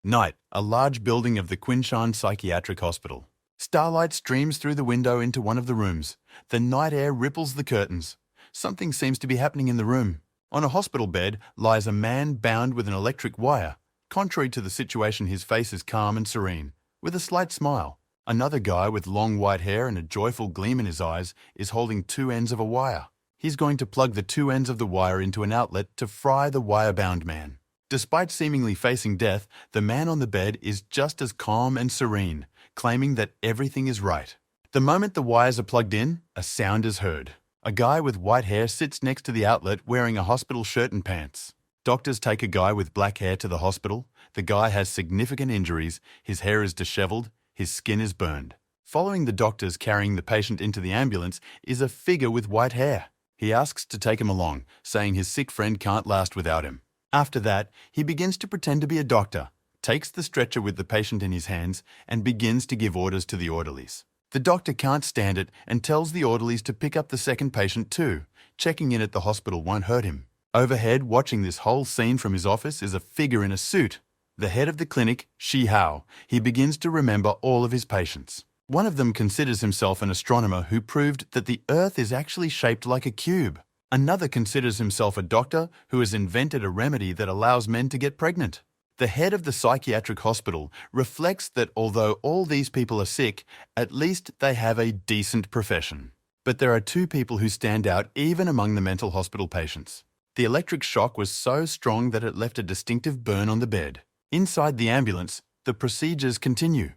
Night, a large building of the Quinshan Psychiatric Hospital. Starlight streams through the window into one of the rooms. The night air ripples the curtains. Something seems to be happening in the room. On a hospital bed lies a man bound with an electric wire. Contrary to the situation, his face is calm and serene, with a slight smile. Another guy with long white hair and a joyful gleam in his eyes is holding two ends of a wire. He's going to plug the two ends of the wire into an outlet to fry the wire-bound man. Despite seemingly facing death, the man on the bed is just as calm and serene, claiming that everything is right. The moment the wires are plugged in, a sound is heard. A guy with white hair sits next to the outlet wearing a hospital shirt and pants. Doctors take a guy with black hair to the hospital. The guy has significant injuries, his hair is disheveled, his skin is burned. Following the doctors carrying the patient into the ambulance is a figure with white hair. He asks to take him along, saying his sick friend can't last without him. After that, he begins to pretend to be a doctor, takes the stretcher with the patient in his hands, and begins to give orders to the orderlies. The doctor can't stand it and tells the orderlies to pick up the second patient too. Checking in at the hospital won't hurt him. Overhead, watching this whole scene from his office, is a figure in a suit. The head of the clinic, Shi Hao. He begins to remember all of his patients. One of them considers himself an astronomer who proved that the Earth is actually shaped like a cube. Another considers himself a doctor who has invented a remedy that allows men to get pregnant. The head of the psychiatric hospital reflects that although all these people are sick, at least they have a decent profession. But there are two people who stand out even among the mental hospital patients. The electric shock was so strong that it left a distinctive burn on the bed. Inside the ambulance, the procedures continue.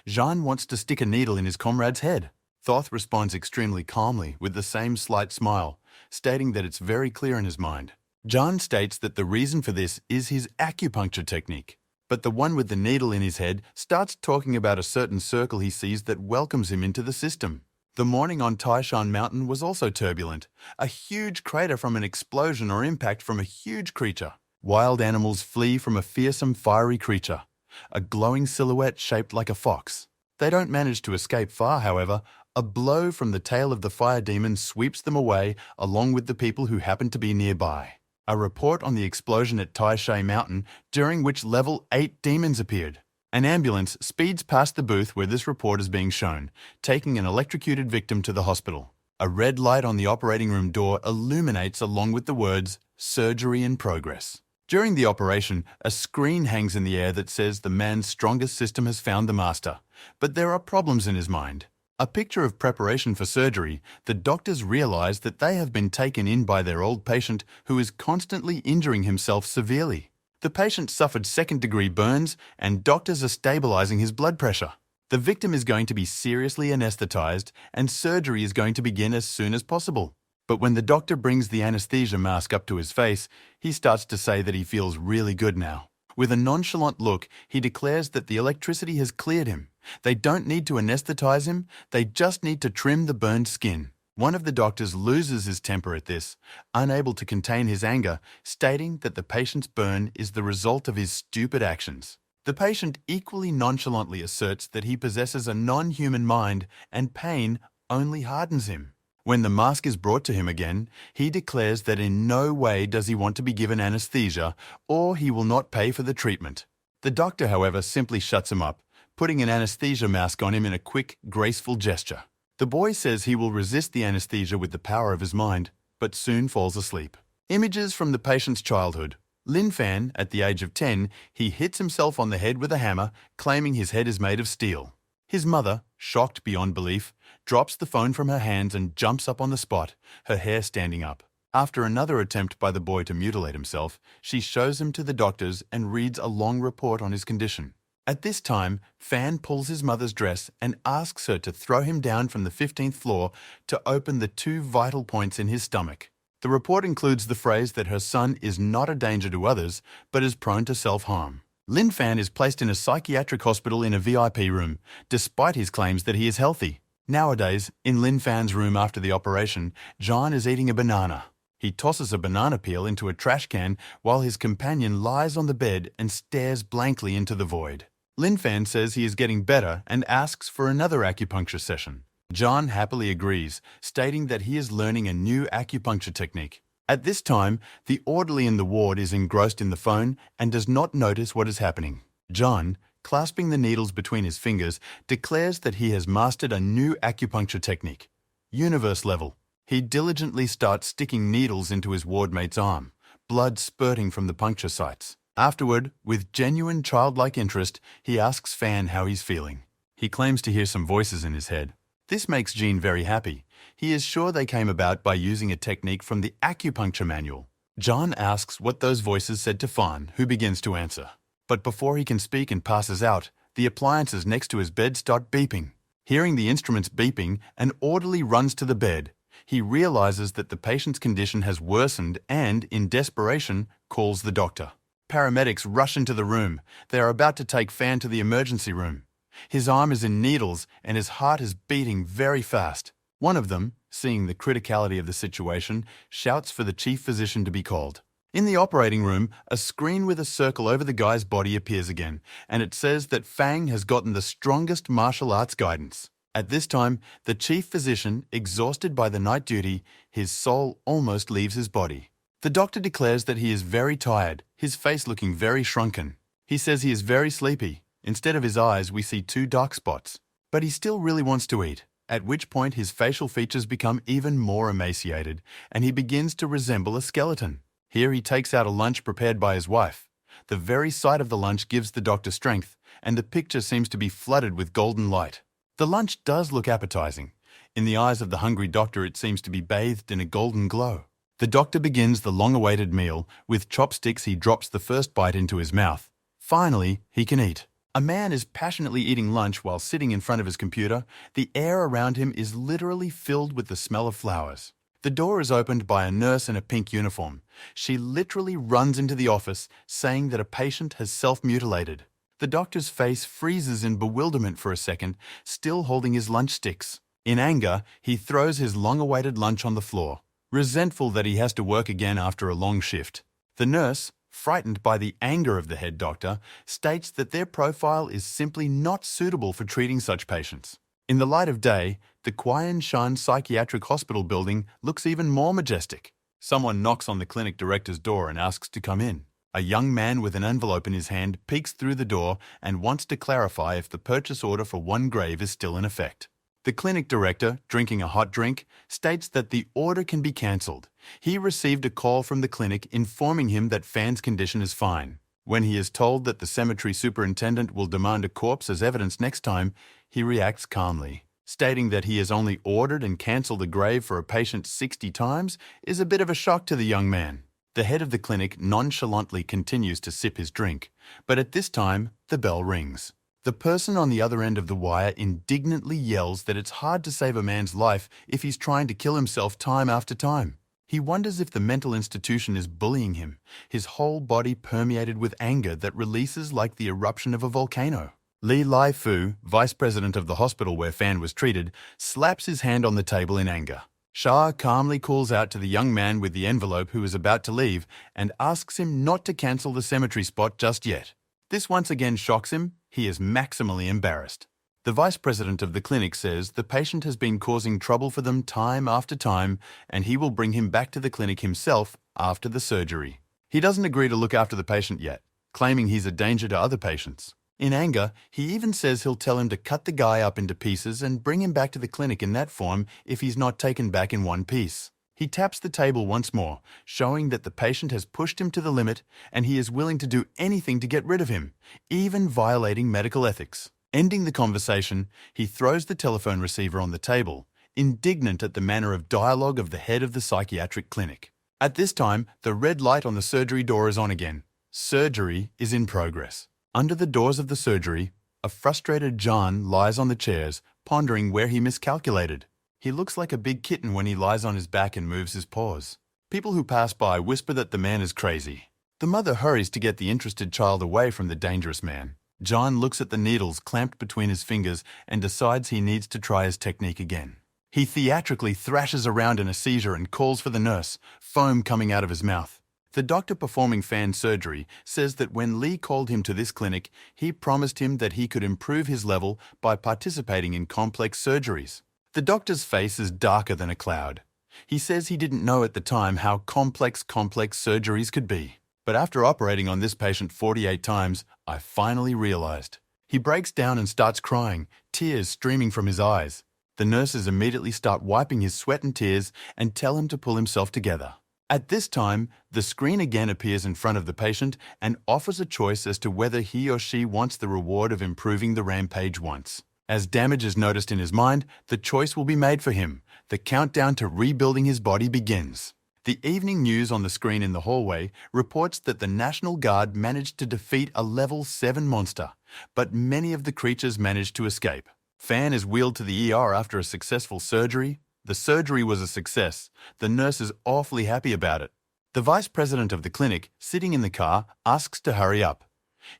Jean wants to stick a needle in his comrade's head. Thoth responds extremely calmly with the same slight smile, stating that it's very clear in his mind. John states that the reason for this is his acupuncture technique. But the one with the needle in his head starts talking about a certain circle he sees that welcomes him into the system. The morning on Taishan Mountain was also turbulent. A huge crater from an explosion or impact from a huge creature. Wild animals flee from a fearsome fiery creature. A glowing silhouette shaped like a fox. They don't manage to escape far, however. A blow from the tail of the fire demon sweeps them away along with the people who happen to be nearby. A report on the explosion at Taishan Mountain, during which level 8 demons appeared. An ambulance speeds past the booth where this report is being shown, taking an electrocuted victim to the hospital. A red light on the operating room door illuminates along with the words, "Surgery in progress." During the operation, a screen hangs in the air that says the man's strongest system has found the master. But there are problems in his mind. A picture of preparation for surgery, the doctors realize that they have been taken in by their old patient who is constantly injuring himself severely. The patient suffered second-degree burns and doctors are stabilizing his blood pressure. The victim is going to be seriously anesthetized and surgery is going to begin as soon as possible. But when the doctor brings the anesthesia mask up to his face, he starts to say that he feels really good now. With a nonchalant look, he declares that the electricity has cleared him. They don't need to anesthetize him, they just need to trim the burned skin. One of the doctors loses his temper at this, unable to contain his anger, stating that the patient's burn is the result of his stupid actions. The patient equally nonchalantly asserts that he possesses a non-human mind and pain only hardens him. When the mask is brought to him again, he declares that in no way does he want to be given anesthesia or he will not pay for the treatment. The doctor, however, simply shuts him up, putting an anesthesia mask on him in a quick, graceful gesture. The boy says he will resist the anesthesia with the power of his mind, but soon falls asleep. Images from the patient's childhood. Lin Fan, at the age of 10, he hits himself on the head with a hammer, claiming his head is made of steel. His mother, shocked beyond belief, drops the phone from her hands and jumps up on the spot, her hair standing up. After another attempt by the boy to mutilate himself, she shows him to the doctors and reads a long report on his condition. At this time, Fan pulls his mother's dress and asks her to throw him down from the 15th floor to open the 2 vital points in his stomach. The report includes the phrase that her son is not a danger to others, but is prone to self-harm. Lin Fan is placed in a psychiatric hospital in a VIP room, despite his claims that he is healthy. Nowadays, in Lin Fan's room after the operation, John is eating a banana. He tosses a banana peel into a trash can while his companion lies on the bed and stares blankly into the void. Lin Fan says he is getting better and asks for another acupuncture session. John happily agrees, stating that he is learning a new acupuncture technique. At this time, the orderly in the ward is engrossed in the phone and does not notice what is happening. John, clasping the needles between his fingers, declares that he has mastered a new acupuncture technique. Universe level. He diligently starts sticking needles into his wardmate's arm, blood spurting from the puncture sites. Afterward, with genuine childlike interest, he asks Fan how he's feeling. He claims to hear some voices in his head. This makes Jean very happy. He is sure they came about by using a technique from the acupuncture manual. John asks what those voices said to Fan, who begins to answer. But before he can speak and passes out, the appliances next to his bed start beeping. Hearing the instruments beeping, an orderly runs to the bed. He realizes that the patient's condition has worsened and, in desperation, calls the doctor. Paramedics rush into the room. They are about to take Fan to the emergency room. His arm is in needles and his heart is beating very fast. One of them, seeing the criticality of the situation, shouts for the chief physician to be called. In the operating room, a screen with a circle over the guy's body appears again, and it says that Fang has gotten the strongest martial arts guidance. At this time, the chief physician, exhausted by the night duty, his soul almost leaves his body. The doctor declares that he is very tired, his face looking very shrunken. He says he is very sleepy. Instead of his eyes, we see 2 dark spots. But he still really wants to eat, at which point his facial features become even more emaciated, and he begins to resemble a skeleton. Here he takes out a lunch prepared by his wife. The very sight of the lunch gives the doctor strength, and the picture seems to be flooded with golden light. The lunch does look appetizing. In the eyes of the hungry doctor, it seems to be bathed in a golden glow. The doctor begins the long-awaited meal. With chopsticks, he drops the first bite into his mouth. Finally, he can eat. A man is passionately eating lunch while sitting in front of his computer. The air around him is literally filled with the smell of flowers. The door is opened by a nurse in a pink uniform. She literally runs into the office, saying that a patient has self-mutilated. The doctor's face freezes in bewilderment for a second, still holding his lunch sticks. In anger, he throws his long-awaited lunch on the floor, resentful that he has to work again after a long shift. The nurse, frightened by the anger of the head doctor, states that their profile is simply not suitable for treating such patients. In the light of day, the Quian Shan Psychiatric Hospital building looks even more majestic. Someone knocks on the clinic director's door and asks to come in. A young man with an envelope in his hand peeks through the door and wants to clarify if the purchase order for 1 grave is still in effect. The clinic director, drinking a hot drink, states that the order can be cancelled. He received a call from the clinic informing him that Fan's condition is fine. When he is told that the cemetery superintendent will demand a corpse as evidence next time, he reacts calmly. Stating that he has only ordered and cancelled a grave for a patient 60 times is a bit of a shock to the young man. The head of the clinic nonchalantly continues to sip his drink, but at this time, the bell rings. The person on the other end of the wire indignantly yells that it's hard to save a man's life if he's trying to kill himself time after time. He wonders if the mental institution is bullying him, his whole body permeated with anger that releases like the eruption of a volcano. Li Lai Fu, vice president of the hospital where Fan was treated, slaps his hand on the table in anger. Shah calmly calls out to the young man with the envelope who is about to leave and asks him not to cancel the cemetery spot just yet. This once again shocks him. He is maximally embarrassed. The vice president of the clinic says the patient has been causing trouble for them time after time and he will bring him back to the clinic himself after the surgery. He doesn't agree to look after the patient yet, claiming he's a danger to other patients. In anger, he even says he'll tell him to cut the guy up into pieces and bring him back to the clinic in that form if he's not taken back in one piece. He taps the table once more, showing that the patient has pushed him to the limit and he is willing to do anything to get rid of him, even violating medical ethics. Ending the conversation, he throws the telephone receiver on the table, indignant at the manner of dialogue of the head of the psychiatric clinic. At this time, the red light on the surgery door is on again. Surgery is in progress. Under the doors of the surgery, a frustrated John lies on the chairs, pondering where he miscalculated. He looks like a big kitten when he lies on his back and moves his paws. People who pass by whisper that the man is crazy. The mother hurries to get the interested child away from the dangerous man. John looks at the needles clamped between his fingers and decides he needs to try his technique again. He theatrically thrashes around in a seizure and calls for the nurse, foam coming out of his mouth. The doctor performing Fan's surgery says that when Lee called him to this clinic, he promised him that he could improve his level by participating in complex surgeries. The doctor's face is darker than a cloud. He says he didn't know at the time how complex surgeries could be. But after operating on this patient 48 times, I finally realized. He breaks down and starts crying, tears streaming from his eyes. The nurses immediately start wiping his sweat and tears and tell him to pull himself together. At this time, the screen again appears in front of the patient and offers a choice as to whether he or she wants the reward of improving the rampage once. As damage is noticed in his mind, the choice will be made for him. The countdown to rebuilding his body begins. The evening news on the screen in the hallway reports that the National Guard managed to defeat a level 7 monster, but many of the creatures managed to escape. Fan is wheeled to the ER after a successful surgery. The surgery was a success. The nurse is awfully happy about it. The vice president of the clinic, sitting in the car, asks to hurry up.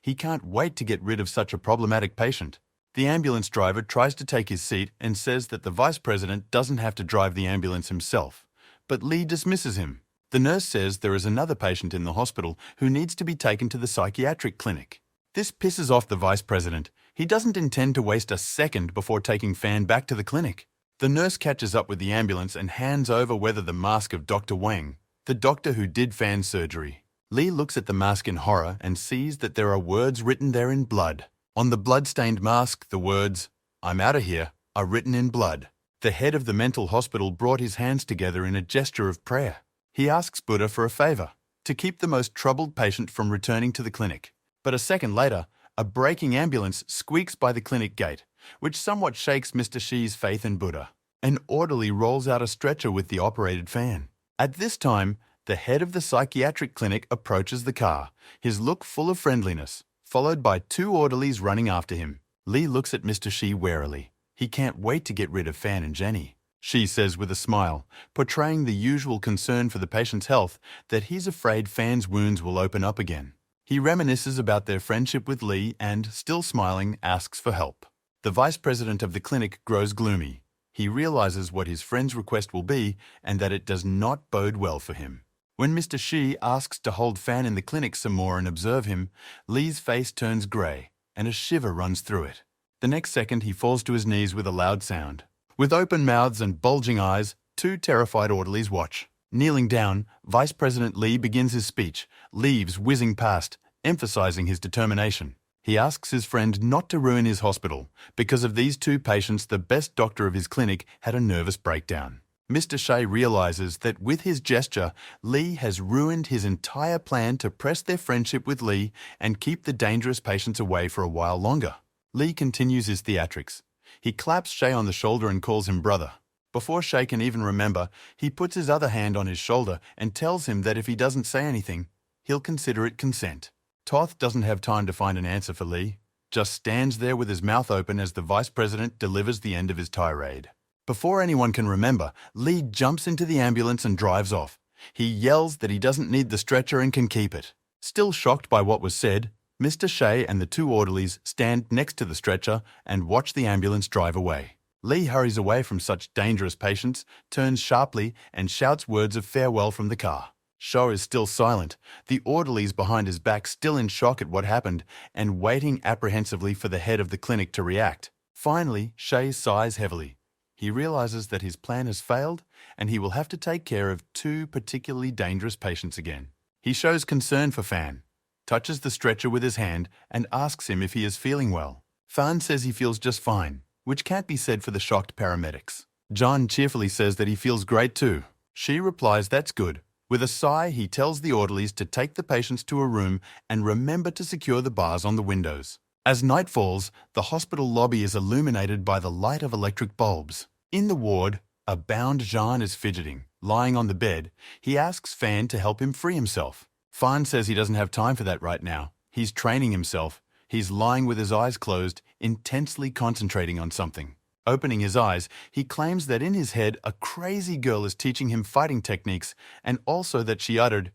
He can't wait to get rid of such a problematic patient. The ambulance driver tries to take his seat and says that the vice president doesn't have to drive the ambulance himself. But Lee dismisses him. The nurse says there is another patient in the hospital who needs to be taken to the psychiatric clinic. This pisses off the vice president. He doesn't intend to waste a second before taking Fan back to the clinic. The nurse catches up with the ambulance and hands over the mask of Dr. Wang, the doctor who did Fan's surgery. Lee looks at the mask in horror and sees that there are words written there in blood. On the blood-stained mask, the words, "I'm out of here," are written in blood. The head of the mental hospital brought his hands together in a gesture of prayer. He asks Buddha for a favor, to keep the most troubled patient from returning to the clinic. But a second later, a braking ambulance squeaks by the clinic gate, which somewhat shakes Mr. Shi's faith in Buddha. An orderly rolls out a stretcher with the operated Fan. At this time, the head of the psychiatric clinic approaches the car, his look full of friendliness, followed by 2 orderlies running after him. Lee looks at Mr. Shi warily. He can't wait to get rid of Fan and Jenny. Shi says with a smile, portraying the usual concern for the patient's health, that he's afraid Fan's wounds will open up again. He reminisces about their friendship with Lee and, still smiling, asks for help. The vice president of the clinic grows gloomy. He realizes what his friend's request will be and that it does not bode well for him. When Mr. Shi asks to hold Fan in the clinic some more and observe him, Lee's face turns grey and a shiver runs through it. The next second he falls to his knees with a loud sound. With open mouths and bulging eyes, 2 terrified orderlies watch. Kneeling down, Vice President Lee begins his speech, leaves whizzing past, emphasizing his determination. He asks his friend not to ruin his hospital. Because of these 2 patients, the best doctor of his clinic had a nervous breakdown. Mr. Shea realizes that with his gesture, Lee has ruined his entire plan to press their friendship with Lee and keep the dangerous patients away for a while longer. Lee continues his theatrics. He claps Shea on the shoulder and calls him brother. Before Shea can even remember, he puts his other hand on his shoulder and tells him that if he doesn't say anything, he'll consider it consent. Toth doesn't have time to find an answer for Lee, just stands there with his mouth open as the vice president delivers the end of his tirade. Before anyone can remember, Lee jumps into the ambulance and drives off. He yells that he doesn't need the stretcher and can keep it. Still shocked by what was said, Mr. Shea and the 2 orderlies stand next to the stretcher and watch the ambulance drive away. Lee hurries away from such dangerous patients, turns sharply, and shouts words of farewell from the car. Shaw is still silent, the orderlies behind his back still in shock at what happened and waiting apprehensively for the head of the clinic to react. Finally, Shea sighs heavily. He realizes that his plan has failed and he will have to take care of 2 particularly dangerous patients again. He shows concern for Fan, touches the stretcher with his hand and asks him if he is feeling well. Fan says he feels just fine, which can't be said for the shocked paramedics. John cheerfully says that he feels great too. She replies that's good. With a sigh, he tells the orderlies to take the patients to a room and remember to secure the bars on the windows. As night falls, the hospital lobby is illuminated by the light of electric bulbs. In the ward, a bound Jean is fidgeting. Lying on the bed, he asks Fan to help him free himself. Fan says he doesn't have time for that right now. He's training himself. He's lying with his eyes closed, intensely concentrating on something. Opening his eyes, he claims that in his head a crazy girl is teaching him fighting techniques and also that she uttered,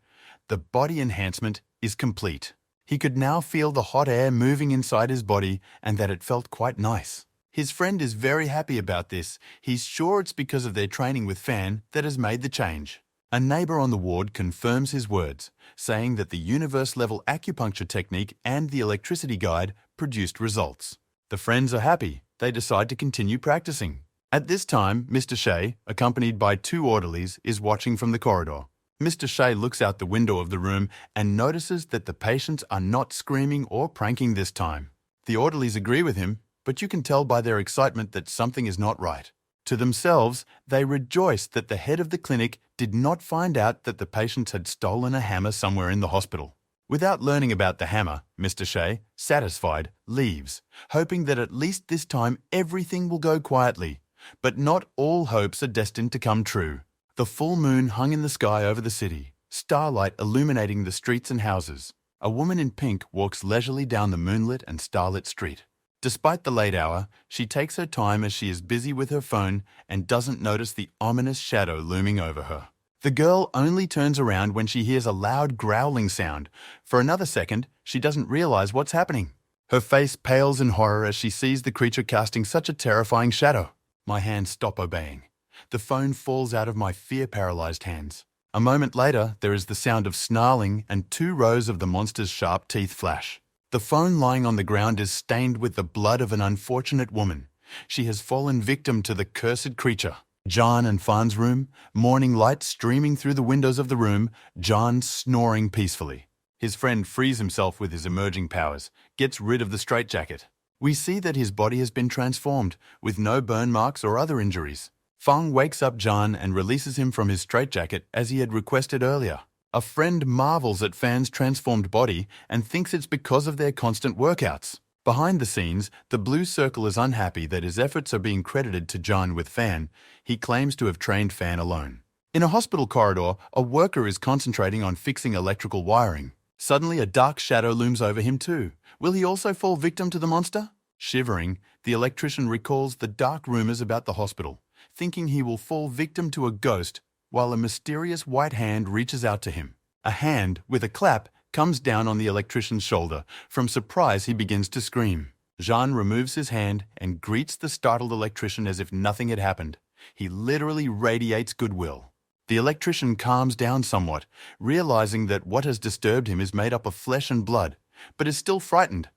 "The body enhancement is complete." He could now feel the hot air moving inside his body and that it felt quite nice. His friend is very happy about this. He's sure it's because of their training with Fan that has made the change. A neighbor on the ward confirms his words, saying that the universe-level acupuncture technique and the electricity guide produced results. The friends are happy. They decide to continue practicing. At this time, Mr. Shea, accompanied by 2 orderlies, is watching from the corridor. Mr. Shea looks out the window of the room and notices that the patients are not screaming or pranking this time. The orderlies agree with him, but you can tell by their excitement that something is not right. To themselves, they rejoice that the head of the clinic did not find out that the patients had stolen a hammer somewhere in the hospital. Without learning about the hammer, Mr. Shea, satisfied, leaves, hoping that at least this time everything will go quietly. But not all hopes are destined to come true. The full moon hung in the sky over the city, starlight illuminating the streets and houses. A woman in pink walks leisurely down the moonlit and starlit street. Despite the late hour, she takes her time as she is busy with her phone and doesn't notice the ominous shadow looming over her. The girl only turns around when she hears a loud growling sound. For another second, she doesn't realize what's happening. Her face pales in horror as she sees the creature casting such a terrifying shadow. My hands stop obeying. The phone falls out of my fear-paralyzed hands. A moment later, there is the sound of snarling and 2 rows of the monster's sharp teeth flash. The phone lying on the ground is stained with the blood of an unfortunate woman. She has fallen victim to the cursed creature. John and Fan's room, morning light streaming through the windows of the room, John snoring peacefully. His friend frees himself with his emerging powers, gets rid of the straitjacket. We see that his body has been transformed, with no burn marks or other injuries. Fang wakes up John and releases him from his straitjacket as he had requested earlier. A friend marvels at Fan's transformed body and thinks it's because of their constant workouts. Behind the scenes, the blue circle is unhappy that his efforts are being credited to John with Fan. He claims to have trained Fan alone. In a hospital corridor, a worker is concentrating on fixing electrical wiring. Suddenly, a dark shadow looms over him too. Will he also fall victim to the monster? Shivering, the electrician recalls the dark rumors about the hospital, thinking he will fall victim to a ghost, while a mysterious white hand reaches out to him. A hand, with a clap, comes down on the electrician's shoulder. From surprise, he begins to scream. Jean removes his hand and greets the startled electrician as if nothing had happened. He literally radiates goodwill. The electrician calms down somewhat, realizing that what has disturbed him is made up of flesh and blood, but is still frightened.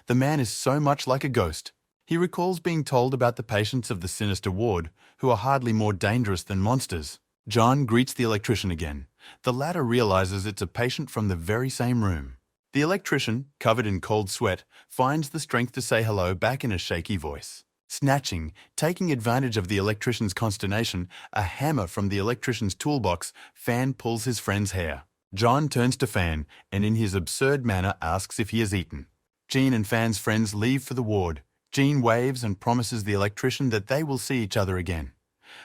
The man is so much like a ghost. He recalls being told about the patients of the sinister ward, who are hardly more dangerous than monsters. John greets the electrician again. The latter realizes it's a patient from the very same room. The electrician, covered in cold sweat, finds the strength to say hello back in a shaky voice. Snatching, taking advantage of the electrician's consternation, a hammer from the electrician's toolbox, Fan pulls his friend's hair. John turns to Fan and in his absurd manner asks if he has eaten. Jean and Fan's friends leave for the ward. Jean waves and promises the electrician that they will see each other again.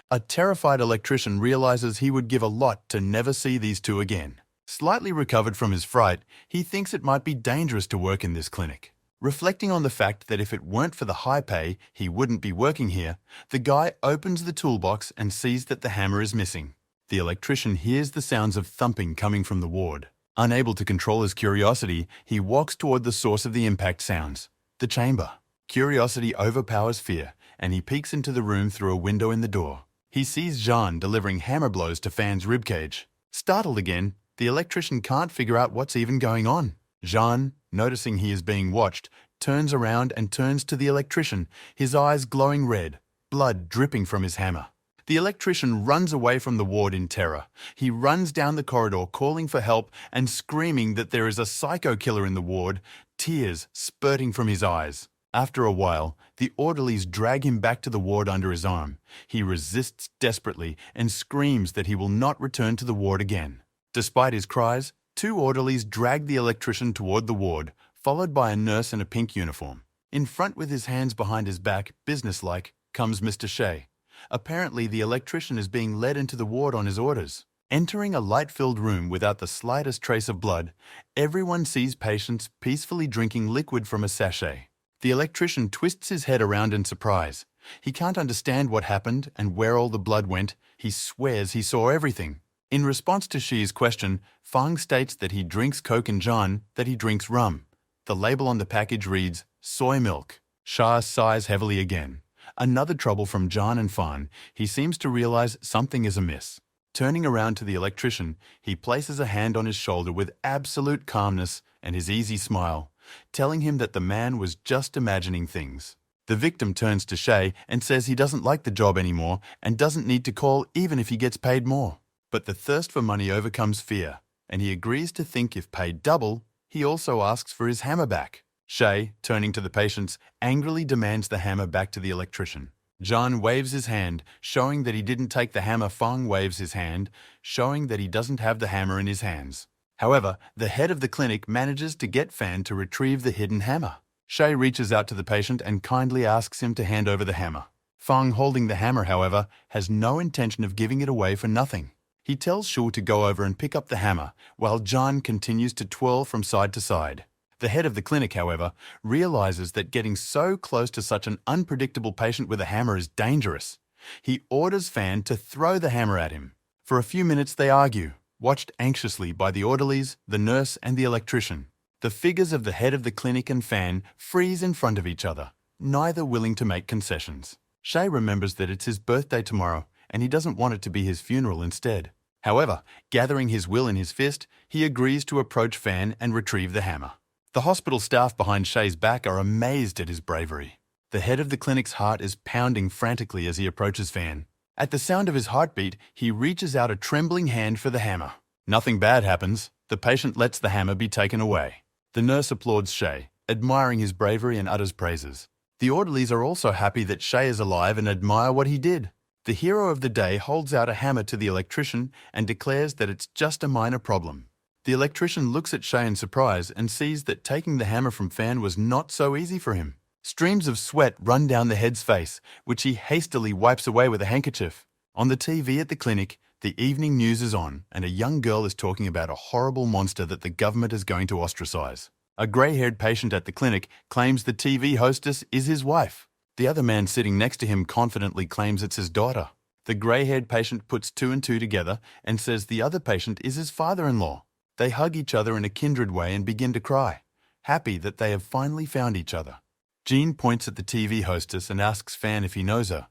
A terrified electrician realizes he would give a lot to never see these two again. Slightly recovered from his fright, he thinks it might be dangerous to work in this clinic. Reflecting on the fact that if it weren't for the high pay, he wouldn't be working here, the guy opens the toolbox and sees that the hammer is missing. The electrician hears the sounds of thumping coming from the ward. Unable to control his curiosity, he walks toward the source of the impact sounds, the chamber. Curiosity overpowers fear, and he peeks into the room through a window in the door. He sees Jean delivering hammer blows to Fan's ribcage. Startled again, the electrician can't figure out what's even going on. Jean, noticing he is being watched, turns around and turns to the electrician, his eyes glowing red, blood dripping from his hammer. The electrician runs away from the ward in terror. He runs down the corridor calling for help and screaming that there is a psycho killer in the ward, tears spurting from his eyes. After a while, the orderlies drag him back to the ward under his arm. He resists desperately and screams that he will not return to the ward again. Despite his cries, 2 orderlies drag the electrician toward the ward, followed by a nurse in a pink uniform. In front with his hands behind his back, businesslike, comes Mr. Shea. Apparently, the electrician is being led into the ward on his orders. Entering a light-filled room without the slightest trace of blood, everyone sees patients peacefully drinking liquid from a sachet. The electrician twists his head around in surprise. He can't understand what happened and where all the blood went. He swears he saw everything. In response to Shi's question, Fang states that he drinks Coke and John, that he drinks rum. The label on the package reads, soy milk. Shah sighs heavily again. Another trouble from John and Fan. He seems to realize something is amiss. Turning around to the electrician, he places a hand on his shoulder with absolute calmness and his easy smile, telling him that the man was just imagining things. The victim turns to Shay and says he doesn't like the job anymore and doesn't need to call even if he gets paid more. But the thirst for money overcomes fear, and he agrees to think if paid double, he also asks for his hammer back. Shay, turning to the patients, angrily demands the hammer back to the electrician. John waves his hand, showing that he didn't take the hammer. Fang waves his hand, showing that he doesn't have the hammer in his hands. However, the head of the clinic manages to get Fan to retrieve the hidden hammer. Shay reaches out to the patient and kindly asks him to hand over the hammer. Fang, holding the hammer, however, has no intention of giving it away for nothing. He tells Shu to go over and pick up the hammer, while John continues to twirl from side to side. The head of the clinic, however, realizes that getting so close to such an unpredictable patient with a hammer is dangerous. He orders Fan to throw the hammer at him. For a few minutes they argue, watched anxiously by the orderlies, the nurse and the electrician. The figures of the head of the clinic and Fan freeze in front of each other, neither willing to make concessions. Shay remembers that it's his birthday tomorrow, and he doesn't want it to be his funeral instead. However, gathering his will in his fist, he agrees to approach Fan and retrieve the hammer. The hospital staff behind Shay's back are amazed at his bravery. The head of the clinic's heart is pounding frantically as he approaches Fan. At the sound of his heartbeat, he reaches out a trembling hand for the hammer. Nothing bad happens. The patient lets the hammer be taken away. The nurse applauds Shay, admiring his bravery and utters praises. The orderlies are also happy that Shay is alive and admire what he did. The hero of the day holds out a hammer to the electrician and declares that it's just a minor problem. The electrician looks at Shay in surprise and sees that taking the hammer from Fan was not so easy for him. Streams of sweat run down the head's face, which he hastily wipes away with a handkerchief. On the TV at the clinic, the evening news is on, and a young girl is talking about a horrible monster that the government is going to ostracize. A grey-haired patient at the clinic claims the TV hostess is his wife. The other man sitting next to him confidently claims it's his daughter. The grey-haired patient puts two and two together and says the other patient is his father-in-law. They hug each other in a kindred way and begin to cry, happy that they have finally found each other. Jean points at the TV hostess and asks Fan if he knows her.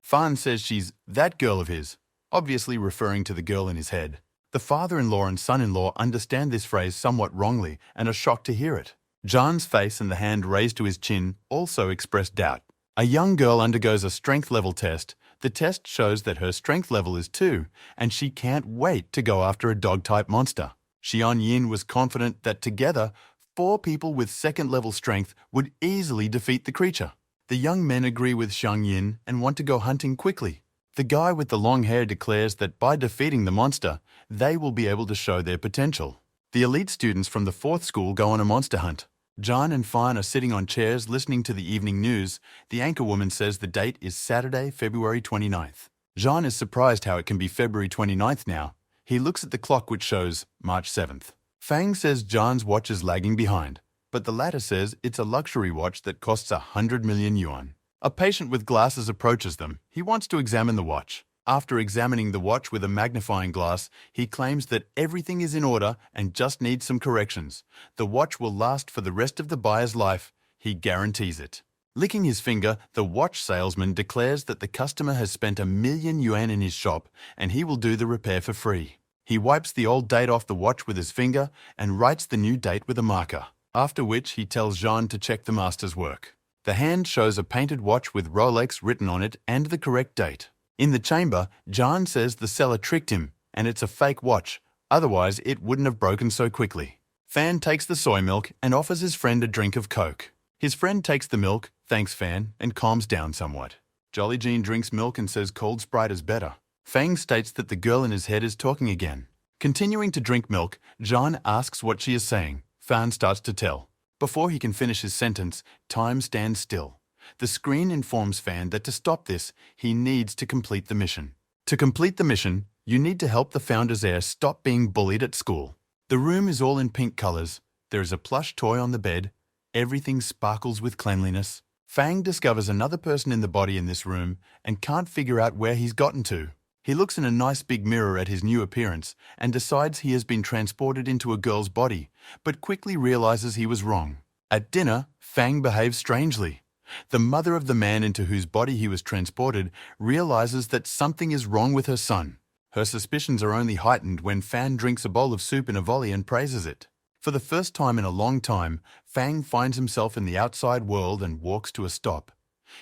Fan says she's that girl of his, obviously referring to the girl in his head. The father-in-law and son-in-law understand this phrase somewhat wrongly and are shocked to hear it. John's face and the hand raised to his chin also express doubt. A young girl undergoes a strength level test. The test shows that her strength level is 2, and she can't wait to go after a dog-type monster. Xian Yin was confident that together, 4 people with second-level strength would easily defeat the creature. The young men agree with Xiang Yin and want to go hunting quickly. The guy with the long hair declares that by defeating the monster, they will be able to show their potential. The elite students from the 4th school go on a monster hunt. John and Fan are sitting on chairs listening to the evening news. The anchorwoman says the date is Saturday, February 29th. John is surprised how it can be February 29th now. He looks at the clock which shows March 7th. Fang says John's watch is lagging behind, but the latter says it's a luxury watch that costs 100 million yuan. A patient with glasses approaches them. He wants to examine the watch. After examining the watch with a magnifying glass, he claims that everything is in order and just needs some corrections. The watch will last for the rest of the buyer's life. He guarantees it. Licking his finger, the watch salesman declares that the customer has spent 1 million yuan in his shop and he will do the repair for free. He wipes the old date off the watch with his finger and writes the new date with a marker, after which he tells Jean to check the master's work. The hand shows a painted watch with Rolex written on it and the correct date. In the chamber, John says the seller tricked him and it's a fake watch, otherwise it wouldn't have broken so quickly. Fan takes the soy milk and offers his friend a drink of Coke. His friend takes the milk, thanks Fan, and calms down somewhat. Jolly Jean drinks milk and says cold Sprite is better. Fang states that the girl in his head is talking again. Continuing to drink milk, John asks what she is saying. Fan starts to tell. Before he can finish his sentence, time stands still. The screen informs Fan that to stop this, he needs to complete the mission. To complete the mission, you need to help the founder's heir stop being bullied at school. The room is all in pink colors. There is a plush toy on the bed. Everything sparkles with cleanliness. Fang discovers another person in the body in this room and can't figure out where he's gotten to. He looks in a nice big mirror at his new appearance and decides he has been transported into a girl's body, but quickly realizes he was wrong. At dinner, Fang behaves strangely. The mother of the man into whose body he was transported realizes that something is wrong with her son. Her suspicions are only heightened when Fan drinks a bowl of soup in a volley and praises it. For the first time in a long time, Fang finds himself in the outside world and walks to a stop.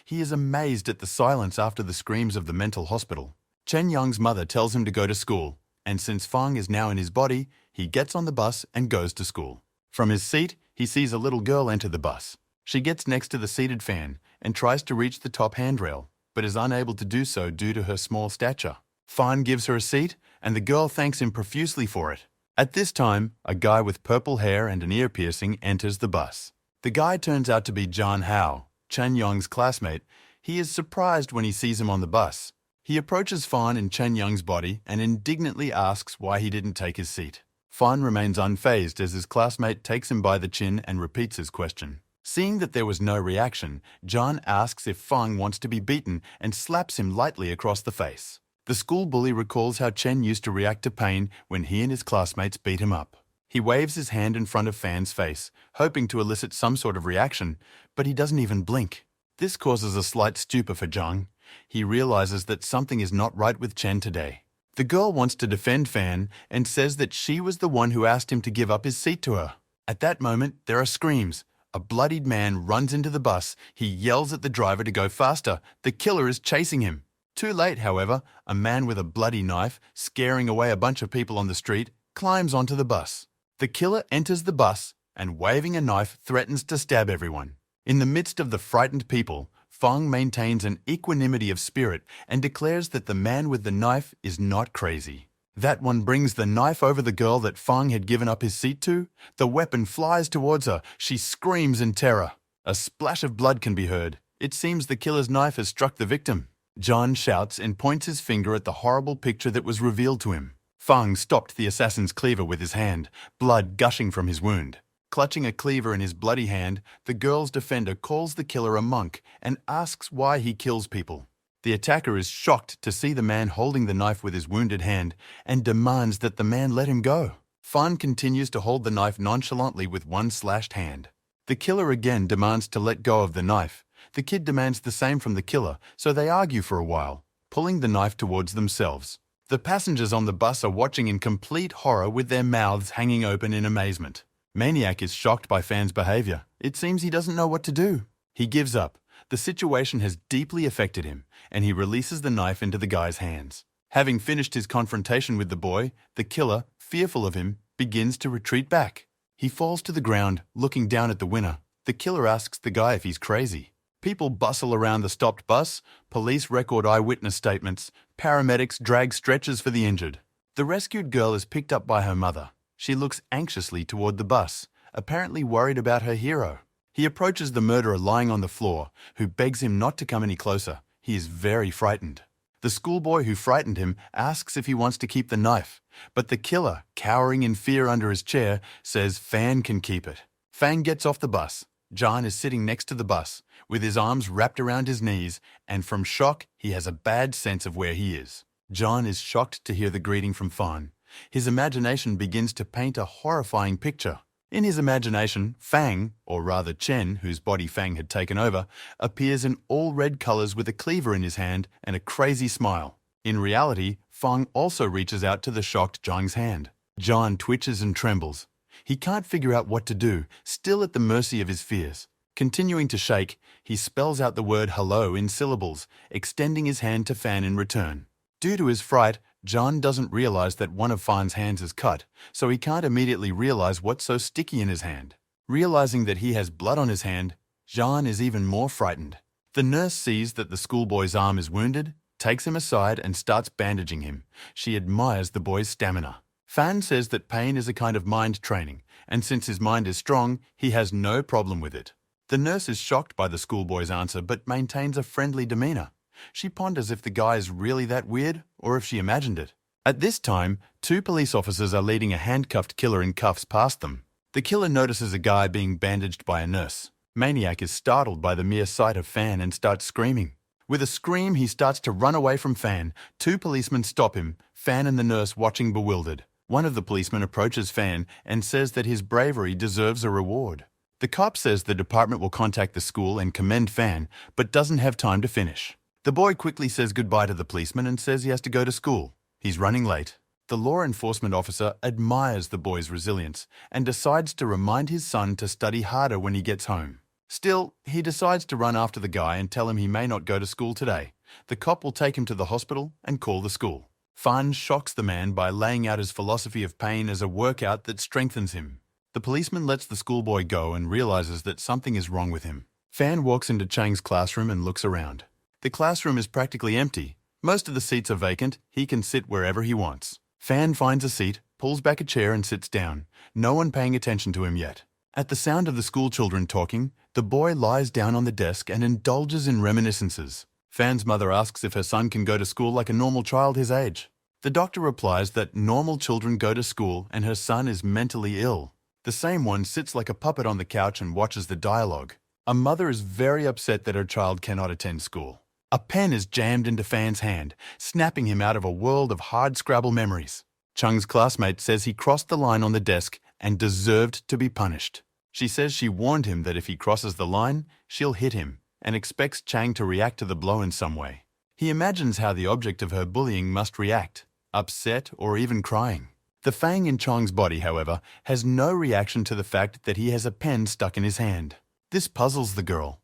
He is amazed at the silence after the screams of the mental hospital. Chen Yang's mother tells him to go to school. and since Fang is now in his body, he gets on the bus and goes to school. From his seat, he sees a little girl enter the bus. She gets next to the seated fan and tries to reach the top handrail, but is unable to do so due to her small stature. Fan gives her a seat, and the girl thanks him profusely for it. At this time, a guy with purple hair and an ear piercing enters the bus. The guy turns out to be John Hao, Chen Yong's classmate. He is surprised when he sees him on the bus. He approaches Fan in Chen Yong's body and indignantly asks why he didn't take his seat. Fan remains unfazed as his classmate takes him by the chin and repeats his question. Seeing that there was no reaction, John asks if Fang wants to be beaten and slaps him lightly across the face. The school bully recalls how Chen used to react to pain when he and his classmates beat him up. He waves his hand in front of Fan's face, hoping to elicit some sort of reaction, but he doesn't even blink. This causes a slight stupor for Zhang. He realizes that something is not right with Chen today. The girl wants to defend Fan and says that she was the one who asked him to give up his seat to her. At that moment, there are screams. A bloodied man runs into the bus. He yells at the driver to go faster. The killer is chasing him. Too late, however, a man with a bloody knife, scaring away a bunch of people on the street, climbs onto the bus. The killer enters the bus and, waving a knife, threatens to stab everyone. In the midst of the frightened people, Fang maintains an equanimity of spirit and declares that the man with the knife is not crazy. That one brings the knife over the girl that Fang had given up his seat to. The weapon flies towards her. She screams in terror. A splash of blood can be heard. It seems the killer's knife has struck the victim. John shouts and points his finger at the horrible picture that was revealed to him. Fang stopped the assassin's cleaver with his hand, blood gushing from his wound. Clutching a cleaver in his bloody hand, the girl's defender calls the killer a monk and asks why he kills people. The attacker is shocked to see the man holding the knife with his wounded hand and demands that the man let him go. Fan continues to hold the knife nonchalantly with one slashed hand. The killer again demands to let go of the knife. The kid demands the same from the killer, so they argue for a while, pulling the knife towards themselves. The passengers on the bus are watching in complete horror with their mouths hanging open in amazement. Maniac is shocked by Fan's behavior. It seems he doesn't know what to do. He gives up. The situation has deeply affected him, and he releases the knife into the guy's hands. Having finished his confrontation with the boy, the killer, fearful of him, begins to retreat back. He falls to the ground, looking down at the winner. The killer asks the guy if he's crazy. People bustle around the stopped bus, police record eyewitness statements, paramedics drag stretchers for the injured. The rescued girl is picked up by her mother. She looks anxiously toward the bus, apparently worried about her hero. He approaches the murderer lying on the floor, who begs him not to come any closer. He is very frightened. The schoolboy who frightened him asks if he wants to keep the knife, but the killer, cowering in fear under his chair, says Fan can keep it. Fan gets off the bus. John is sitting next to the bus, with his arms wrapped around his knees, and from shock, he has a bad sense of where he is. John is shocked to hear the greeting from Fan. His imagination begins to paint a horrifying picture. In his imagination, Fang, or rather Chen, whose body Fang had taken over, appears in all red colors with a cleaver in his hand and a crazy smile. In reality, Fang also reaches out to the shocked Zhang's hand. John twitches and trembles. He can't figure out what to do, still at the mercy of his fears. Continuing to shake, he spells out the word hello in syllables, extending his hand to Fan in return. Due to his fright, John doesn't realize that one of Fan's hands is cut, so he can't immediately realize what's so sticky in his hand. Realizing that he has blood on his hand, John is even more frightened. The nurse sees that the schoolboy's arm is wounded, takes him aside and starts bandaging him. She admires the boy's stamina. Fan says that pain is a kind of mind training, and since his mind is strong, he has no problem with it. The nurse is shocked by the schoolboy's answer but maintains a friendly demeanor. She ponders if the guy is really that weird or if she imagined it. At this time, 2 police officers are leading a handcuffed killer in cuffs past them. The killer notices a guy being bandaged by a nurse. Maniac is startled by the mere sight of Fan and starts screaming. With a scream, he starts to run away from Fan. 2 policemen stop him, Fan and the nurse watching bewildered. One of the policemen approaches Fan and says that his bravery deserves a reward. The cop says the department will contact the school and commend Fan, but doesn't have time to finish. The boy quickly says goodbye to the policeman and says he has to go to school. He's running late. The law enforcement officer admires the boy's resilience and decides to remind his son to study harder when he gets home. Still, he decides to run after the guy and tell him he may not go to school today. The cop will take him to the hospital and call the school. Fan shocks the man by laying out his philosophy of pain as a workout that strengthens him. The policeman lets the schoolboy go and realizes that something is wrong with him. Fan walks into Chang's classroom and looks around. The classroom is practically empty. Most of the seats are vacant. He can sit wherever he wants. Fan finds a seat, pulls back a chair and sits down, no one paying attention to him yet. At the sound of the schoolchildren talking, the boy lies down on the desk and indulges in reminiscences. Fan's mother asks if her son can go to school like a normal child his age. The doctor replies that normal children go to school and her son is mentally ill. The same one sits like a puppet on the couch and watches the dialogue. A mother is very upset that her child cannot attend school. A pen is jammed into Fan's hand, snapping him out of a world of hard-scrabble memories. Chang's classmate says he crossed the line on the desk and deserved to be punished. She says she warned him that if he crosses the line, she'll hit him, and expects Chang to react to the blow in some way. He imagines how the object of her bullying must react, upset or even crying. The fang in Chang's body, however, has no reaction to the fact that he has a pen stuck in his hand. This puzzles the girl.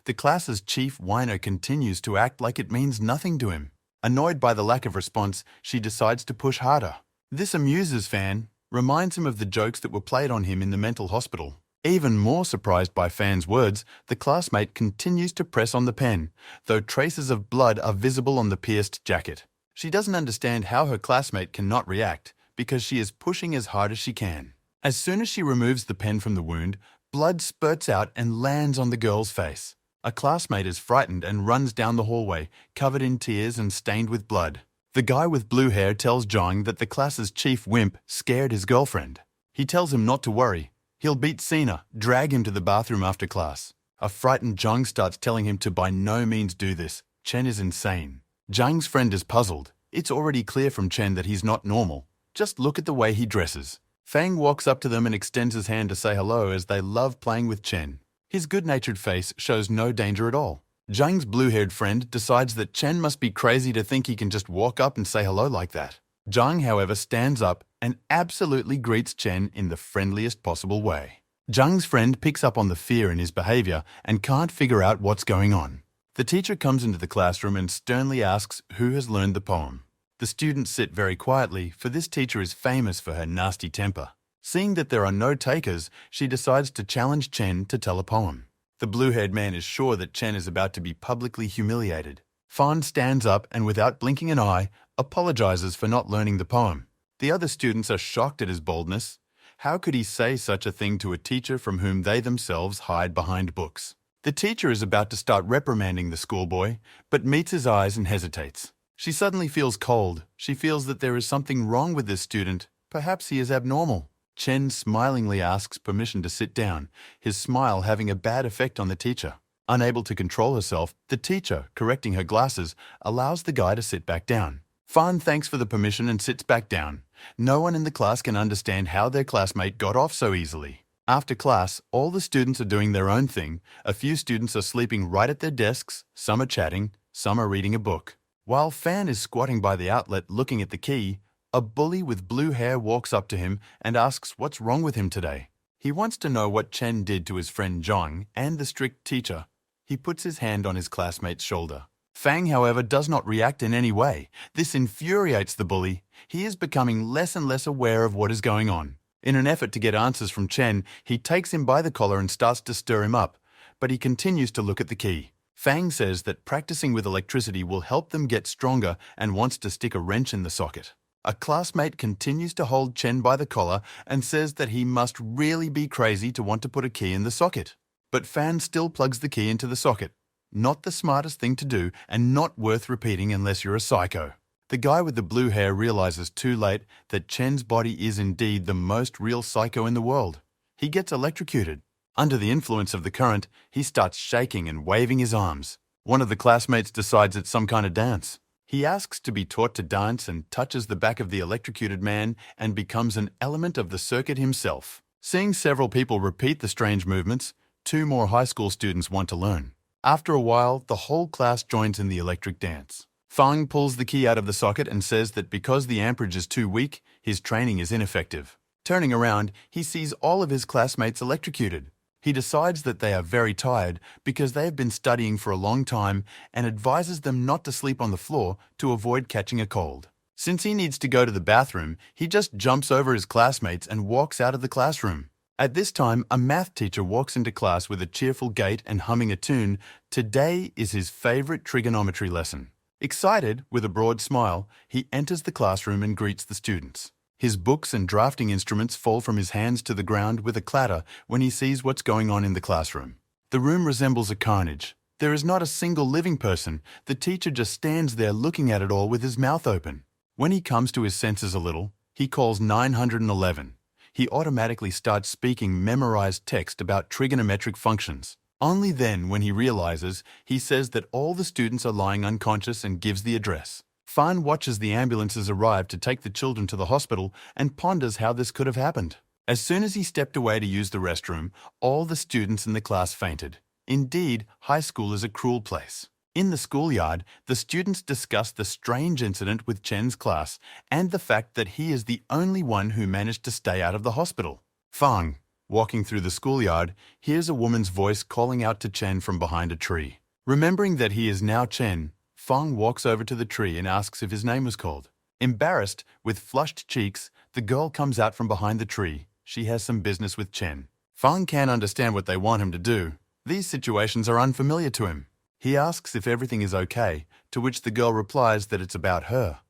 The class's chief whiner continues to act like it means nothing to him. Annoyed by the lack of response, she decides to push harder. This amuses Fan, reminds him of the jokes that were played on him in the mental hospital. Even more surprised by Fan's words, the classmate continues to press on the pen, though traces of blood are visible on the pierced jacket. She doesn't understand how her classmate cannot react, because she is pushing as hard as she can. As soon as she removes the pen from the wound, blood spurts out and lands on the girl's face. A classmate is frightened and runs down the hallway, covered in tears and stained with blood. The guy with blue hair tells Zhang that the class's chief wimp scared his girlfriend. He tells him not to worry. He'll beat Sina, drag him to the bathroom after class. A frightened Zhang starts telling him to by no means do this. Chen is insane. Zhang's friend is puzzled. It's already clear from Chen that he's not normal. Just look at the way he dresses. Fang walks up to them and extends his hand to say hello as they love playing with Chen. His good-natured face shows no danger at all. Zhang's blue-haired friend decides that Chen must be crazy to think he can just walk up and say hello like that. Zhang, however, stands up and absolutely greets Chen in the friendliest possible way. Zhang's friend picks up on the fear in his behavior and can't figure out what's going on. The teacher comes into the classroom and sternly asks who has learned the poem. The students sit very quietly, for this teacher is famous for her nasty temper. Seeing that there are no takers, she decides to challenge Chen to tell a poem. The blue-haired man is sure that Chen is about to be publicly humiliated. Fan stands up and, without blinking an eye, apologizes for not learning the poem. The other students are shocked at his boldness. How could he say such a thing to a teacher from whom they themselves hide behind books? The teacher is about to start reprimanding the schoolboy, but meets his eyes and hesitates. She suddenly feels cold. She feels that there is something wrong with this student. Perhaps he is abnormal. Chen smilingly asks permission to sit down, his smile having a bad effect on the teacher. Unable to control herself, the teacher, correcting her glasses, allows the guy to sit back down. Fan thanks for the permission and sits back down. No one in the class can understand how their classmate got off so easily. After class, all the students are doing their own thing. A few students are sleeping right at their desks, some are chatting, some are reading a book. While Fan is squatting by the outlet looking at the key, a bully with blue hair walks up to him and asks what's wrong with him today. He wants to know what Chen did to his friend Zhang and the strict teacher. He puts his hand on his classmate's shoulder. Fang, however, does not react in any way. This infuriates the bully. He is becoming less and less aware of what is going on. In an effort to get answers from Chen, he takes him by the collar and starts to stir him up, but he continues to look at the key. Fang says that practicing with electricity will help them get stronger and wants to stick a wrench in the socket. A classmate continues to hold Chen by the collar and says that he must really be crazy to want to put a key in the socket. But Fan still plugs the key into the socket. Not the smartest thing to do and not worth repeating unless you're a psycho. The guy with the blue hair realizes too late that Chen's body is indeed the most real psycho in the world. He gets electrocuted. Under the influence of the current, he starts shaking and waving his arms. One of the classmates decides it's some kind of dance. He asks to be taught to dance and touches the back of the electrocuted man and becomes an element of the circuit himself. Seeing several people repeat the strange movements, 2 more high school students want to learn. After a while, the whole class joins in the electric dance. Fang pulls the key out of the socket and says that because the amperage is too weak, his training is ineffective. Turning around, he sees all of his classmates electrocuted. He decides that they are very tired because they have been studying for a long time and advises them not to sleep on the floor to avoid catching a cold. Since he needs to go to the bathroom, he just jumps over his classmates and walks out of the classroom. At this time, a math teacher walks into class with a cheerful gait and humming a tune. Today is his favorite trigonometry lesson. Excited, with a broad smile, he enters the classroom and greets the students. His books and drafting instruments fall from his hands to the ground with a clatter when he sees what's going on in the classroom. The room resembles a carnage. There is not a single living person. The teacher just stands there looking at it all with his mouth open. When he comes to his senses a little, he calls 911. He automatically starts speaking memorized text about trigonometric functions. Only then, when he realizes, he says that all the students are lying unconscious and gives the address. Fan watches the ambulances arrive to take the children to the hospital and ponders how this could have happened. As soon as he stepped away to use the restroom, all the students in the class fainted. Indeed, high school is a cruel place. In the schoolyard, the students discuss the strange incident with Chen's class and the fact that he is the only one who managed to stay out of the hospital. Fang, walking through the schoolyard, hears a woman's voice calling out to Chen from behind a tree. Remembering that he is now Chen, Fang walks over to the tree and asks if his name was called. Embarrassed, with flushed cheeks, the girl comes out from behind the tree. She has some business with Chen. Fang can't understand what they want him to do. These situations are unfamiliar to him. He asks if everything is okay, to which the girl replies that it's about her.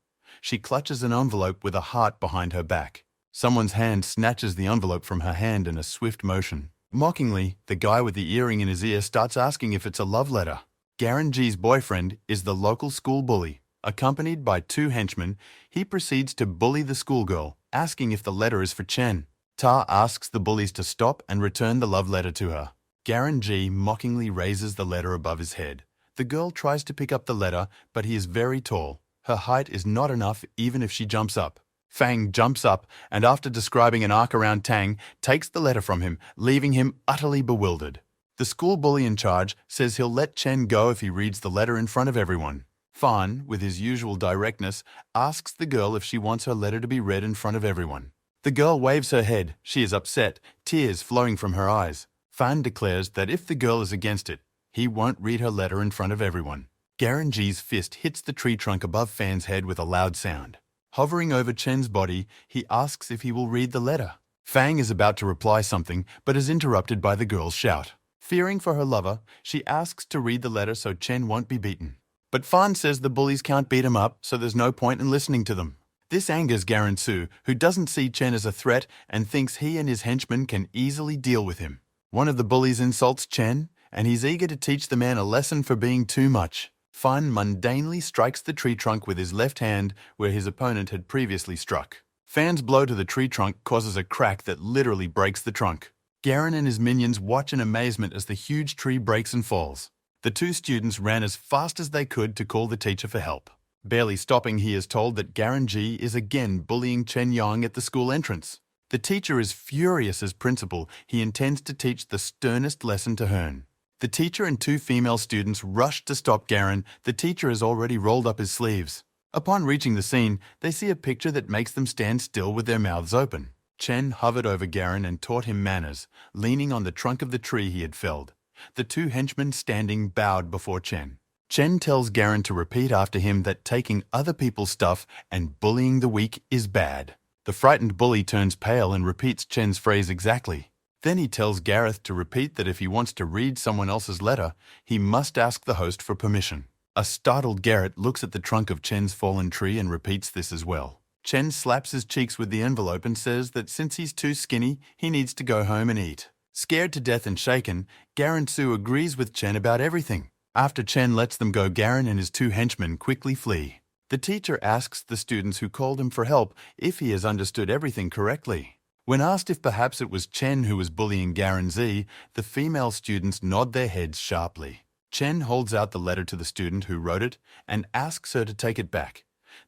She clutches an envelope with a heart behind her back. Someone's hand snatches the envelope from her hand in a swift motion. Mockingly, the guy with the earring in his ear starts asking if it's a love letter. Garanji's boyfriend is the local school bully. Accompanied by two henchmen, he proceeds to bully the schoolgirl, asking if the letter is for Chen. Ta asks the bullies to stop and return the love letter to her. Garanji mockingly raises the letter above his head. The girl tries to pick up the letter, but he is very tall. Her height is not enough even if she jumps up. Fang jumps up and, after describing an arc around Tang, takes the letter from him, leaving him utterly bewildered. The school bully in charge says he'll let Chen go if he reads the letter in front of everyone. Fan, with his usual directness, asks the girl if she wants her letter to be read in front of everyone. The girl waves her head. She is upset, tears flowing from her eyes. Fan declares that if the girl is against it, he won't read her letter in front of everyone. Garanji's fist hits the tree trunk above Fan's head with a loud sound. Hovering over Chen's body, he asks if he will read the letter. Fang is about to reply something, but is interrupted by the girl's shout. Fearing for her lover, she asks to read the letter so Chen won't be beaten. But Fan says the bullies can't beat him up, so there's no point in listening to them. This angers Garansu, who doesn't see Chen as a threat and thinks he and his henchmen can easily deal with him. One of the bullies insults Chen, and he's eager to teach the man a lesson for being too much. Fan mundanely strikes the tree trunk with his left hand where his opponent had previously struck. Fan's blow to the tree trunk causes a crack that literally breaks the trunk. Garen and his minions watch in amazement as the huge tree breaks and falls. The two students ran as fast as they could to call the teacher for help. Barely stopping, he is told that Garanji is again bullying Chen Yang at the school entrance. The teacher is furious as principal. He intends to teach the sternest lesson to Hearn. The teacher and two female students rush to stop Garen. The teacher has already rolled up his sleeves. Upon reaching the scene, they see a picture that makes them stand still with their mouths open. Chen hovered over Garen and taught him manners, leaning on the trunk of the tree he had felled. The two henchmen standing bowed before Chen. Chen tells Garen to repeat after him that taking other people's stuff and bullying the weak is bad. The frightened bully turns pale and repeats Chen's phrase exactly. Then he tells Gareth to repeat that if he wants to read someone else's letter, he must ask the host for permission. A startled Garrett looks at the trunk of Chen's fallen tree and repeats this as well. Chen slaps his cheeks with the envelope and says that since he's too skinny, he needs to go home and eat. Scared to death and shaken, Garen Su agrees with Chen about everything. After Chen lets them go, Garen and his two henchmen quickly flee. The teacher asks the students who called him for help if he has understood everything correctly. When asked if perhaps it was Chen who was bullying Garen Z, the female students nod their heads sharply. Chen holds out the letter to the student who wrote it and asks her to take it back.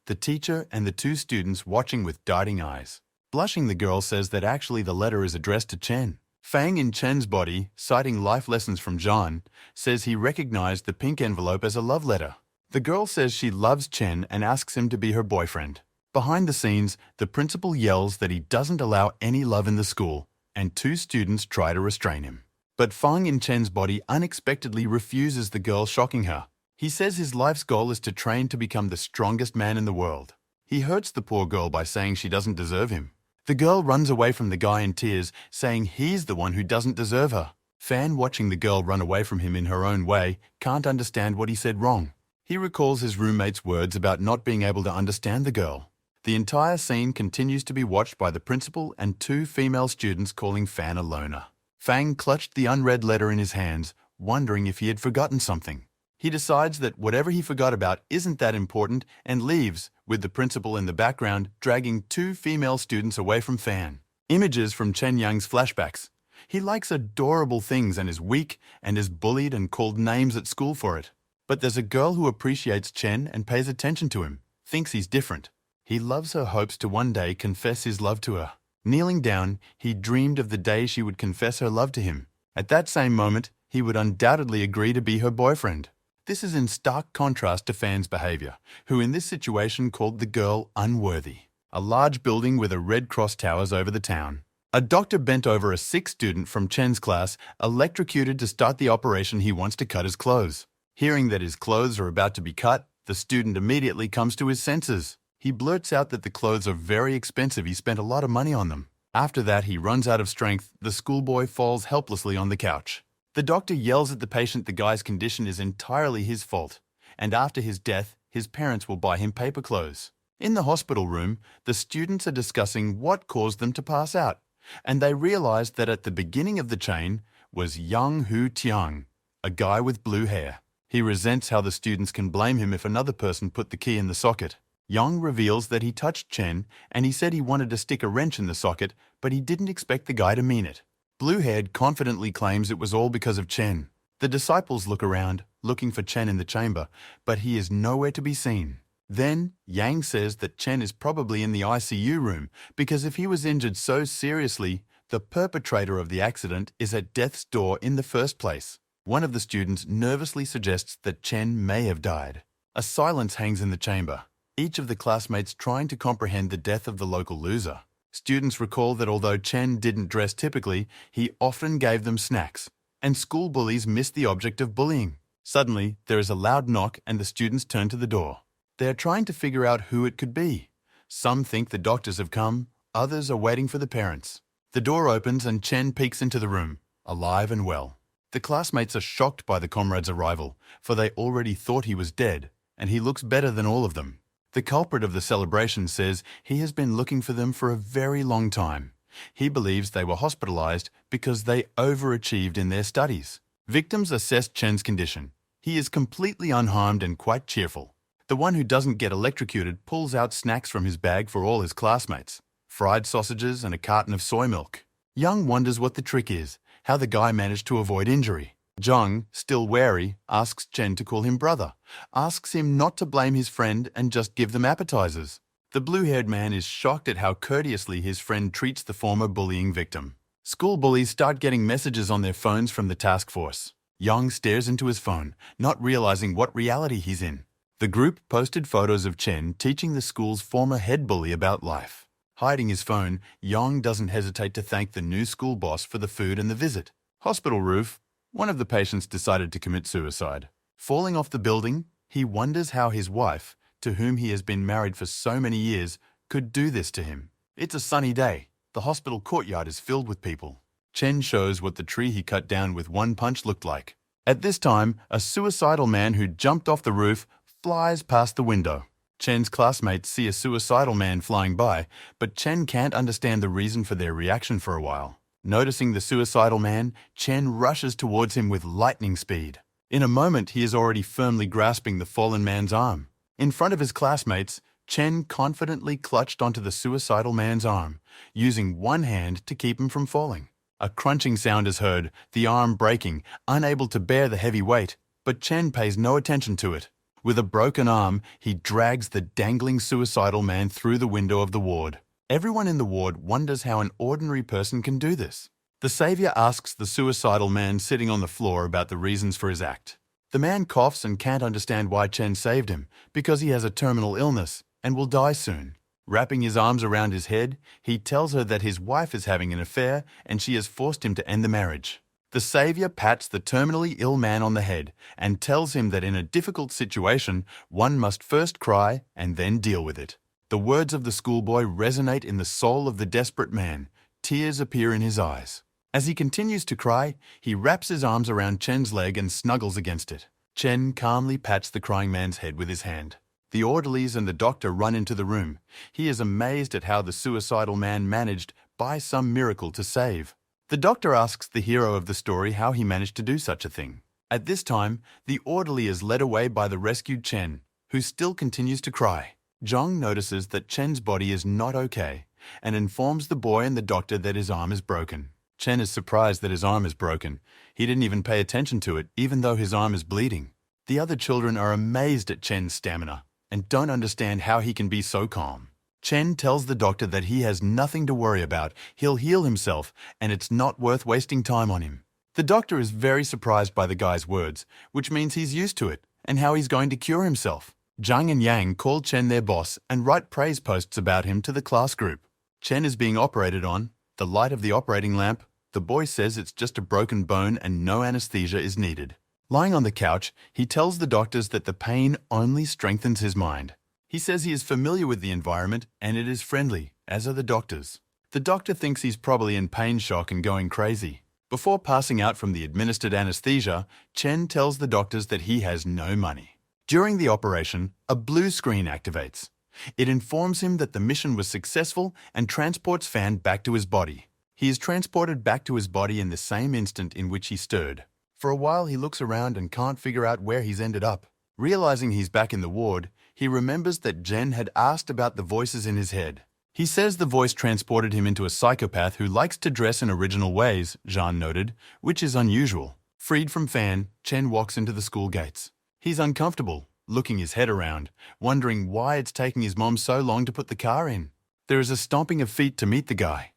The teacher and the two students watching with darting eyes. Blushing, the girl says that actually the letter is addressed to Chen. Fang in Chen's body, citing life lessons from John, says he recognized the pink envelope as a love letter. The girl says she loves Chen and asks him to be her boyfriend. Behind the scenes, the principal yells that he doesn't allow any love in the school, and two students try to restrain him. But Fang in Chen's body unexpectedly refuses the girl, shocking her. He says his life's goal is to train to become the strongest man in the world. He hurts the poor girl by saying she doesn't deserve him. The girl runs away from the guy in tears, saying he's the one who doesn't deserve her. Fan, watching the girl run away from him in her own way, can't understand what he said wrong. He recalls his roommate's words about not being able to understand the girl. The entire scene continues to be watched by the principal and 2 female students, calling Fan a loner. Fang clutched the unread letter in his hands, wondering if he had forgotten something. He decides that whatever he forgot about isn't that important and leaves, with the principal in the background dragging 2 female students away from Fan. Images from Chen Yang's flashbacks. He likes adorable things and is weak and is bullied and called names at school for it. But there's a girl who appreciates Chen and pays attention to him, thinks he's different. He loves her hopes to one day confess his love to her. Kneeling down, he dreamed of the day she would confess her love to him. At that same moment, he would undoubtedly agree to be her boyfriend. This is in stark contrast to Fan's behavior, who in this situation called the girl unworthy. A large building with a Red Cross towers over the town. A doctor bent over a sick student from Chen's class, electrocuted to start the operation. He wants to cut his clothes. Hearing that his clothes are about to be cut, the student immediately comes to his senses. He blurts out that the clothes are very expensive. He spent a lot of money on them. After that, he runs out of strength. The schoolboy falls helplessly on the couch. The doctor yells at the patient the guy's condition is entirely his fault, and after his death, his parents will buy him paper clothes. In the hospital room, the students are discussing what caused them to pass out, and they realize that at the beginning of the chain was Yang Hu Tiang, a guy with blue hair. He resents how the students can blame him if another person put the key in the socket. Yang reveals that he touched Chen, and he said he wanted to stick a wrench in the socket, but he didn't expect the guy to mean it. Blue-haired confidently claims it was all because of Chen. The disciples look around, looking for Chen in the chamber, but he is nowhere to be seen. Then, Yang says that Chen is probably in the ICU room, because if he was injured so seriously, the perpetrator of the accident is at death's door in the first place. One of the students nervously suggests that Chen may have died. A silence hangs in the chamber, each of the classmates trying to comprehend the death of the local loser. Students recall that although Chen didn't dress typically, he often gave them snacks, and school bullies missed the object of bullying. Suddenly, there is a loud knock and the students turn to the door. They are trying to figure out who it could be. Some think the doctors have come, others are waiting for the parents. The door opens and Chen peeks into the room, alive and well. The classmates are shocked by the comrade's arrival, for they already thought he was dead, and he looks better than all of them. The culprit of the celebration says he has been looking for them for a very long time. He believes they were hospitalized because they overachieved in their studies. Victims assess Chen's condition. He is completely unharmed and quite cheerful. The one who doesn't get electrocuted pulls out snacks from his bag for all his classmates. Fried sausages and a carton of soy milk. Young wonders what the trick is, how the guy managed to avoid injury. Zhang, still wary, asks Chen to call him brother, asks him not to blame his friend and just give them appetizers. The blue-haired man is shocked at how courteously his friend treats the former bullying victim. School bullies start getting messages on their phones from the task force. Yang stares into his phone, not realizing what reality he's in. The group posted photos of Chen teaching the school's former head bully about life. Hiding his phone, Yang doesn't hesitate to thank the new school boss for the food and the visit. Hospital roof. One of the patients decided to commit suicide. Falling off the building, he wonders how his wife, to whom he has been married for so many years, could do this to him. It's a sunny day. The hospital courtyard is filled with people. Chen shows what the tree he cut down with one punch looked like. At this time, a suicidal man who jumped off the roof flies past the window. Chen's classmates see a suicidal man flying by, but Chen can't understand the reason for their reaction for a while. Noticing the suicidal man, Chen rushes towards him with lightning speed. In a moment, he is already firmly grasping the fallen man's arm. In front of his classmates, Chen confidently clutched onto the suicidal man's arm, using one hand to keep him from falling. A crunching sound is heard, the arm breaking, unable to bear the heavy weight, but Chen pays no attention to it. With a broken arm, he drags the dangling suicidal man through the window of the ward. Everyone in the ward wonders how an ordinary person can do this. The savior asks the suicidal man sitting on the floor about the reasons for his act. The man coughs and can't understand why Chen saved him, because he has a terminal illness and will die soon. Wrapping his arms around his head, he tells her that his wife is having an affair and she has forced him to end the marriage. The savior pats the terminally ill man on the head and tells him that in a difficult situation, one must first cry and then deal with it. The words of the schoolboy resonate in the soul of the desperate man. Tears appear in his eyes. As he continues to cry, he wraps his arms around Chen's leg and snuggles against it. Chen calmly pats the crying man's head with his hand. The orderlies and the doctor run into the room. He is amazed at how the suicidal man managed, by some miracle, to save. The doctor asks the hero of the story how he managed to do such a thing. At this time, the orderly is led away by the rescued Chen, who still continues to cry. Zhang notices that Chen's body is not okay and informs the boy and the doctor that his arm is broken. Chen is surprised that his arm is broken. He didn't even pay attention to it, even though his arm is bleeding. The other children are amazed at Chen's stamina and don't understand how he can be so calm. Chen tells the doctor that he has nothing to worry about, he'll heal himself, and it's not worth wasting time on him. The doctor is very surprised by the guy's words, which means he's used to it, and how he's going to cure himself. Zhang and Yang call Chen their boss and write praise posts about him to the class group. Chen is being operated on. The light of the operating lamp. The boy says it's just a broken bone and no anesthesia is needed. Lying on the couch, he tells the doctors that the pain only strengthens his mind. He says he is familiar with the environment and it is friendly, as are the doctors. The doctor thinks he's probably in pain shock and going crazy. Before passing out from the administered anesthesia, Chen tells the doctors that he has no money. During the operation, a blue screen activates. It informs him that the mission was successful and transports Fan back to his body. He is transported back to his body in the same instant in which he stirred. For a while he looks around and can't figure out where he's ended up. Realizing he's back in the ward, he remembers that Jen had asked about the voices in his head. He says the voice transported him into a psychopath who likes to dress in original ways, Jean noted, which is unusual. Freed from Fan, Chen walks into the school gates. He's uncomfortable, looking his head around, wondering why it's taking his mom so long to put the car in. There is a stomping of feet to meet the guy.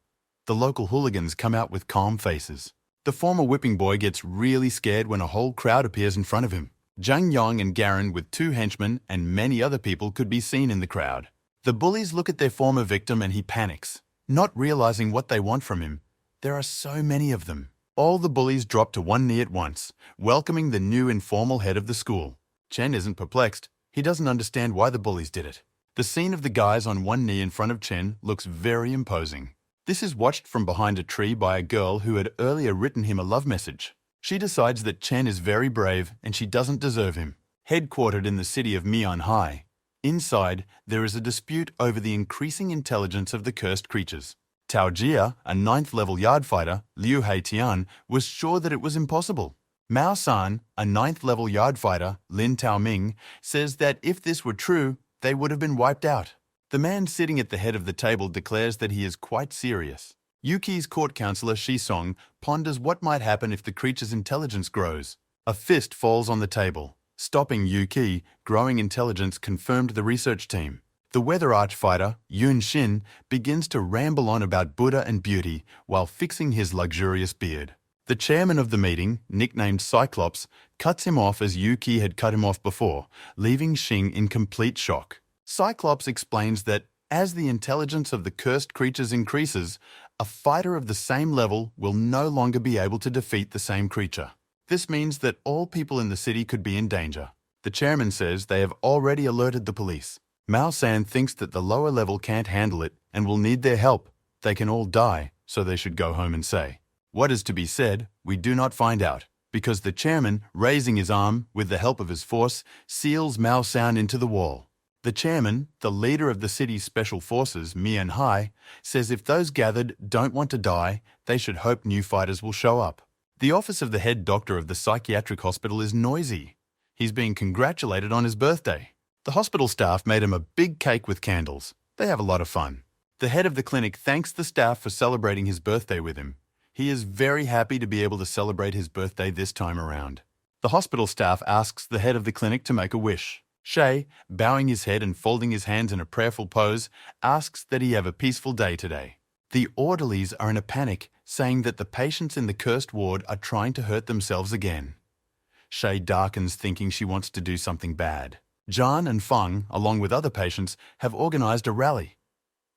The local hooligans come out with calm faces. The former whipping boy gets really scared when a whole crowd appears in front of him. Zhang Yang and Garen with 2 henchmen and many other people could be seen in the crowd. The bullies look at their former victim and he panics, not realizing what they want from him. There are so many of them. All the bullies drop to one knee at once, welcoming the new informal head of the school. Chen isn't perplexed. He doesn't understand why the bullies did it. The scene of the guys on one knee in front of Chen looks very imposing. This is watched from behind a tree by a girl who had earlier written him a love message. She decides that Chen is very brave and she doesn't deserve him. Headquartered in the city of Mianhai, inside there is a dispute over the increasing intelligence of the cursed creatures. Tao Jia, a 9th-level yard fighter, Liu Haitian, was sure that it was impossible. Mao San, a 9th-level yard fighter, Lin Taoming, says that if this were true, they would have been wiped out. The man sitting at the head of the table declares that he is quite serious. Yuki's court counselor Shisong ponders what might happen if the creature's intelligence grows. A fist falls on the table. Stopping Yuki, growing intelligence confirmed the research team. The weather archfighter, Yun Xin, begins to ramble on about Buddha and beauty while fixing his luxurious beard. The chairman of the meeting, nicknamed Cyclops, cuts him off as Yuki had cut him off before, leaving Xing in complete shock. Cyclops explains that as the intelligence of the cursed creatures increases, a fighter of the same level will no longer be able to defeat the same creature. This means that all people in the city could be in danger. The chairman says they have already alerted the police. Mao San thinks that the lower level can't handle it and will need their help. They can all die, so they should go home and say. What is to be said, we do not find out, because the chairman, raising his arm with the help of his force, seals Mao San into the wall. The chairman, the leader of the city's special forces, Mian Hai, says if those gathered don't want to die, they should hope new fighters will show up. The office of the head doctor of the psychiatric hospital is noisy. He's being congratulated on his birthday. The hospital staff made him a big cake with candles. They have a lot of fun. The head of the clinic thanks the staff for celebrating his birthday with him. He is very happy to be able to celebrate his birthday this time around. The hospital staff asks the head of the clinic to make a wish. Shay, bowing his head and folding his hands in a prayerful pose, asks that he have a peaceful day today. The orderlies are in a panic, saying that the patients in the cursed ward are trying to hurt themselves again. Shay darkens, thinking she wants to do something bad. Zhan and Feng, along with other patients, have organized a rally.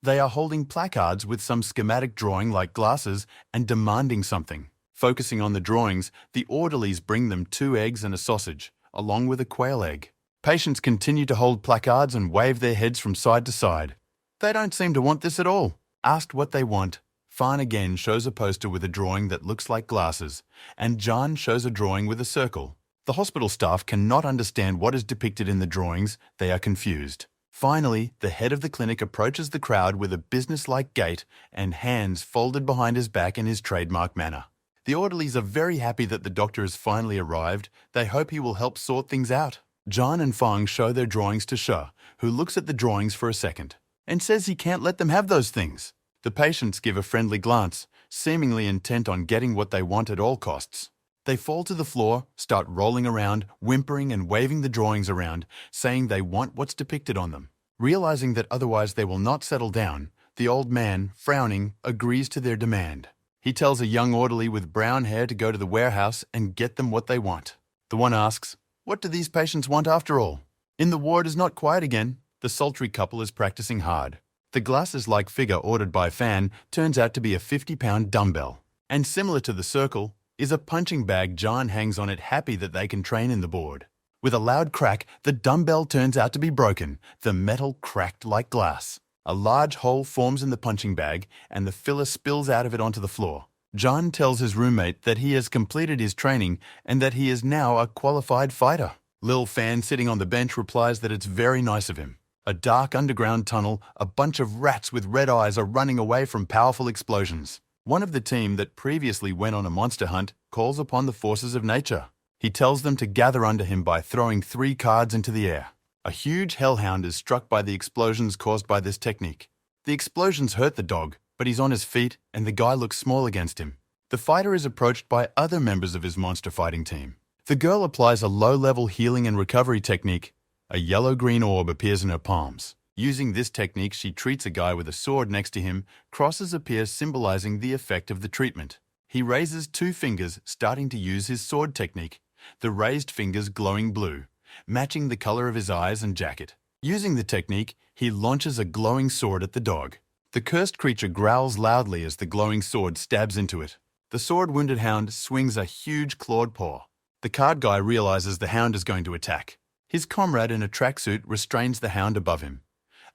They are holding placards with some schematic drawing like glasses and demanding something. Focusing on the drawings, the orderlies bring them 2 eggs and a sausage, along with a quail egg. Patients continue to hold placards and wave their heads from side to side. They don't seem to want this at all. Asked what they want, Fan again shows a poster with a drawing that looks like glasses, and John shows a drawing with a circle. The hospital staff cannot understand what is depicted in the drawings. They are confused. Finally, the head of the clinic approaches the crowd with a businesslike gait and hands folded behind his back in his trademark manner. The orderlies are very happy that the doctor has finally arrived. They hope he will help sort things out. John and Fang show their drawings to She, who looks at the drawings for a second and says he can't let them have those things. The patients give a friendly glance, seemingly intent on getting what they want at all costs. They fall to the floor, start rolling around, whimpering and waving the drawings around, saying they want what's depicted on them. Realizing that otherwise they will not settle down, the old man, frowning, agrees to their demand. He tells a young orderly with brown hair to go to the warehouse and get them what they want. The one asks, "What do these patients want after all?" In the ward is not quiet again. The sultry couple is practicing hard. The glasses-like figure ordered by Fan turns out to be a 50-pound dumbbell. And similar to the circle is a punching bag. John hangs on it, happy that they can train in the board. With a loud crack, the dumbbell turns out to be broken, the metal cracked like glass. A large hole forms in the punching bag, and the filler spills out of it onto the floor. John tells his roommate that he has completed his training and that he is now a qualified fighter. Lil Fan, sitting on the bench, replies that it's very nice of him. A dark underground tunnel, a bunch of rats with red eyes are running away from powerful explosions. One of the team that previously went on a monster hunt calls upon the forces of nature. He tells them to gather under him by throwing 3 cards into the air. A huge hellhound is struck by the explosions caused by this technique. The explosions hurt the dog, but he's on his feet and the guy looks small against him. The fighter is approached by other members of his monster fighting team. The girl applies a low-level healing and recovery technique. A yellow-green orb appears in her palms. Using this technique, she treats a guy with a sword next to him. Crosses appear, symbolizing the effect of the treatment. He raises 2 fingers, starting to use his sword technique, the raised fingers glowing blue, matching the color of his eyes and jacket. Using the technique, he launches a glowing sword at the dog. The cursed creature growls loudly as the glowing sword stabs into it. The sword-wounded hound swings a huge clawed paw. The card guy realizes the hound is going to attack. His comrade in a tracksuit restrains the hound above him.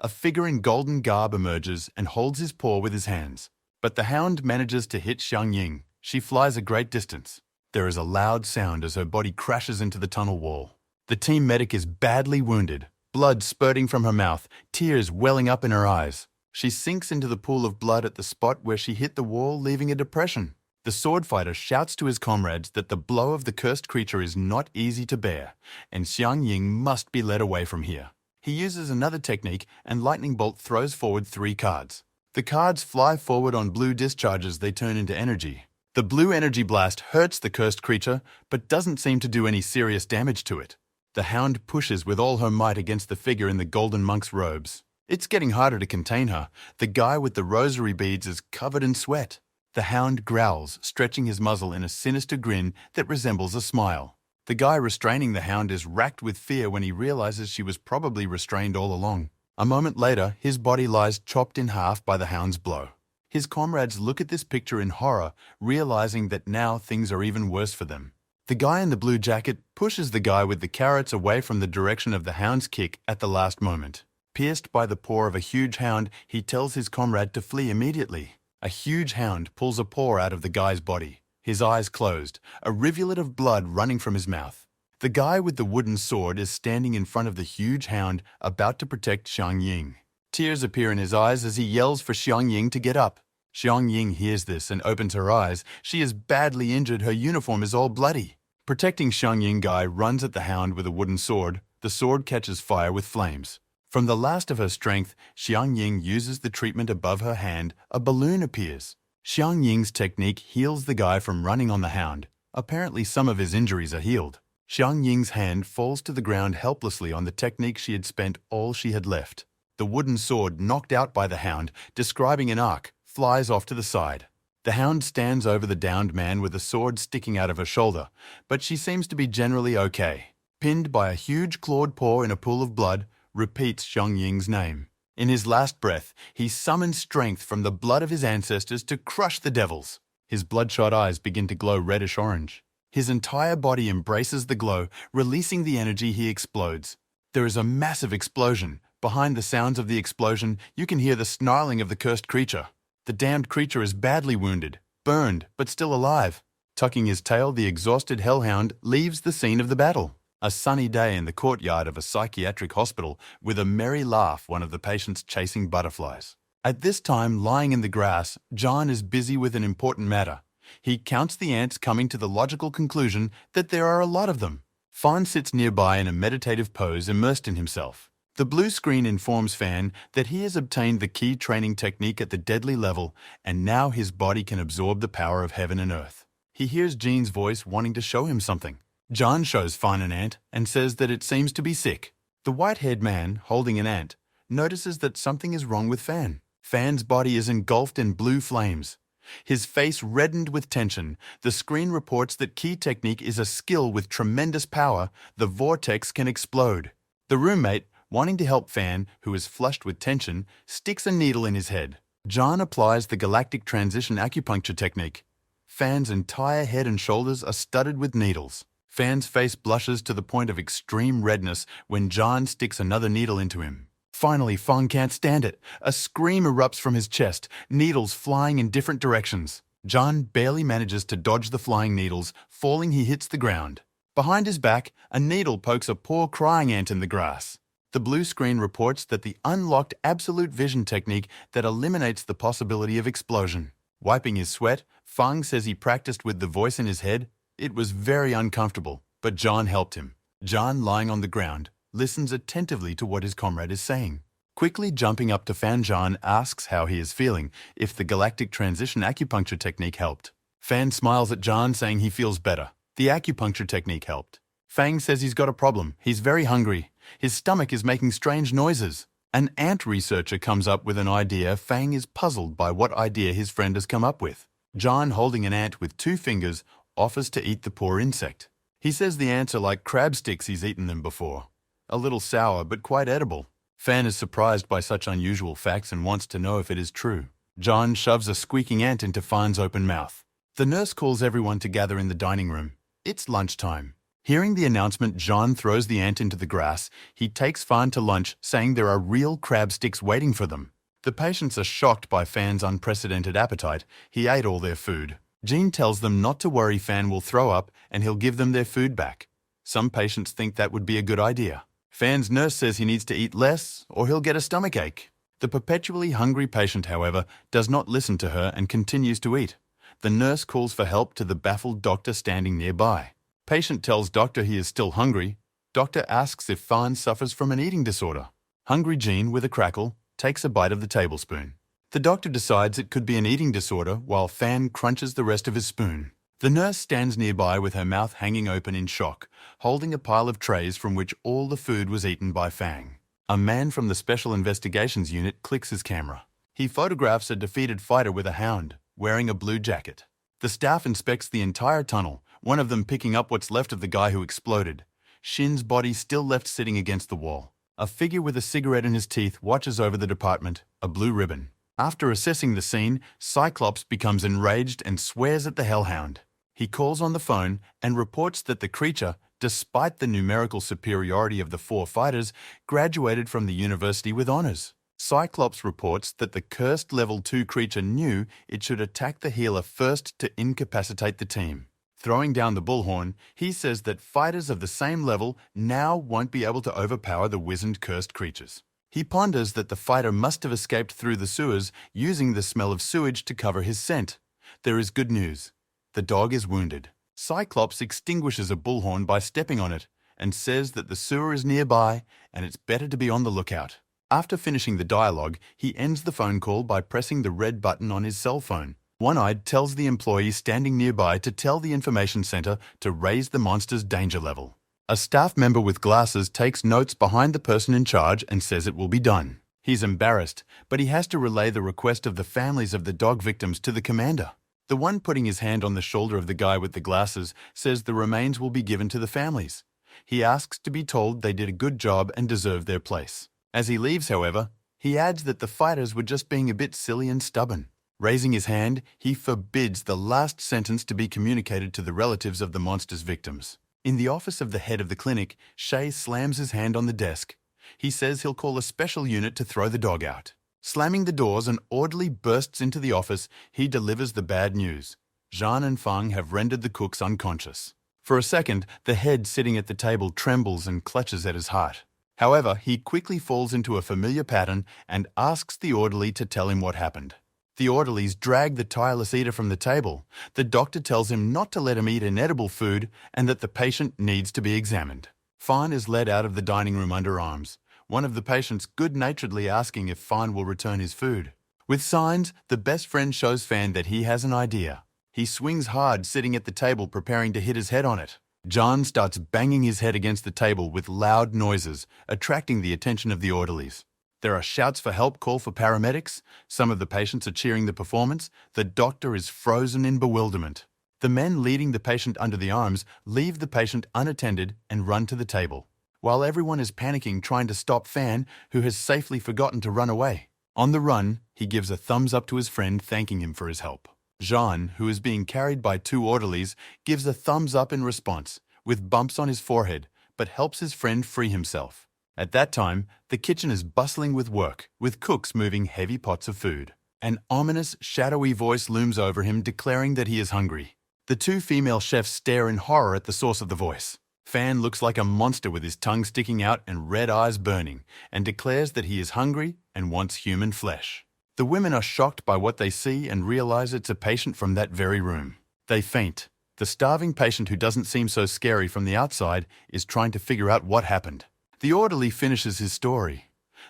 A figure in golden garb emerges and holds his paw with his hands. But the hound manages to hit Xiang Ying. She flies a great distance. There is a loud sound as her body crashes into the tunnel wall. The team medic is badly wounded, blood spurting from her mouth, tears welling up in her eyes. She sinks into the pool of blood at the spot where she hit the wall, leaving a depression. The sword fighter shouts to his comrades that the blow of the cursed creature is not easy to bear, and Xiang Ying must be led away from here. He uses another technique, and Lightning Bolt throws forward 3 cards. The cards fly forward on blue discharges. They turn into energy. The blue energy blast hurts the cursed creature, but doesn't seem to do any serious damage to it. The hound pushes with all her might against the figure in the golden monk's robes. It's getting harder to contain her. The guy with the rosary beads is covered in sweat. The hound growls, stretching his muzzle in a sinister grin that resembles a smile. The guy restraining the hound is racked with fear when he realizes she was probably restrained all along. A moment later, his body lies chopped in half by the hound's blow. His comrades look at this picture in horror, realizing that now things are even worse for them. The guy in the blue jacket pushes the guy with the carrots away from the direction of the hound's kick at the last moment. Pierced by the paw of a huge hound, he tells his comrade to flee immediately. A huge hound pulls a paw out of the guy's body, his eyes closed, a rivulet of blood running from his mouth. The guy with the wooden sword is standing in front of the huge hound, about to protect Xiang Ying. Tears appear in his eyes as he yells for Xiang Ying to get up. Xiang Ying hears this and opens her eyes. She is badly injured. Her uniform is all bloody. Protecting Xiang Ying guy runs at the hound with a wooden sword. The sword catches fire with flames. From the last of her strength, Xiang Ying uses the treatment above her hand. A balloon appears. Xiang Ying's technique heals the guy from running on the hound. Apparently some of his injuries are healed. Xiang Ying's hand falls to the ground helplessly on the technique she had spent all she had left. The wooden sword, knocked out by the hound, describing an arc, flies off to the side. The hound stands over the downed man with a sword sticking out of her shoulder, but she seems to be generally okay. Pinned by a huge clawed paw in a pool of blood, repeats Xiang Ying's name. In his last breath, he summons strength from the blood of his ancestors to crush the devils. His bloodshot eyes begin to glow reddish-orange. His entire body embraces the glow, releasing the energy. He explodes. There is a massive explosion, Behind the sounds of the explosion, you can hear the snarling of the cursed creature. The damned creature is badly wounded, burned, but still alive. Tucking his tail, the exhausted hellhound leaves the scene of the battle. A sunny day in the courtyard of a psychiatric hospital with a merry laugh, one of the patients chasing butterflies. At this time, lying in the grass, John is busy with an important matter. He counts the ants, coming to the logical conclusion that there are a lot of them. Fan sits nearby in a meditative pose, immersed in himself. The blue screen informs Fan that he has obtained the key training technique at the deadly level, and now his body can absorb the power of heaven and earth. He hears Jean's voice wanting to show him something. John shows Fan an ant and says that it seems to be sick. The white-haired man, holding an ant, notices that something is wrong with Fan. Fan's body is engulfed in blue flames. His face reddened with tension, the screen reports that key technique is a skill with tremendous power. The vortex can explode. The roommate, wanting to help Fan, who is flushed with tension, sticks a needle in his head. John applies the galactic transition acupuncture technique. Fan's entire head and shoulders are studded with needles. Fan's face blushes to the point of extreme redness when John sticks another needle into him. Finally, Fan can't stand it. A scream erupts from his chest, needles flying in different directions. John barely manages to dodge the flying needles. Falling, he hits the ground. Behind his back, a needle pokes a poor crying ant in the grass. The blue screen reports that the unlocked absolute vision technique that eliminates the possibility of explosion. Wiping his sweat, Fang says he practiced with the voice in his head. It was very uncomfortable, but John helped him. John, lying on the ground, listens attentively to what his comrade is saying. Quickly jumping up to Fan, John asks how he is feeling, if the galactic transition acupuncture technique helped. Fan smiles at John, saying he feels better. The acupuncture technique helped. Fang says he's got a problem. He's very hungry. His stomach is making strange noises. An ant researcher comes up with an idea. Fang is puzzled by what idea his friend has come up with. John, holding an ant with 2 fingers, offers to eat the poor insect. He says the ants are like crab sticks, he's eaten them before. A little sour, but quite edible. Fan is surprised by such unusual facts and wants to know if it is true. John shoves a squeaking ant into Fan's open mouth. The nurse calls everyone to gather in the dining room. It's lunchtime. Hearing the announcement, John throws the ant into the grass. He takes Fan to lunch, saying there are real crab sticks waiting for them. The patients are shocked by Fan's unprecedented appetite. He ate all their food. Jean tells them not to worry, Fan will throw up and he'll give them their food back. Some patients think that would be a good idea. Fan's nurse says he needs to eat less or he'll get a stomachache. The perpetually hungry patient, however, does not listen to her and continues to eat. The nurse calls for help to the baffled doctor standing nearby. Patient tells doctor he is still hungry. Doctor asks if Fan suffers from an eating disorder. Hungry Jean, with a crackle, takes a bite of the tablespoon. The doctor decides it could be an eating disorder while Fan crunches the rest of his spoon. The nurse stands nearby with her mouth hanging open in shock, holding a pile of trays from which all the food was eaten by Fang. A man from the Special Investigations Unit clicks his camera. He photographs a defeated fighter with a hound, wearing a blue jacket. The staff inspects the entire tunnel, one of them picking up what's left of the guy who exploded. Shin's body still left sitting against the wall. A figure with a cigarette in his teeth watches over the department, a blue ribbon. After assessing the scene, Cyclops becomes enraged and swears at the hellhound. He calls on the phone and reports that the creature, despite the numerical superiority of the 4 fighters, graduated from the university with honors. Cyclops reports that the cursed level 2 creature knew it should attack the healer first to incapacitate the team. Throwing down the bullhorn, he says that fighters of the same level now won't be able to overpower the wizened cursed creatures. He ponders that the fighter must have escaped through the sewers, using the smell of sewage to cover his scent. There is good news. The dog is wounded. Cyclops extinguishes a bullhorn by stepping on it and says that the sewer is nearby and it's better to be on the lookout. After finishing the dialogue, he ends the phone call by pressing the red button on his cell phone. One-Eyed tells the employee standing nearby to tell the information center to raise the monster's danger level. A staff member with glasses takes notes behind the person in charge and says it will be done. He's embarrassed, but he has to relay the request of the families of the dog victims to the commander. The one putting his hand on the shoulder of the guy with the glasses says the remains will be given to the families. He asks to be told they did a good job and deserve their place. As he leaves, however, he adds that the fighters were just being a bit silly and stubborn. Raising his hand, he forbids the last sentence to be communicated to the relatives of the monster's victims. In the office of the head of the clinic, Shay slams his hand on the desk. He says he'll call a special unit to throw the dog out. Slamming the doors, an orderly bursts into the office. He delivers the bad news. Jean and Fang have rendered the cooks unconscious. For a second, the head sitting at the table trembles and clutches at his heart. However, he quickly falls into a familiar pattern and asks the orderly to tell him what happened. The orderlies drag the tireless eater from the table. The doctor tells him not to let him eat inedible food and that the patient needs to be examined. Fan is led out of the dining room under arms, one of the patients good-naturedly asking if Fan will return his food. With signs, the best friend shows Fan that he has an idea. He swings hard, sitting at the table preparing to hit his head on it. John starts banging his head against the table with loud noises, attracting the attention of the orderlies. There are shouts for help, call for paramedics. Some of the patients are cheering the performance. The doctor is frozen in bewilderment. The men leading the patient under the arms leave the patient unattended and run to the table, while everyone is panicking trying to stop Fan, who has safely forgotten to run away. On the run, he gives a thumbs up to his friend, thanking him for his help. Jean, who is being carried by two orderlies, gives a thumbs up in response, with bumps on his forehead, but helps his friend free himself. At that time, the kitchen is bustling with work, with cooks moving heavy pots of food. An ominous, shadowy voice looms over him, declaring that he is hungry. The two female chefs stare in horror at the source of the voice. Fan looks like a monster with his tongue sticking out and red eyes burning, and declares that he is hungry and wants human flesh. The women are shocked by what they see and realize it's a patient from that very room. They faint. The starving patient, who doesn't seem so scary from the outside, is trying to figure out what happened. The orderly finishes his story.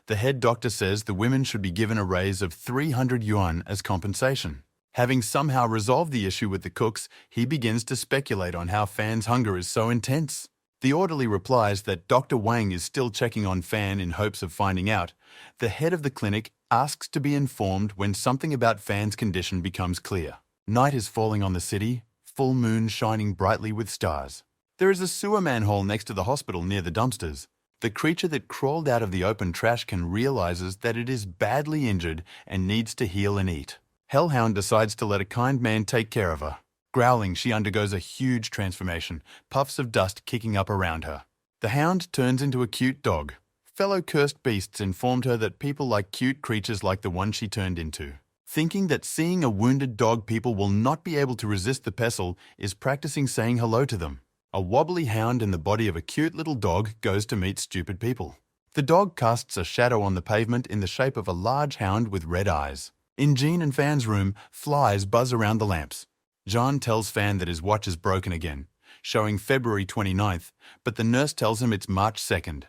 The head doctor says the women should be given a raise of 300 yuan as compensation. Having somehow resolved the issue with the cooks, he begins to speculate on how Fan's hunger is so intense. The orderly replies that Dr. Wang is still checking on Fan in hopes of finding out. The head of the clinic asks to be informed when something about Fan's condition becomes clear. Night is falling on the city, full moon shining brightly with stars. There is a sewer manhole next to the hospital near the dumpsters. The creature that crawled out of the open trash can realizes that it is badly injured and needs to heal and eat. Hellhound decides to let a kind man take care of her. Growling, she undergoes a huge transformation, puffs of dust kicking up around her. The hound turns into a cute dog. Fellow cursed beasts informed her that people like cute creatures like the one she turned into. Thinking that seeing a wounded dog people will not be able to resist the pestle is practicing saying hello to them. A wobbly hound in the body of a cute little dog goes to meet stupid people. The dog casts a shadow on the pavement in the shape of a large hound with red eyes. In Jean and Fan's room, flies buzz around the lamps. John tells Fan that his watch is broken again, showing February 29th, but the nurse tells him it's March 2nd.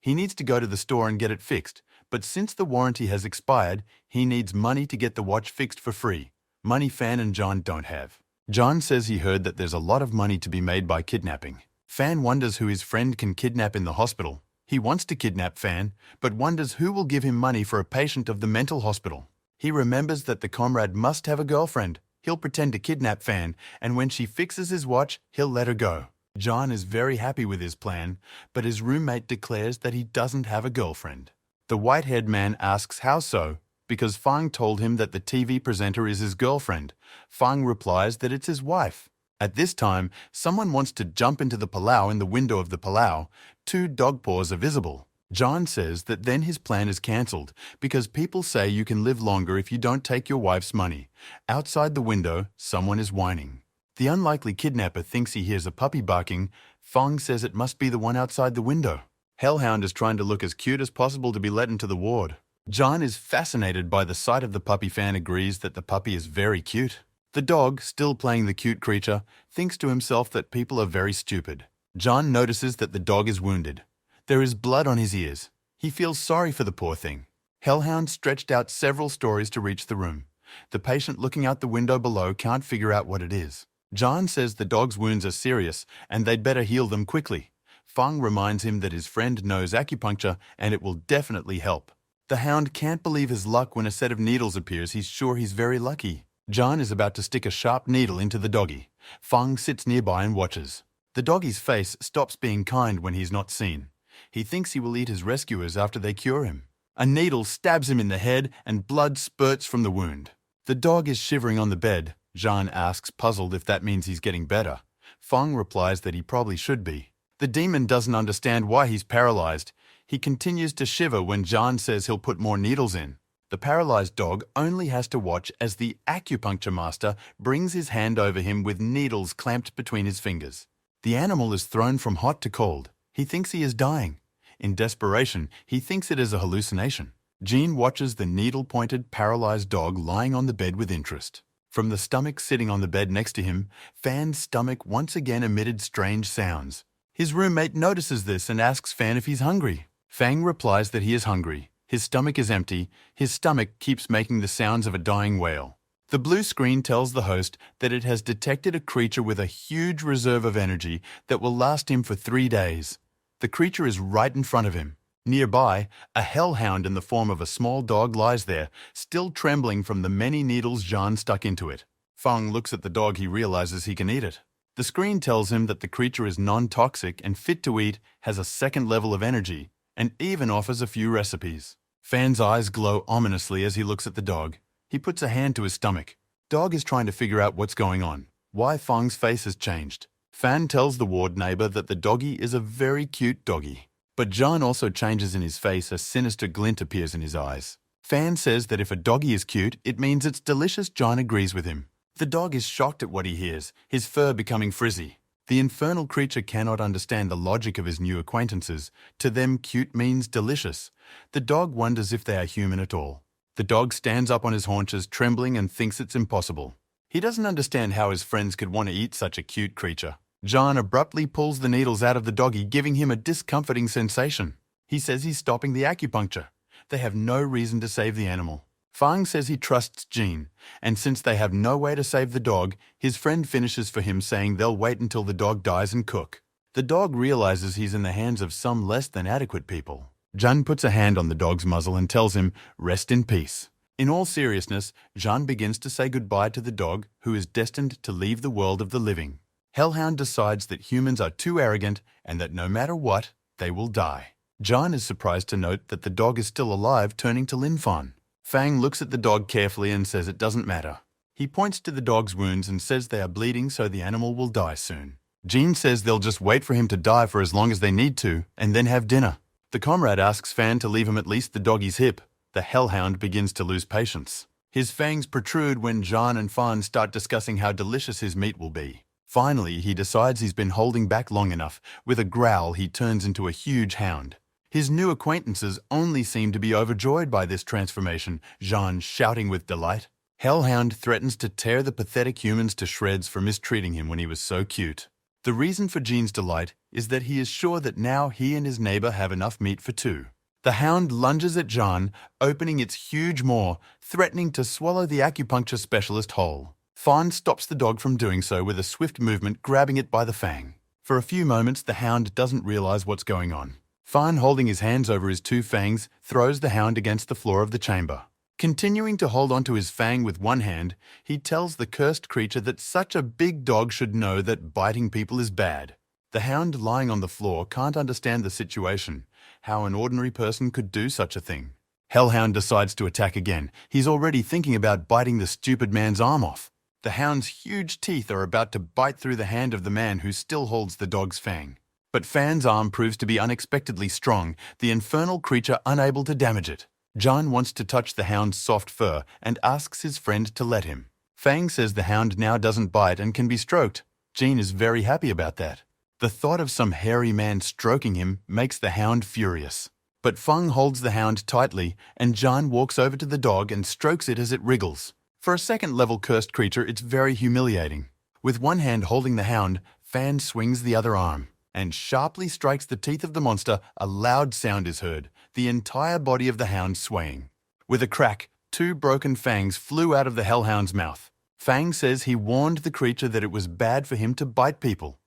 He needs to go to the store and get it fixed, but since the warranty has expired, he needs money to get the watch fixed for free, money Fan and John don't have. John says he heard that there's a lot of money to be made by kidnapping. Fan wonders who his friend can kidnap in the hospital. He wants to kidnap Fan, but wonders who will give him money for a patient of the mental hospital. He remembers that the comrade must have a girlfriend. He'll pretend to kidnap Fan, and when she fixes his watch, he'll let her go. John is very happy with his plan, but his roommate declares that he doesn't have a girlfriend. The white-haired man asks how so, because Fang told him that the TV presenter is his girlfriend. Fang replies that it's his wife. At this time, someone wants to jump into the palau in the window of the palau. Two dog paws are visible. John says that then his plan is cancelled because people say you can live longer if you don't take your wife's money. Outside the window, someone is whining. The unlikely kidnapper thinks he hears a puppy barking. Fang says it must be the one outside the window. Hellhound is trying to look as cute as possible to be let into the ward. John is fascinated by the sight of the puppy. Fan agrees that the puppy is very cute. The dog, still playing the cute creature, thinks to himself that people are very stupid. John notices that the dog is wounded. There is blood on his ears. He feels sorry for the poor thing. Hellhound stretched out several stories to reach the room. The patient looking out the window below can't figure out what it is. John says the dog's wounds are serious and they'd better heal them quickly. Fang reminds him that his friend knows acupuncture and it will definitely help. The hound can't believe his luck when a set of needles appears. He's sure he's very lucky. John is about to stick a sharp needle into the doggy. Fang sits nearby and watches. The doggy's face stops being kind when he's not seen. He thinks he will eat his rescuers after they cure him. A needle stabs him in the head and blood spurts from the wound. The dog is shivering on the bed. Jean asks, puzzled, if that means he's getting better. Fang replies that he probably should be. The demon doesn't understand why he's paralyzed. He continues to shiver when John says he'll put more needles in. The paralyzed dog only has to watch as the acupuncture master brings his hand over him with needles clamped between his fingers. The animal is thrown from hot to cold. He thinks he is dying. In desperation, he thinks it is a hallucination. Jean watches the needle-pointed, paralyzed dog lying on the bed with interest. From the stomach sitting on the bed next to him, Fan's stomach once again emitted strange sounds. His roommate notices this and asks Fan if he's hungry. Fang replies that he is hungry. His stomach is empty. His stomach keeps making the sounds of a dying whale. The blue screen tells the host that it has detected a creature with a huge reserve of energy that will last him for 3 days. The creature is right in front of him. Nearby, a hellhound in the form of a small dog lies there, still trembling from the many needles Jean stuck into it. Fang looks at the dog. He realizes he can eat it. The screen tells him that the creature is non-toxic and fit to eat, has a second level of energy, and even offers a few recipes. Fan's eyes glow ominously as he looks at the dog. He puts a hand to his stomach. Dog is trying to figure out what's going on, why Fang's face has changed. Fan tells the ward neighbor that the doggy is a very cute doggy. But John also changes in his face. A sinister glint appears in his eyes. Fan says that if a doggy is cute, it means it's delicious. John agrees with him. The dog is shocked at what he hears, his fur becoming frizzy. The infernal creature cannot understand the logic of his new acquaintances. To them, cute means delicious. The dog wonders if they are human at all. The dog stands up on his haunches, trembling, and thinks it's impossible. He doesn't understand how his friends could want to eat such a cute creature. John abruptly pulls the needles out of the doggy, giving him a discomforting sensation. He says he's stopping the acupuncture. They have no reason to save the animal. Fang says he trusts Jean, and since they have no way to save the dog, his friend finishes for him, saying they'll wait until the dog dies and cook. The dog realizes he's in the hands of some less than adequate people. Jean puts a hand on the dog's muzzle and tells him, "Rest in peace." In all seriousness, Jean begins to say goodbye to the dog, who is destined to leave the world of the living. Hellhound decides that humans are too arrogant and that no matter what, they will die. John is surprised to note that the dog is still alive, turning to Lin Fan. Fang looks at the dog carefully and says it doesn't matter. He points to the dog's wounds and says they are bleeding, so the animal will die soon. Jean says they'll just wait for him to die for as long as they need to, and then have dinner. The comrade asks Fan to leave him at least the doggy's hip. The hellhound begins to lose patience. His fangs protrude when Jean and Fan start discussing how delicious his meat will be. Finally, he decides he's been holding back long enough. With a growl, he turns into a huge hound. His new acquaintances only seem to be overjoyed by this transformation, Jean shouting with delight. Hellhound threatens to tear the pathetic humans to shreds for mistreating him when he was so cute. The reason for Jean's delight is that he is sure that now he and his neighbor have enough meat for two. The hound lunges at Jean, opening its huge maw, threatening to swallow the acupuncture specialist whole. Fan stops the dog from doing so with a swift movement, grabbing it by the fang. For a few moments, the hound doesn't realize what's going on. Fan, holding his hands over his two fangs, throws the hound against the floor of the chamber. Continuing to hold onto his fang with one hand, he tells the cursed creature that such a big dog should know that biting people is bad. The hound, lying on the floor, can't understand the situation, how an ordinary person could do such a thing. Hellhound decides to attack again. He's already thinking about biting the stupid man's arm off. The hound's huge teeth are about to bite through the hand of the man who still holds the dog's fang. But Fan's arm proves to be unexpectedly strong, the infernal creature unable to damage it. John wants to touch the hound's soft fur and asks his friend to let him. Fang says the hound now doesn't bite and can be stroked. Jean is very happy about that. The thought of some hairy man stroking him makes the hound furious. But Fang holds the hound tightly, and John walks over to the dog and strokes it as it wriggles. For a second-level cursed creature, it's very humiliating. With one hand holding the hound, Fan swings the other arm and sharply strikes the teeth of the monster. A loud sound is heard, the entire body of the hound swaying. With a crack, two broken fangs flew out of the hellhound's mouth. Fang says he warned the creature that it was bad for him to bite people.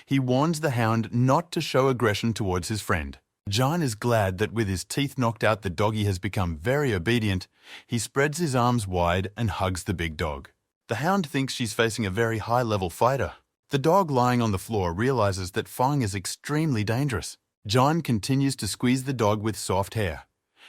He warns the hound not to show aggression towards his friend. John is glad that with his teeth knocked out, the doggy has become very obedient. He spreads his arms wide and hugs the big dog. The hound thinks she's facing a very high-level fighter. The dog lying on the floor realizes that Fang is extremely dangerous. John continues to squeeze the dog with soft hair.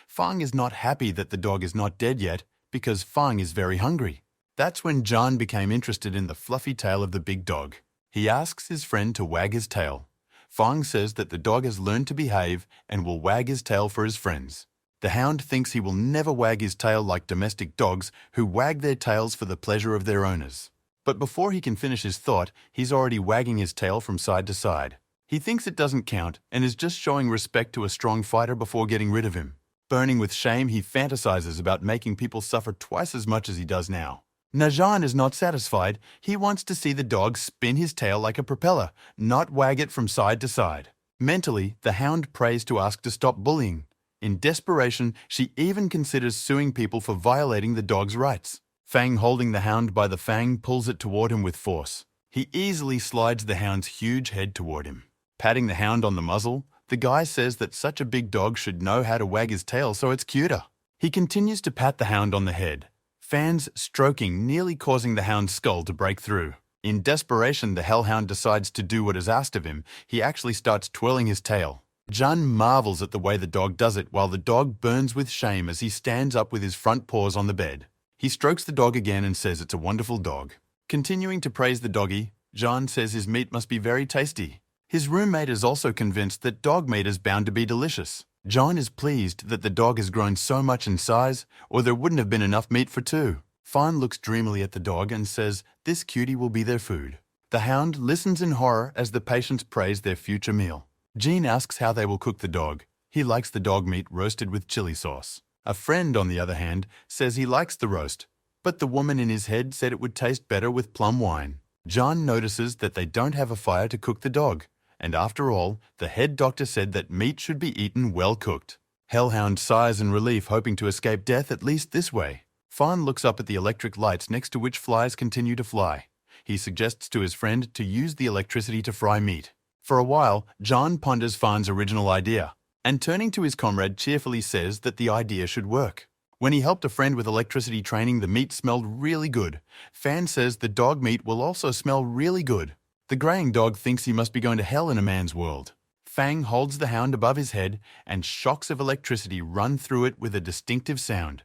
Fang is not happy that the dog is not dead yet because Fang is very hungry. That's when John became interested in the fluffy tail of the big dog. He asks his friend to wag his tail. Fang says that the dog has learned to behave and will wag his tail for his friends. The hound thinks he will never wag his tail like domestic dogs who wag their tails for the pleasure of their owners. But before he can finish his thought, he's already wagging his tail from side to side. He thinks it doesn't count and is just showing respect to a strong fighter before getting rid of him. Burning with shame, he fantasizes about making people suffer twice as much as he does now. Najan is not satisfied. He wants to see the dog spin his tail like a propeller, not wag it from side to side. Mentally, the hound prays to ask to stop bullying. In desperation, she even considers suing people for violating the dog's rights. Fang, holding the hound by the fang, pulls it toward him with force. He easily slides the hound's huge head toward him. Patting the hound on the muzzle, the guy says that such a big dog should know how to wag his tail so it's cuter. He continues to pat the hound on the head, fans stroking, nearly causing the hound's skull to break through. In desperation, the hellhound decides to do what is asked of him. He actually starts twirling his tail. Jun marvels at the way the dog does it while the dog burns with shame as he stands up with his front paws on the bed. He strokes the dog again and says it's a wonderful dog. Continuing to praise the doggy, Jun says his meat must be very tasty. His roommate is also convinced that dog meat is bound to be delicious. John is pleased that the dog has grown so much in size, or there wouldn't have been enough meat for two. Fawn looks dreamily at the dog and says this cutie will be their food. The hound listens in horror as the patients praise their future meal. Jean asks how they will cook the dog. He likes the dog meat roasted with chili sauce. A friend, on the other hand, says he likes the roast, but the woman in his head said it would taste better with plum wine. John notices that they don't have a fire to cook the dog, and after all, the head doctor said that meat should be eaten well cooked. Hellhound sighs in relief, hoping to escape death at least this way. Fawn looks up at the electric lights next to which flies continue to fly. He suggests to his friend to use the electricity to fry meat. For a while, John ponders Fawn's original idea, and turning to his comrade cheerfully says that the idea should work. When he helped a friend with electricity training, the meat smelled really good. Fan says the dog meat will also smell really good. The greying dog thinks he must be going to hell in a man's world. Fang holds the hound above his head and shocks of electricity run through it with a distinctive sound.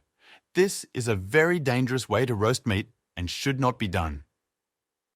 This is a very dangerous way to roast meat and should not be done.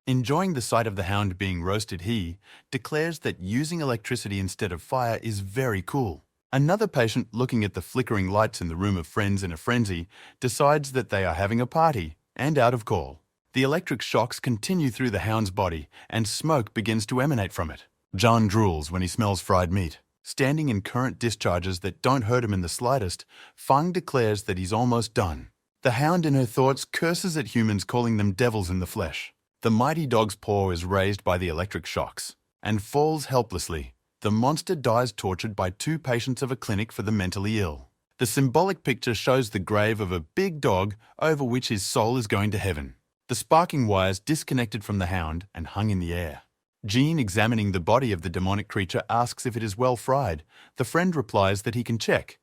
Enjoying the sight of the hound being roasted, he declares that using electricity instead of fire is very cool. Another patient, looking at the flickering lights in the room of friends in a frenzy, decides that they are having a party and out of call. The electric shocks continue through the hound's body and smoke begins to emanate from it. John drools when he smells fried meat. Standing in current discharges that don't hurt him in the slightest, Fang declares that he's almost done. The hound in her thoughts curses at humans, calling them devils in the flesh. The mighty dog's paw is raised by the electric shocks and falls helplessly. The monster dies tortured by two patients of a clinic for the mentally ill. The symbolic picture shows the grave of a big dog over which his soul is going to heaven. The sparking wires disconnected from the hound and hung in the air. Jean, examining the body of the demonic creature, asks if it is well fried. The friend replies that he can check.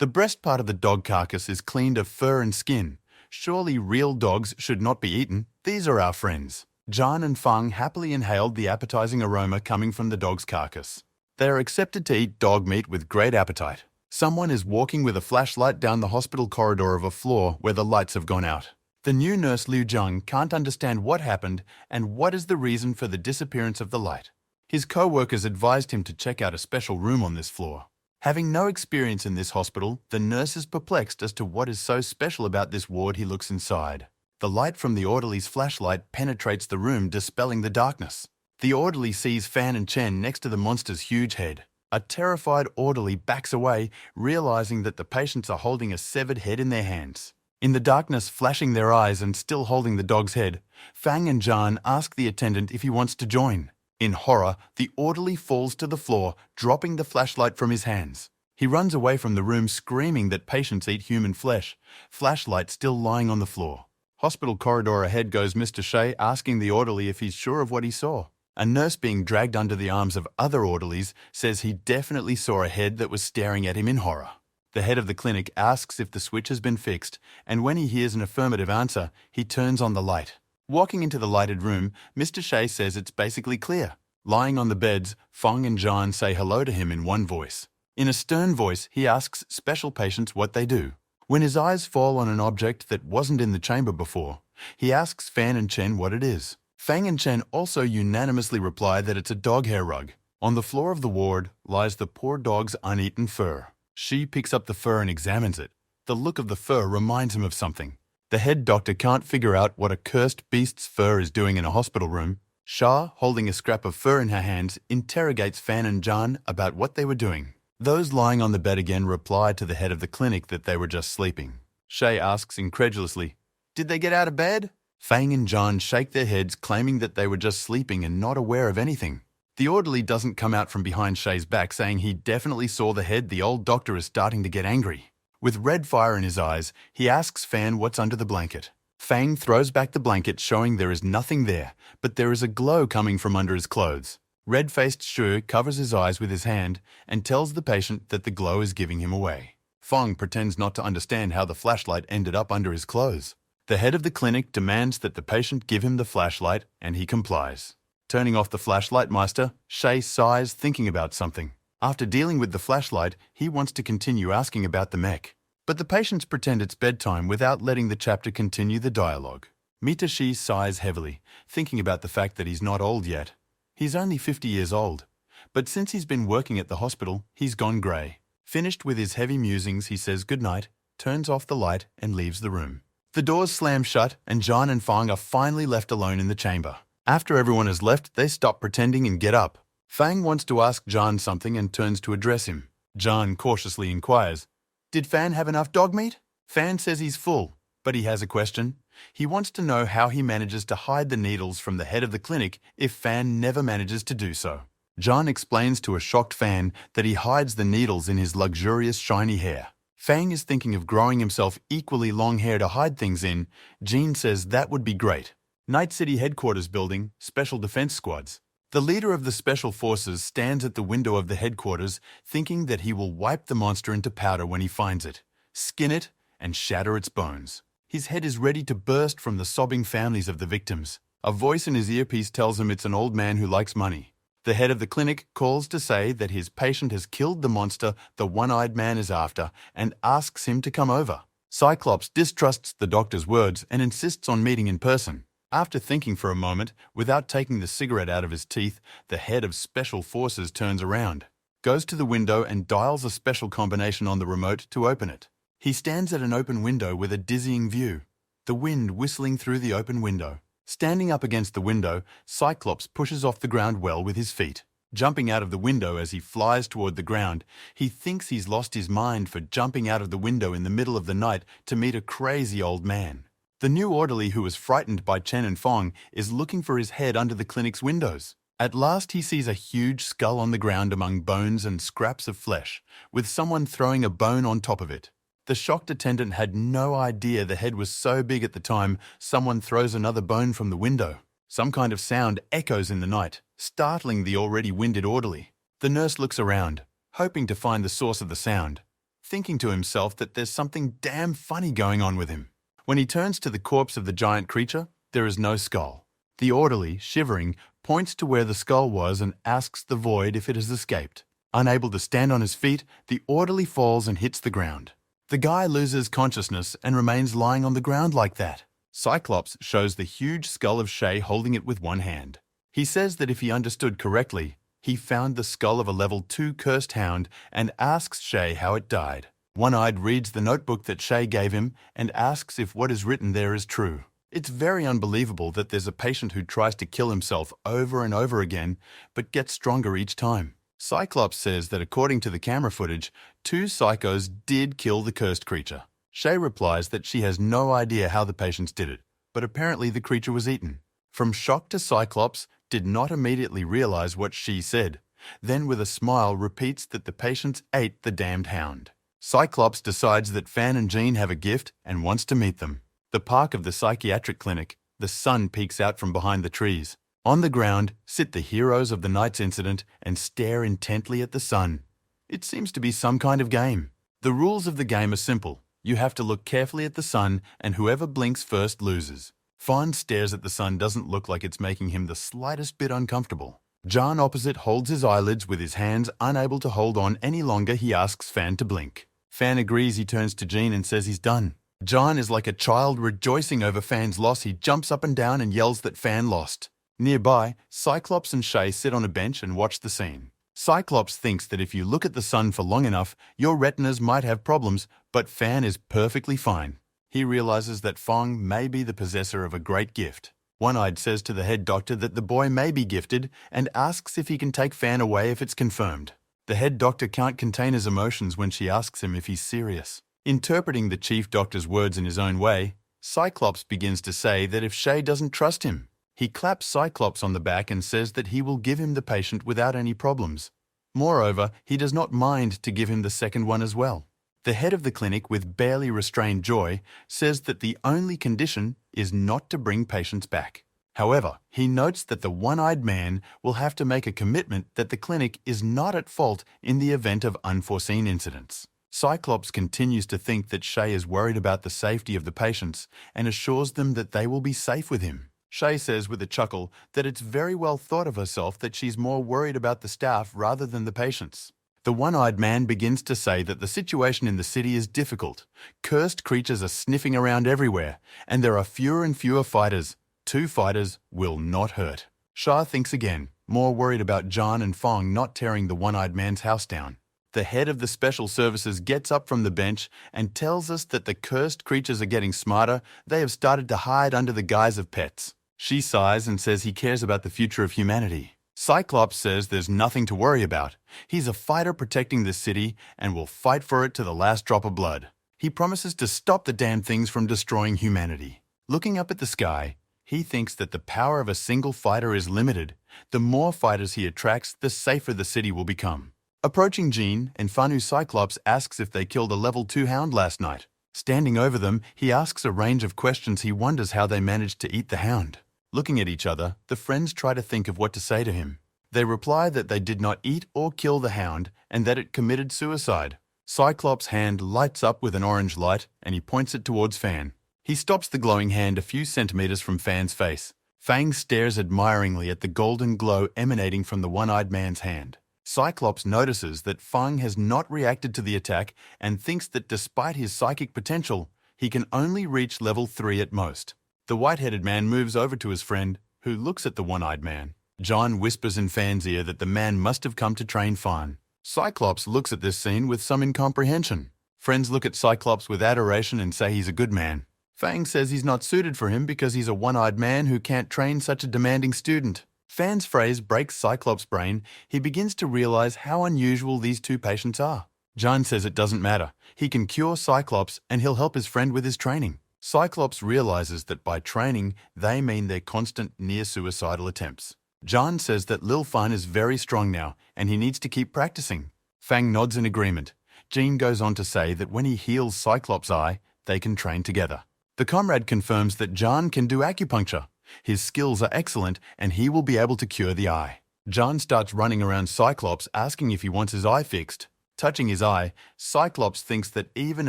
The breast part of the dog carcass is cleaned of fur and skin. Surely real dogs should not be eaten. These are our friends. John and Fang happily inhaled the appetizing aroma coming from the dog's carcass. They are accepted to eat dog meat with great appetite. Someone is walking with a flashlight down the hospital corridor of a floor where the lights have gone out. The new nurse Liu Zhang can't understand what happened and what is the reason for the disappearance of the light. His co-workers advised him to check out a special room on this floor. Having no experience in this hospital, the nurse is perplexed as to what is so special about this ward. He looks inside. The light from the orderly's flashlight penetrates the room, dispelling the darkness. The orderly sees Fan and Chen next to the monster's huge head. A terrified orderly backs away, realizing that the patients are holding a severed head in their hands. In the darkness, flashing their eyes and still holding the dog's head, Fang and Zhan ask the attendant if he wants to join. In horror, the orderly falls to the floor, dropping the flashlight from his hands. He runs away from the room, screaming that patients eat human flesh, flashlight still lying on the floor. Hospital corridor ahead goes Mr. Shea, asking the orderly if he's sure of what he saw. A nurse being dragged under the arms of other orderlies says he definitely saw a head that was staring at him in horror. The head of the clinic asks if the switch has been fixed, and when he hears an affirmative answer, he turns on the light. Walking into the lighted room, Mr. Shea says it's basically clear. Lying on the beds, Fong and Zhan say hello to him in one voice. In a stern voice, he asks special patients what they do. When his eyes fall on an object that wasn't in the chamber before, he asks Fan and Chen what it is. Fang and Chen also unanimously reply that it's a dog hair rug. On the floor of the ward lies the poor dog's uneaten fur. She picks up the fur and examines it. The look of the fur reminds him of something. The head doctor can't figure out what a cursed beast's fur is doing in a hospital room. Shah, holding a scrap of fur in her hands, interrogates Fan and John about what they were doing. Those lying on the bed again reply to the head of the clinic that they were just sleeping. Shay asks incredulously, "Did they get out of bed?" Fang and John shake their heads, claiming that they were just sleeping and not aware of anything. The orderly doesn't come out from behind Shay's back, saying he definitely saw the head. The old doctor is starting to get angry. With red fire in his eyes, he asks Fan what's under the blanket. Fang throws back the blanket, showing there is nothing there, but there is a glow coming from under his clothes. Red-faced Shu covers his eyes with his hand and tells the patient that the glow is giving him away. Fong pretends not to understand how the flashlight ended up under his clothes. The head of the clinic demands that the patient give him the flashlight, and he complies. Turning off the flashlight meister, Shay sighs, thinking about something. After dealing with the flashlight, he wants to continue asking about the mech. But the patients pretend it's bedtime without letting the chapter continue the dialogue. Mitashi sighs heavily, thinking about the fact that he's not old yet. He's only 50 years old. But since he's been working at the hospital, he's gone grey. Finished with his heavy musings, he says goodnight, turns off the light, and leaves the room. The doors slam shut, and John and Fang are finally left alone in the chamber. After everyone has left, they stop pretending and get up. Fang wants to ask John something and turns to address him. John cautiously inquires, "Did Fan have enough dog meat?" Fan says he's full, but he has a question. He wants to know how he manages to hide the needles from the head of the clinic if Fan never manages to do so. John explains to a shocked Fan that he hides the needles in his luxurious shiny hair. Fang is thinking of growing himself equally long hair to hide things in. Jean says that would be great. Night City Headquarters Building, Special Defense Squads. The leader of the Special Forces stands at the window of the headquarters, thinking that he will wipe the monster into powder when he finds it, skin it, and shatter its bones. His head is ready to burst from the sobbing families of the victims. A voice in his earpiece tells him it's an old man who likes money. The head of the clinic calls to say that his patient has killed the monster the one-eyed man is after and asks him to come over. Cyclops distrusts the doctor's words and insists on meeting in person. After thinking for a moment, without taking the cigarette out of his teeth, the head of Special Forces turns around, goes to the window and dials a special combination on the remote to open it. He stands at an open window with a dizzying view, the wind whistling through the open window. Standing up against the window, Cyclops pushes off the ground well with his feet. Jumping out of the window as he flies toward the ground, he thinks he's lost his mind for jumping out of the window in the middle of the night to meet a crazy old man. The new orderly who was frightened by Chen and Fong is looking for his head under the clinic's windows. At last he sees a huge skull on the ground among bones and scraps of flesh, with someone throwing a bone on top of it. The shocked attendant had no idea the head was so big at the time someone throws another bone from the window. Some kind of sound echoes in the night, startling the already winded orderly. The nurse looks around, hoping to find the source of the sound, thinking to himself that there's something damn funny going on with him. When he turns to the corpse of the giant creature, there is no skull. The orderly, shivering, points to where the skull was and asks the void if it has escaped. Unable to stand on his feet, the orderly falls and hits the ground. The guy loses consciousness and remains lying on the ground like that. Cyclops shows the huge skull of Shay holding it with one hand. He says that if he understood correctly, he found the skull of a level 2 cursed hound and asks Shay how it died. One-Eyed reads the notebook that Shay gave him and asks if what is written there is true. It's very unbelievable that there's a patient who tries to kill himself over and over again, but gets stronger each time. Cyclops says that according to the camera footage, 2 psychos did kill the cursed creature. Shay replies that she has no idea how the patients did it, but apparently the creature was eaten. From shock to Cyclops, did not immediately realize what she said, then with a smile repeats that the patients ate the damned hound. Cyclops decides that Fan and Jean have a gift and wants to meet them. The park of the psychiatric clinic, the sun peeks out from behind the trees. On the ground sit the heroes of the night's incident and stare intently at the sun. It seems to be some kind of game. The rules of the game are simple. You have to look carefully at the sun and whoever blinks first loses. Fawn stares at the sun doesn't look like it's making him the slightest bit uncomfortable. John opposite holds his eyelids with his hands unable to hold on any longer. He asks Fan to blink. Fan agrees. He turns to Jean and says he's done. John is like a child rejoicing over Fan's loss. He jumps up and down and yells that Fan lost. Nearby, Cyclops and Shay sit on a bench and watch the scene. Cyclops thinks that if you look at the sun for long enough, your retinas might have problems, but Fan is perfectly fine. He realizes that Fong may be the possessor of a great gift. One-Eyed says to the head doctor that the boy may be gifted and asks if he can take Fan away if it's confirmed. The head doctor can't contain his emotions when she asks him if he's serious. Interpreting the chief doctor's words in his own way, Cyclops begins to say that if Shay doesn't trust him, he claps Cyclops on the back and says that he will give him the patient without any problems. Moreover, he does not mind to give him the second one as well. The head of the clinic, with barely restrained joy, says that the only condition is not to bring patients back. However, he notes that the one-eyed man will have to make a commitment that the clinic is not at fault in the event of unforeseen incidents. Cyclops continues to think that Shay is worried about the safety of the patients and assures them that they will be safe with him. Shay says with a chuckle that it's very well thought of herself that she's more worried about the staff rather than the patients. The one-eyed man begins to say that the situation in the city is difficult. Cursed creatures are sniffing around everywhere, and there are fewer and fewer fighters. 2 fighters will not hurt. Shah thinks again, more worried about John and Fong not tearing the one-eyed man's house down. The head of the special services gets up from the bench and tells us that the cursed creatures are getting smarter. They have started to hide under the guise of pets. She sighs and says he cares about the future of humanity. Cyclops says there's nothing to worry about. He's a fighter protecting this city and will fight for it to the last drop of blood. He promises to stop the damn things from destroying humanity. Looking up at the sky, he thinks that the power of a single fighter is limited. The more fighters he attracts, the safer the city will become. Approaching Jean and Fanu, Cyclops asks if they killed a level 2 hound last night. Standing over them, he asks a range of questions. He wonders how they managed to eat the hound. Looking at each other, the friends try to think of what to say to him. They reply that they did not eat or kill the hound and that it committed suicide. Cyclops' hand lights up with an orange light and he points it towards Fan. He stops the glowing hand a few centimeters from Fan's face. Fang stares admiringly at the golden glow emanating from the one-eyed man's hand. Cyclops notices that Fang has not reacted to the attack and thinks that despite his psychic potential, he can only reach level 3 at most. The white-headed man moves over to his friend, who looks at the one-eyed man. John whispers in Fan's ear that the man must have come to train Fan. Cyclops looks at this scene with some incomprehension. Friends look at Cyclops with adoration and say he's a good man. Fang says he's not suited for him because he's a one-eyed man who can't train such a demanding student. Fan's phrase breaks Cyclops' brain. He begins to realize how unusual these 2 patients are. John says it doesn't matter. He can cure Cyclops and he'll help his friend with his training. Cyclops realizes that by training, they mean their constant near-suicidal attempts. John says that Lil Fan is very strong now and he needs to keep practicing. Fang nods in agreement. Jean goes on to say that when he heals Cyclops' eye, they can train together. The comrade confirms that John can do acupuncture. His skills are excellent and he will be able to cure the eye. John starts running around Cyclops asking if he wants his eye fixed. Touching his eye, Cyclops thinks that even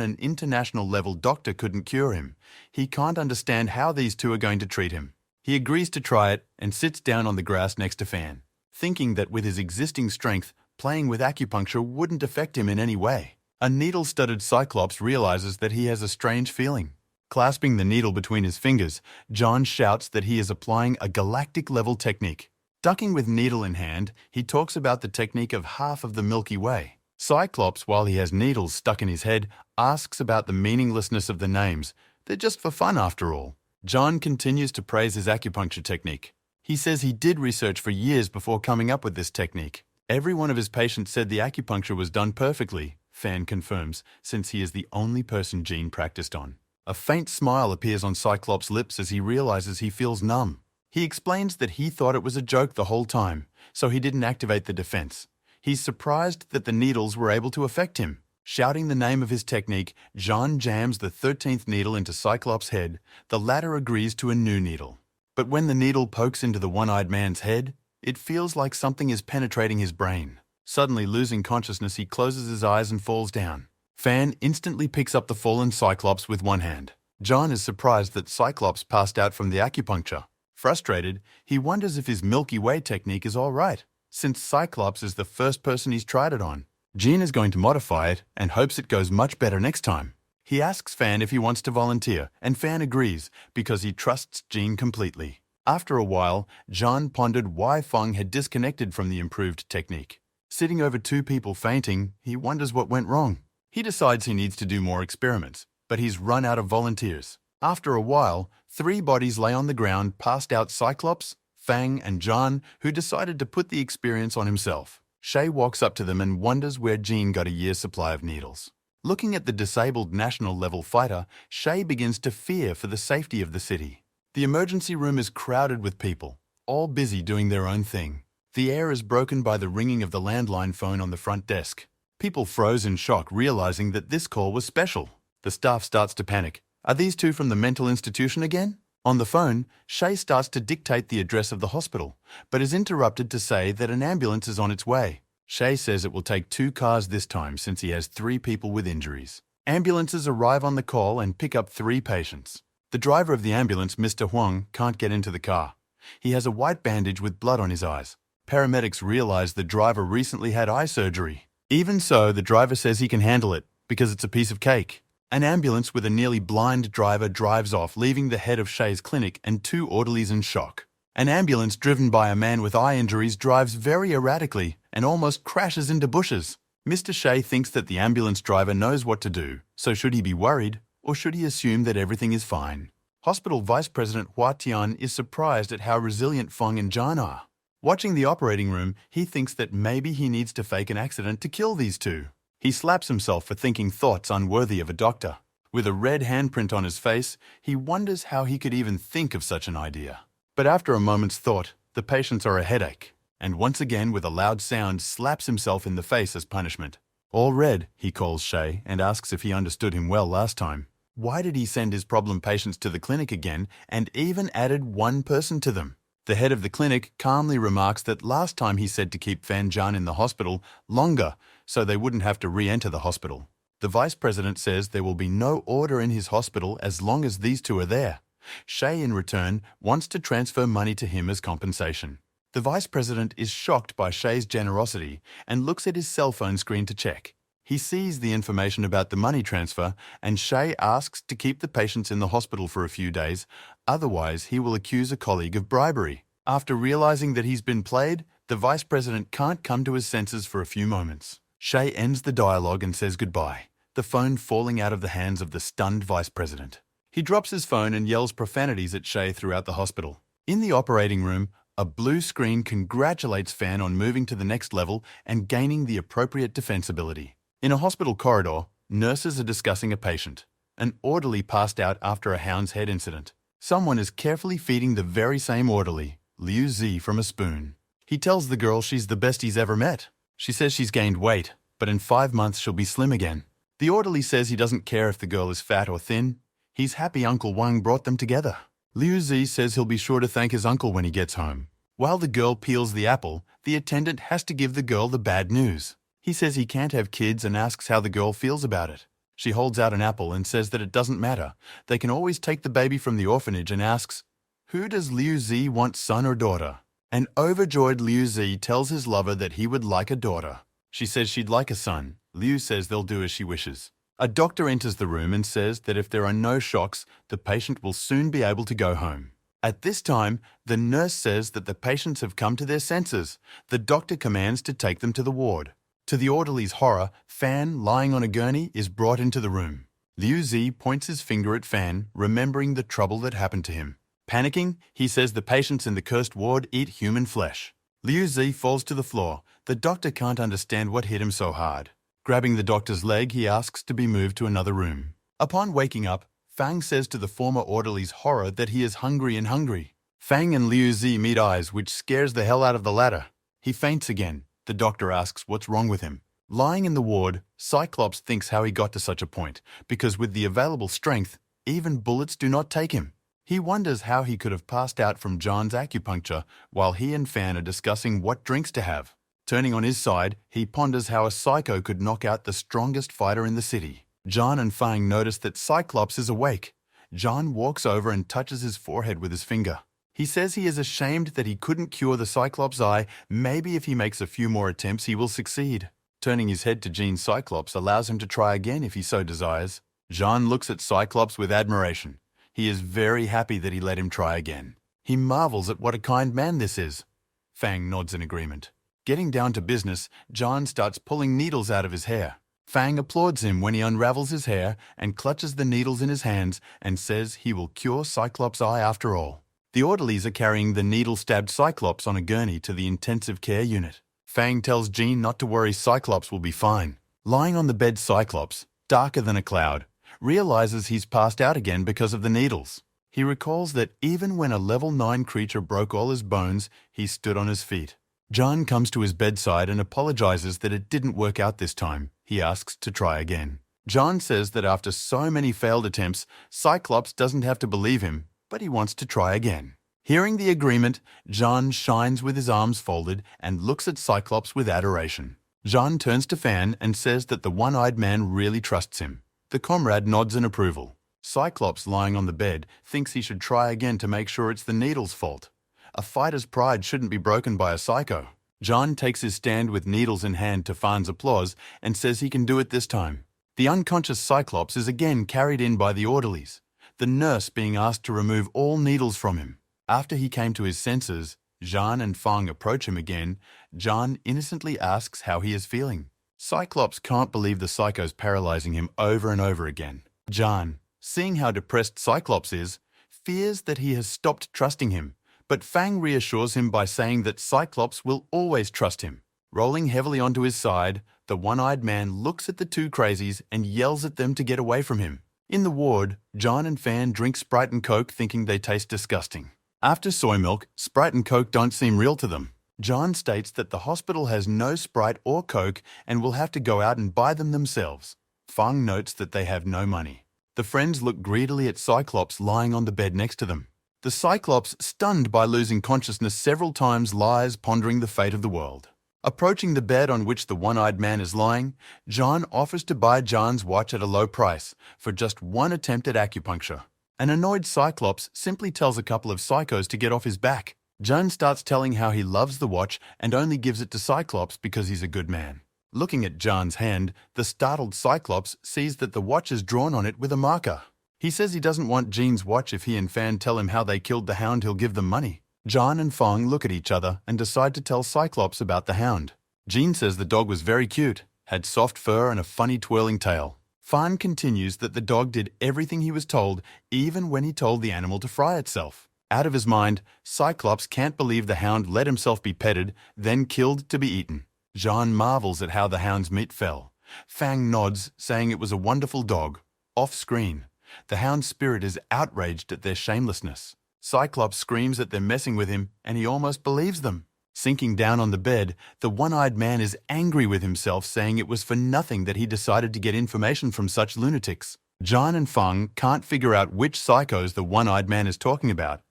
an international-level doctor couldn't cure him. He can't understand how these 2 are going to treat him. He agrees to try it and sits down on the grass next to Fan, thinking that with his existing strength, playing with acupuncture wouldn't affect him in any way. A needle-studded Cyclops realizes that he has a strange feeling. Clasping the needle between his fingers, John shouts that he is applying a galactic-level technique. Ducking with needle in hand, he talks about the technique of half of the Milky Way. Cyclops, while he has needles stuck in his head, asks about the meaninglessness of the names. They're just for fun after all. John continues to praise his acupuncture technique. He says he did research for years before coming up with this technique. Every one of his patients said the acupuncture was done perfectly, Fan confirms, since he is the only person Jean practiced on. A faint smile appears on Cyclops' lips as he realizes he feels numb. He explains that he thought it was a joke the whole time, so he didn't activate the defense. He's surprised that the needles were able to affect him. Shouting the name of his technique, John jams the 13th needle into Cyclops' head. The latter agrees to a new needle. But when the needle pokes into the one-eyed man's head, it feels like something is penetrating his brain. Suddenly losing consciousness, he closes his eyes and falls down. Fan instantly picks up the fallen Cyclops with one hand. John is surprised that Cyclops passed out from the acupuncture. Frustrated, he wonders if his Milky Way technique is all right, since Cyclops is the first person he's tried it on. Jean is going to modify it and hopes it goes much better next time. He asks Fan if he wants to volunteer, and Fan agrees because he trusts Jean completely. After a while, John pondered why Feng had disconnected from the improved technique. Sitting over two people fainting, he wonders what went wrong. He decides he needs to do more experiments, but he's run out of volunteers. After a while, 3 bodies lay on the ground, passed out Cyclops, Fang, and John, who decided to put the experience on himself. Shay walks up to them and wonders where Jean got a year's supply of needles. Looking at the disabled national-level fighter, Shay begins to fear for the safety of the city. The emergency room is crowded with people, all busy doing their own thing. The air is broken by the ringing of the landline phone on the front desk. People froze in shock, realizing that this call was special. The staff starts to panic. Are these two from the mental institution again? On the phone, Shay starts to dictate the address of the hospital, but is interrupted to say that an ambulance is on its way. Shay says it will take 2 cars this time since he has 3 people with injuries. Ambulances arrive on the call and pick up 3 patients. The driver of the ambulance, Mr. Huang, can't get into the car. He has a white bandage with blood on his eyes. Paramedics realize the driver recently had eye surgery. Even so, the driver says he can handle it because it's a piece of cake. An ambulance with a nearly blind driver drives off, leaving the head of Shay's clinic and 2 orderlies in shock. An ambulance driven by a man with eye injuries drives very erratically and almost crashes into bushes. Mr. Shay thinks that the ambulance driver knows what to do, so should he be worried or should he assume that everything is fine? Hospital Vice President Hua Tian is surprised at how resilient Feng and John are. Watching the operating room, he thinks that maybe he needs to fake an accident to kill these 2. He slaps himself for thinking thoughts unworthy of a doctor. With a red handprint on his face, he wonders how he could even think of such an idea. But after a moment's thought, the patients are a headache, and once again with a loud sound slaps himself in the face as punishment. All red, he calls Shay and asks if he understood him well last time. Why did he send his problem patients to the clinic again and even added 1 person to them? The head of the clinic calmly remarks that last time he said to keep Fan Zhan in the hospital longer so they wouldn't have to re-enter the hospital. The vice president says there will be no order in his hospital as long as these 2 are there. Shay, in return, wants to transfer money to him as compensation. The vice president is shocked by Shay's generosity and looks at his cell phone screen to check. He sees the information about the money transfer and Shay asks to keep the patients in the hospital for a few days, otherwise he will accuse a colleague of bribery. After realizing that he's been played, the vice president can't come to his senses for a few moments. Shay ends the dialogue and says goodbye, the phone falling out of the hands of the stunned vice president. He drops his phone and yells profanities at Shay throughout the hospital. In the operating room, a blue screen congratulates Fan on moving to the next level and gaining the appropriate defense ability. In a hospital corridor, nurses are discussing a patient. An orderly passed out after a hound's head incident. Someone is carefully feeding the very same orderly, Liu Zi, from a spoon. He tells the girl she's the best he's ever met. She says she's gained weight, but in 5 months she'll be slim again. The orderly says he doesn't care if the girl is fat or thin. He's happy Uncle Wang brought them together. Liu Zi says he'll be sure to thank his uncle when he gets home. While the girl peels the apple, the attendant has to give the girl the bad news. He says he can't have kids and asks how the girl feels about it. She holds out an apple and says that it doesn't matter. They can always take the baby from the orphanage and asks, "Who does Liu Zi want, son or daughter?" An overjoyed Liu Zi tells his lover that he would like a daughter. She says she'd like a son. Liu says they'll do as she wishes. A doctor enters the room and says that if there are no shocks, the patient will soon be able to go home. At this time, the nurse says that the patients have come to their senses. The doctor commands to take them to the ward. To the orderly's horror, Fan, lying on a gurney, is brought into the room. Liu Zi points his finger at Fan, remembering the trouble that happened to him. Panicking, he says the patients in the cursed ward eat human flesh. Liu Zi falls to the floor. The doctor can't understand what hit him so hard. Grabbing the doctor's leg, he asks to be moved to another room. Upon waking up, Fang says to the former orderly's horror that he is hungry. Fang and Liu Zi meet eyes, which scares the hell out of the latter. He faints again. The doctor asks what's wrong with him. Lying in the ward, Cyclops thinks how he got to such a point, because with the available strength, even bullets do not take him. He wonders how he could have passed out from John's acupuncture while he and Fan are discussing what drinks to have. Turning on his side, he ponders how a psycho could knock out the strongest fighter in the city. John and Fang notice that Cyclops is awake. John walks over and touches his forehead with his finger. He says he is ashamed that he couldn't cure the Cyclops' eye. Maybe if he makes a few more attempts, he will succeed. Turning his head to Jean, Cyclops allows him to try again if he so desires. Jean looks at Cyclops with admiration. He is very happy that he let him try again. He marvels at what a kind man this is. Fang nods in agreement. Getting down to business, John starts pulling needles out of his hair. Fang applauds him when he unravels his hair and clutches the needles in his hands and says he will cure Cyclops' eye after all. The orderlies are carrying the needle-stabbed Cyclops on a gurney to the intensive care unit. Fang tells Jean not to worry, Cyclops will be fine. Lying on the bed, Cyclops, darker than a cloud, realizes he's passed out again because of the needles. He recalls that even when a level 9 creature broke all his bones, he stood on his feet. John comes to his bedside and apologizes that it didn't work out this time. He asks to try again. John says that after so many failed attempts, Cyclops doesn't have to believe him, but he wants to try again. Hearing the agreement, John shines with his arms folded and looks at Cyclops with adoration. John turns to Fan and says that the one-eyed man really trusts him. The comrade nods in approval. Cyclops, lying on the bed, thinks he should try again to make sure it's the needle's fault. A fighter's pride shouldn't be broken by a psycho. John takes his stand with needles in hand to Fan's applause and says he can do it this time. The unconscious Cyclops is again carried in by the orderlies, the nurse being asked to remove all needles from him. After he came to his senses, Jean and Fang approach him again. John innocently asks how he is feeling. Cyclops can't believe the psycho's paralyzing him over and over again. John, seeing how depressed Cyclops is, fears that he has stopped trusting him, but Fang reassures him by saying that Cyclops will always trust him. Rolling heavily onto his side, the one-eyed man looks at the two crazies and yells at them to get away from him. In the ward, John and Fan drink Sprite and Coke thinking they taste disgusting. After soy milk, Sprite and Coke don't seem real to them. John states that the hospital has no Sprite or Coke and will have to go out and buy them themselves. Fang notes that they have no money. The friends look greedily at Cyclops lying on the bed next to them. The Cyclops, stunned by losing consciousness several times, lies pondering the fate of the world. Approaching the bed on which the one-eyed man is lying, John offers to buy John's watch at a low price for just one attempt at acupuncture. An annoyed Cyclops simply tells a couple of psychos to get off his back. John starts telling how he loves the watch and only gives it to Cyclops because he's a good man. Looking at John's hand, the startled Cyclops sees that the watch is drawn on it with a marker. He says he doesn't want Jean's watch. If he and Fan tell him how they killed the hound, he'll give them money. John and Fang look at each other and decide to tell Cyclops about the hound. Jean says the dog was very cute, had soft fur and a funny twirling tail. Fang continues that the dog did everything he was told, even when he told the animal to fry itself. Out of his mind, Cyclops can't believe the hound let himself be petted, then killed to be eaten. John marvels at how the hound's meat fell. Fang nods, saying it was a wonderful dog. Off-screen, the hound's spirit is outraged at their shamelessness. Cyclops screams that they're messing with him, and he almost believes them. Sinking down on the bed, the one-eyed man is angry with himself, saying it was for nothing that he decided to get information from such lunatics. John and Fang can't figure out which psychos the one-eyed man is talking about.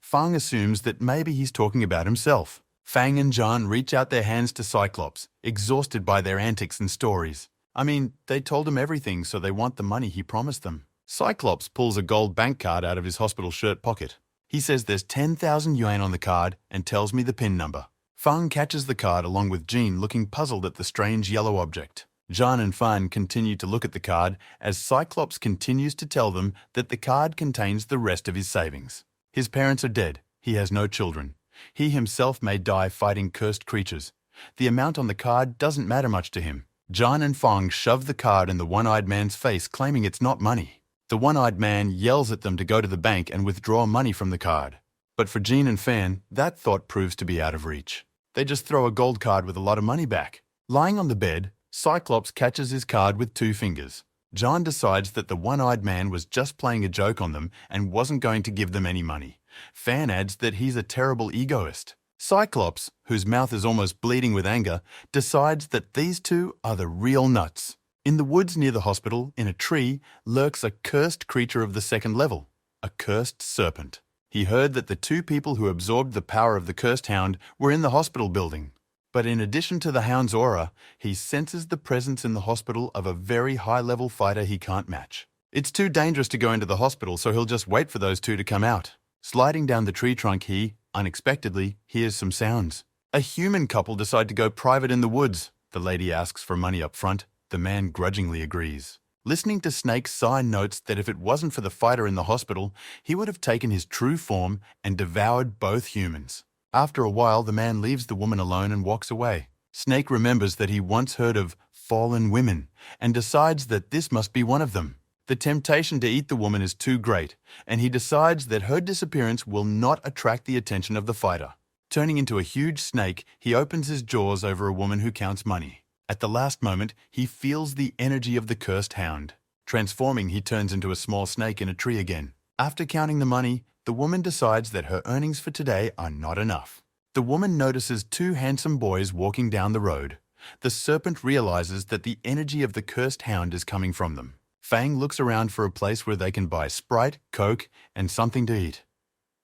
Fang assumes that maybe he's talking about himself. Fang and John reach out their hands to Cyclops, exhausted by their antics and stories. I mean, they told him everything, so they want the money he promised them. Cyclops pulls a gold bank card out of his hospital shirt pocket. He says there's 10,000 yuan on the card and tells me the PIN number. Fang catches the card along with Jean, looking puzzled at the strange yellow object. John and Fang continue to look at the card as Cyclops continues to tell them that the card contains the rest of his savings. His parents are dead. He has no children. He himself may die fighting cursed creatures. The amount on the card doesn't matter much to him. John and Fang shove the card in the one-eyed man's face, claiming it's not money. The one-eyed man yells at them to go to the bank and withdraw money from the card. But for Jean and Fan, that thought proves to be out of reach. They just throw a gold card with a lot of money back. Lying on the bed, Cyclops catches his card with 2 fingers. John decides that the one-eyed man was just playing a joke on them and wasn't going to give them any money. Fan adds that he's a terrible egoist. Cyclops, whose mouth is almost bleeding with anger, decides that these two are the real nuts. In the woods near the hospital, in a tree, lurks a cursed creature of the 2nd level, a cursed serpent. He heard that the 2 people who absorbed the power of the cursed hound were in the hospital building. But in addition to the hound's aura, he senses the presence in the hospital of a very high-level fighter he can't match. It's too dangerous to go into the hospital, so he'll just wait for those 2 to come out. Sliding down the tree trunk, he, unexpectedly, hears some sounds. A human couple decide to go private in the woods. The lady asks for money up front. The man grudgingly agrees. Listening to Snake's sigh notes that if it wasn't for the fighter in the hospital, he would have taken his true form and devoured both humans. After a while, the man leaves the woman alone and walks away. Snake remembers that he once heard of fallen women and decides that this must be one of them. The temptation to eat the woman is too great, and he decides that her disappearance will not attract the attention of the fighter. Turning into a huge snake, he opens his jaws over a woman who counts money. At the last moment, he feels the energy of the cursed hound. Transforming, he turns into a small snake in a tree again. After counting the money, the woman decides that her earnings for today are not enough. The woman notices two handsome boys walking down the road. The serpent realizes that the energy of the cursed hound is coming from them. Fang looks around for a place where they can buy Sprite, Coke, and something to eat.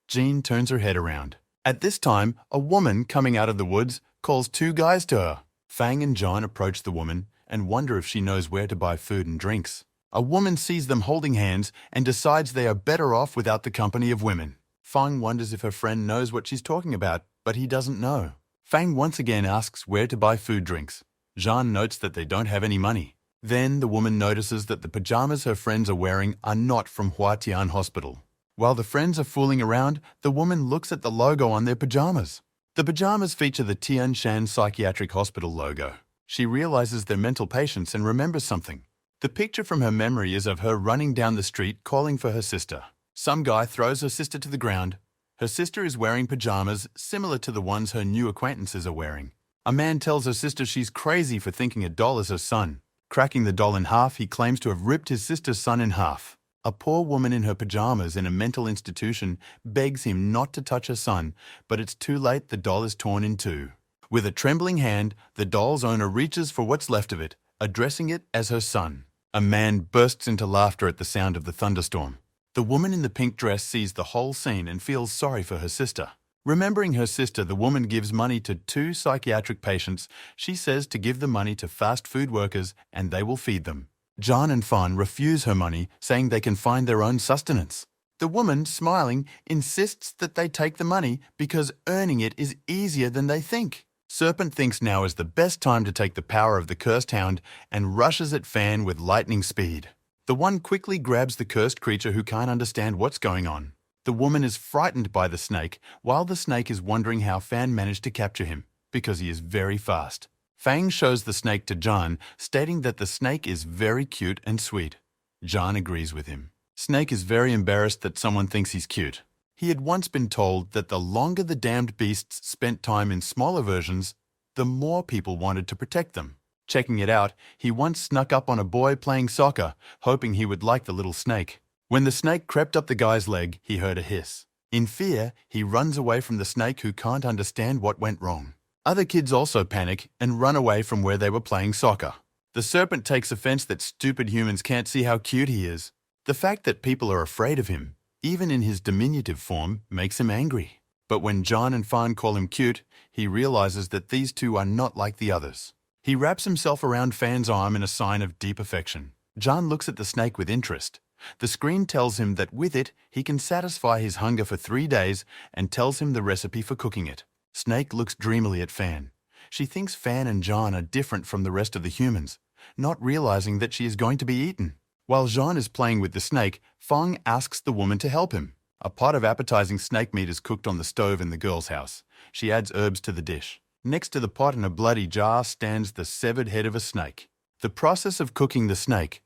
Jean turns her head around. At this time, a woman coming out of the woods calls two guys to her. Fang and John approach the woman and wonder if she knows where to buy food and drinks. A woman sees them holding hands and decides they are better off without the company of women. Fang wonders if her friend knows what she's talking about, but he doesn't know. Fang once again asks where to buy food drinks. Jean notes that they don't have any money. Then the woman notices that the pajamas her friends are wearing are not from Huatian Hospital. While the friends are fooling around, the woman looks at the logo on their pajamas. The pajamas feature the Tian Shan Psychiatric Hospital logo. She realizes they're mental patients and remembers something. The picture from her memory is of her running down the street calling for her sister. Some guy throws her sister to the ground. Her sister is wearing pajamas similar to the ones her new acquaintances are wearing. A man tells her sister she's crazy for thinking a doll is her son. Cracking the doll in half, he claims to have ripped his sister's son in half. A poor woman in her pajamas in a mental institution begs him not to touch her son, but it's too late, the doll is torn in two. With a trembling hand, the doll's owner reaches for what's left of it, addressing it as her son. A man bursts into laughter at the sound of the thunderstorm. The woman in the pink dress sees the whole scene and feels sorry for her sister. Remembering her sister, the woman gives money to two psychiatric patients. She says to give the money to fast food workers and they will feed them. John and Fawn refuse her money, saying they can find their own sustenance. The woman, smiling, insists that they take the money because earning it is easier than they think. Serpent thinks now is the best time to take the power of the cursed hound and rushes at Fan with lightning speed. The one quickly grabs the cursed creature who can't understand what's going on. The woman is frightened by the snake, while the snake is wondering how Fan managed to capture him, because he is very fast. Fang shows the snake to John, stating that the snake is very cute and sweet. John agrees with him. Snake is very embarrassed that someone thinks he's cute. He had once been told that the longer the damned beasts spent time in smaller versions, the more people wanted to protect them. Checking it out, he once snuck up on a boy playing soccer, hoping he would like the little snake. When the snake crept up the guy's leg, he heard a hiss. In fear, he runs away from the snake who can't understand what went wrong. Other kids also panic and run away from where they were playing soccer. The serpent takes offense that stupid humans can't see how cute he is. The fact that people are afraid of him, even in his diminutive form, makes him angry. But when John and Fawn call him cute, he realizes that these two are not like the others. He wraps himself around Fan's arm in a sign of deep affection. John looks at the snake with interest. The screen tells him that with it, he can satisfy his hunger for 3 days and tells him the recipe for cooking it. Snake looks dreamily at Fan. She thinks Fan and John are different from the rest of the humans, not realizing that she is going to be eaten. While Jean is playing with the snake, Fang asks the woman to help him. A pot of appetizing snake meat is cooked on the stove in the girl's house. She adds herbs to the dish. Next to the pot in a bloody jar stands the severed head of a snake. The process of cooking the snake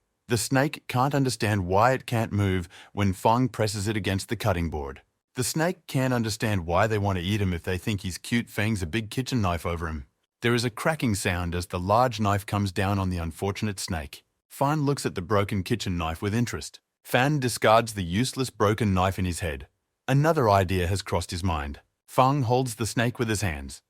can't understand why it can't move when Fang presses it against the cutting board. The snake can't understand why they want to eat him if they think his cute fangs a big kitchen knife over him. There is a cracking sound as the large knife comes down on the unfortunate snake. Fan looks at the broken kitchen knife with interest. Fan discards the useless broken knife in his head. Another idea has crossed his mind. Fang holds the snake with his hands.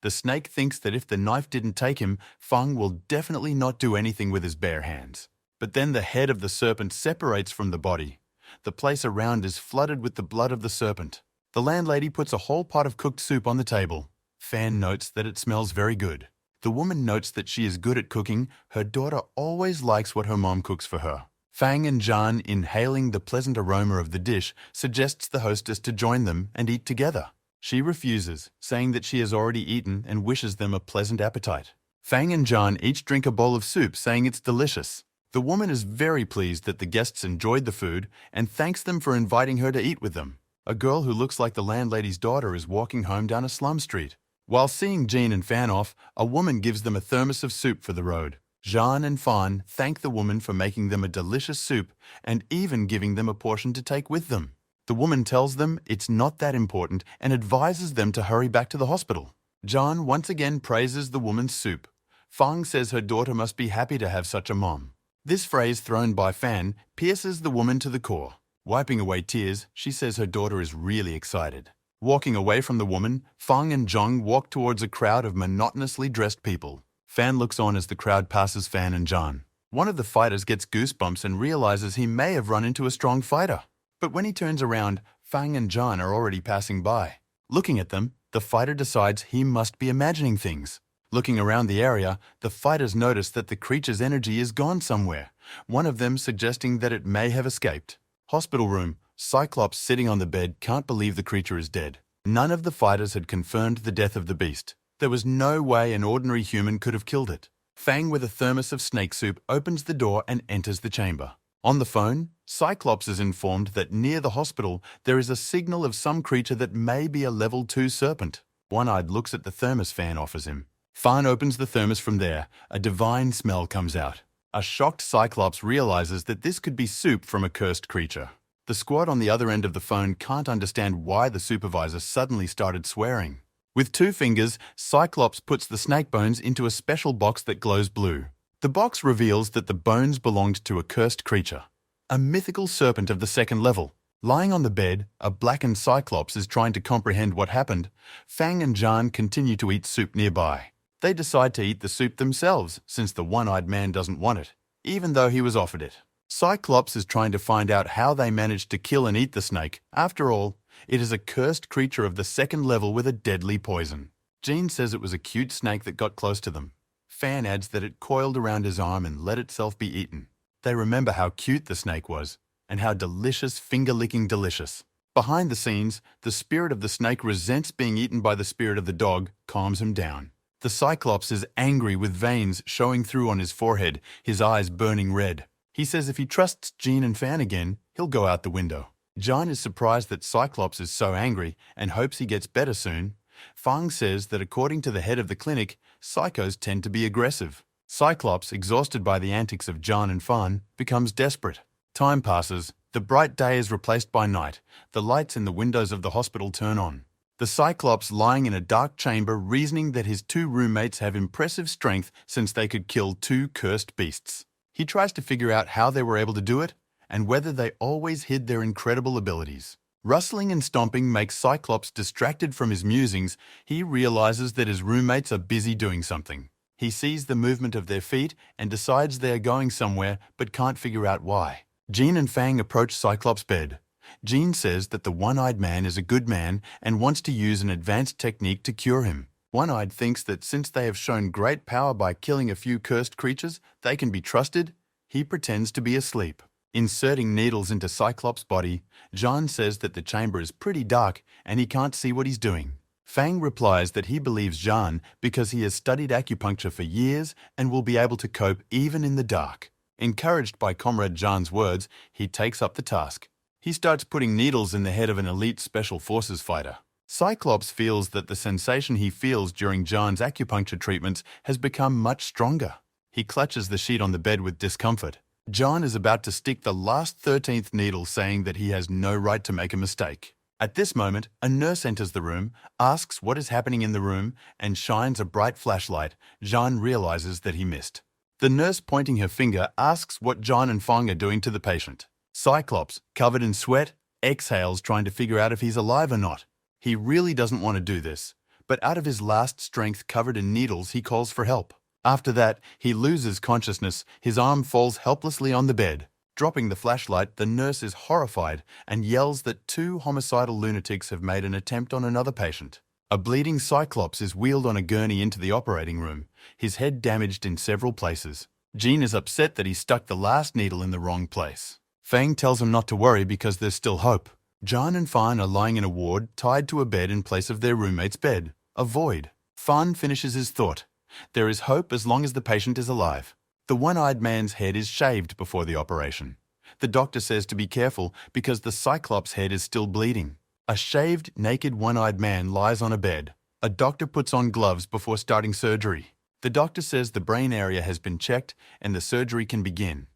The snake thinks that if the knife didn't take him, Fang will definitely not do anything with his bare hands. But then the head of the serpent separates from the body. The place around is flooded with the blood of the serpent. The landlady puts a whole pot of cooked soup on the table. Fan notes that it smells very good. The woman notes that she is good at cooking. Her daughter always likes what her mom cooks for her. Fang and John, inhaling the pleasant aroma of the dish, suggests the hostess to join them and eat together. She refuses, saying that she has already eaten and wishes them a pleasant appetite. Fang and John each drink a bowl of soup, saying it's delicious. The woman is very pleased that the guests enjoyed the food and thanks them for inviting her to eat with them. A girl who looks like the landlady's daughter is walking home down a slum street. While seeing Jean and Fan off, a woman gives them a thermos of soup for the road. Jean and Fan thank the woman for making them a delicious soup and even giving them a portion to take with them. The woman tells them it's not that important and advises them to hurry back to the hospital. Jean once again praises the woman's soup. Fang says her daughter must be happy to have such a mom. This phrase thrown by Fan pierces the woman to the core. Wiping away tears, she says her daughter is really excited. Walking away from the woman, Fang and Zhong walk towards a crowd of monotonously dressed people. Fan looks on as the crowd passes Fan and Zhang. One of the fighters gets goosebumps and realizes he may have run into a strong fighter. But when he turns around, Fang and Zhang are already passing by. Looking at them, the fighter decides he must be imagining things. Looking around the area, the fighters notice that the creature's energy is gone somewhere, one of them suggesting that it may have escaped. Hospital room. Cyclops sitting on the bed can't believe the creature is dead. None of the fighters had confirmed the death of the beast. There was no way an ordinary human could have killed it. Fang, with a thermos of snake soup, opens the door and enters the chamber. On the phone, Cyclops is informed that near the hospital there is a signal of some creature that may be a level 2 serpent. One-Eyed looks at the thermos Fan offers him. Fan opens the thermos from there. A divine smell comes out. A shocked Cyclops realizes that this could be soup from a cursed creature. The squad on the other end of the phone can't understand why the supervisor suddenly started swearing. With 2 fingers, Cyclops puts the snake bones into a special box that glows blue. The box reveals that the bones belonged to a cursed creature, a mythical serpent of the 2nd level. Lying on the bed, a blackened Cyclops is trying to comprehend what happened. Fang and Zhang continue to eat soup nearby. They decide to eat the soup themselves, since the one-eyed man doesn't want it, even though he was offered it. Cyclops is trying to find out how they managed to kill and eat the snake. After all, it is a cursed creature of the 2nd level with a deadly poison. Jean says it was a cute snake that got close to them. Fan adds that it coiled around his arm and let itself be eaten. They remember how cute the snake was, and how delicious, finger-licking delicious. Behind the scenes, the spirit of the snake resents being eaten by the spirit of the dog, calms him down. The Cyclops is angry with veins showing through on his forehead, his eyes burning red. He says if he trusts Jean and Fan again, he'll go out the window. John is surprised that Cyclops is so angry and hopes he gets better soon. Fang says that according to the head of the clinic, psychos tend to be aggressive. Cyclops, exhausted by the antics of John and Fan, becomes desperate. Time passes. The bright day is replaced by night. The lights in the windows of the hospital turn on. The Cyclops lying in a dark chamber reasoning that his 2 roommates have impressive strength since they could kill 2 cursed beasts. He tries to figure out how they were able to do it and whether they always hid their incredible abilities. Rustling and stomping makes Cyclops distracted from his musings. He realizes that his roommates are busy doing something. He sees the movement of their feet and decides they are going somewhere but can't figure out why. Jean and Fang approach Cyclops' bed. Jean says that the one-eyed man is a good man and wants to use an advanced technique to cure him. One-eyed thinks that since they have shown great power by killing a few cursed creatures, they can be trusted. He pretends to be asleep. Inserting needles into Cyclops' body, Jean says that the chamber is pretty dark and he can't see what he's doing. Fang replies that he believes Jean because he has studied acupuncture for years and will be able to cope even in the dark. Encouraged by Comrade Jean's words, he takes up the task. He starts putting needles in the head of an elite special forces fighter. Cyclops feels that the sensation he feels during Jean's acupuncture treatments has become much stronger. He clutches the sheet on the bed with discomfort. Jean is about to stick the last 13th needle, saying that he has no right to make a mistake. At this moment, a nurse enters the room, asks what is happening in the room, and shines a bright flashlight. Jean realizes that he missed. The nurse, pointing her finger, asks what Jean and Fang are doing to the patient. Cyclops, covered in sweat, exhales, trying to figure out if he's alive or not. He really doesn't want to do this, but out of his last strength covered in needles, he calls for help. After that, he loses consciousness. His arm falls helplessly on the bed. Dropping the flashlight, the nurse is horrified and yells that 2 homicidal lunatics have made an attempt on another patient. A bleeding Cyclops is wheeled on a gurney into the operating room, his head damaged in several places. Jean is upset that he stuck the last needle in the wrong place. Fang tells him not to worry because there's still hope. Jean and Fan are lying in a ward, tied to a bed in place of their roommate's bed. A void. Fan finishes his thought. There is hope as long as the patient is alive. The one-eyed man's head is shaved before the operation. The doctor says to be careful because the Cyclops' head is still bleeding. A shaved, naked one-eyed man lies on a bed. A doctor puts on gloves before starting surgery. The doctor says the brain area has been checked and the surgery can begin.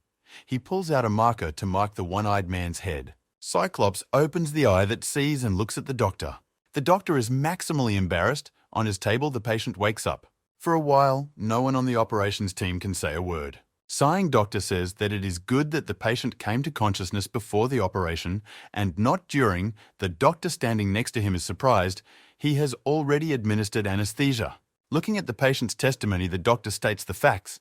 He pulls out a marker to mark the one-eyed man's head. Cyclops opens the eye that sees and looks at the doctor. The doctor is maximally embarrassed. On his table, the patient wakes up. For a while, no one on the operations team can say a word. Sighing doctor says that it is good that the patient came to consciousness before the operation and not during. The doctor standing next to him is surprised. He has already administered anesthesia. Looking at the patient's testimony, the doctor states the facts.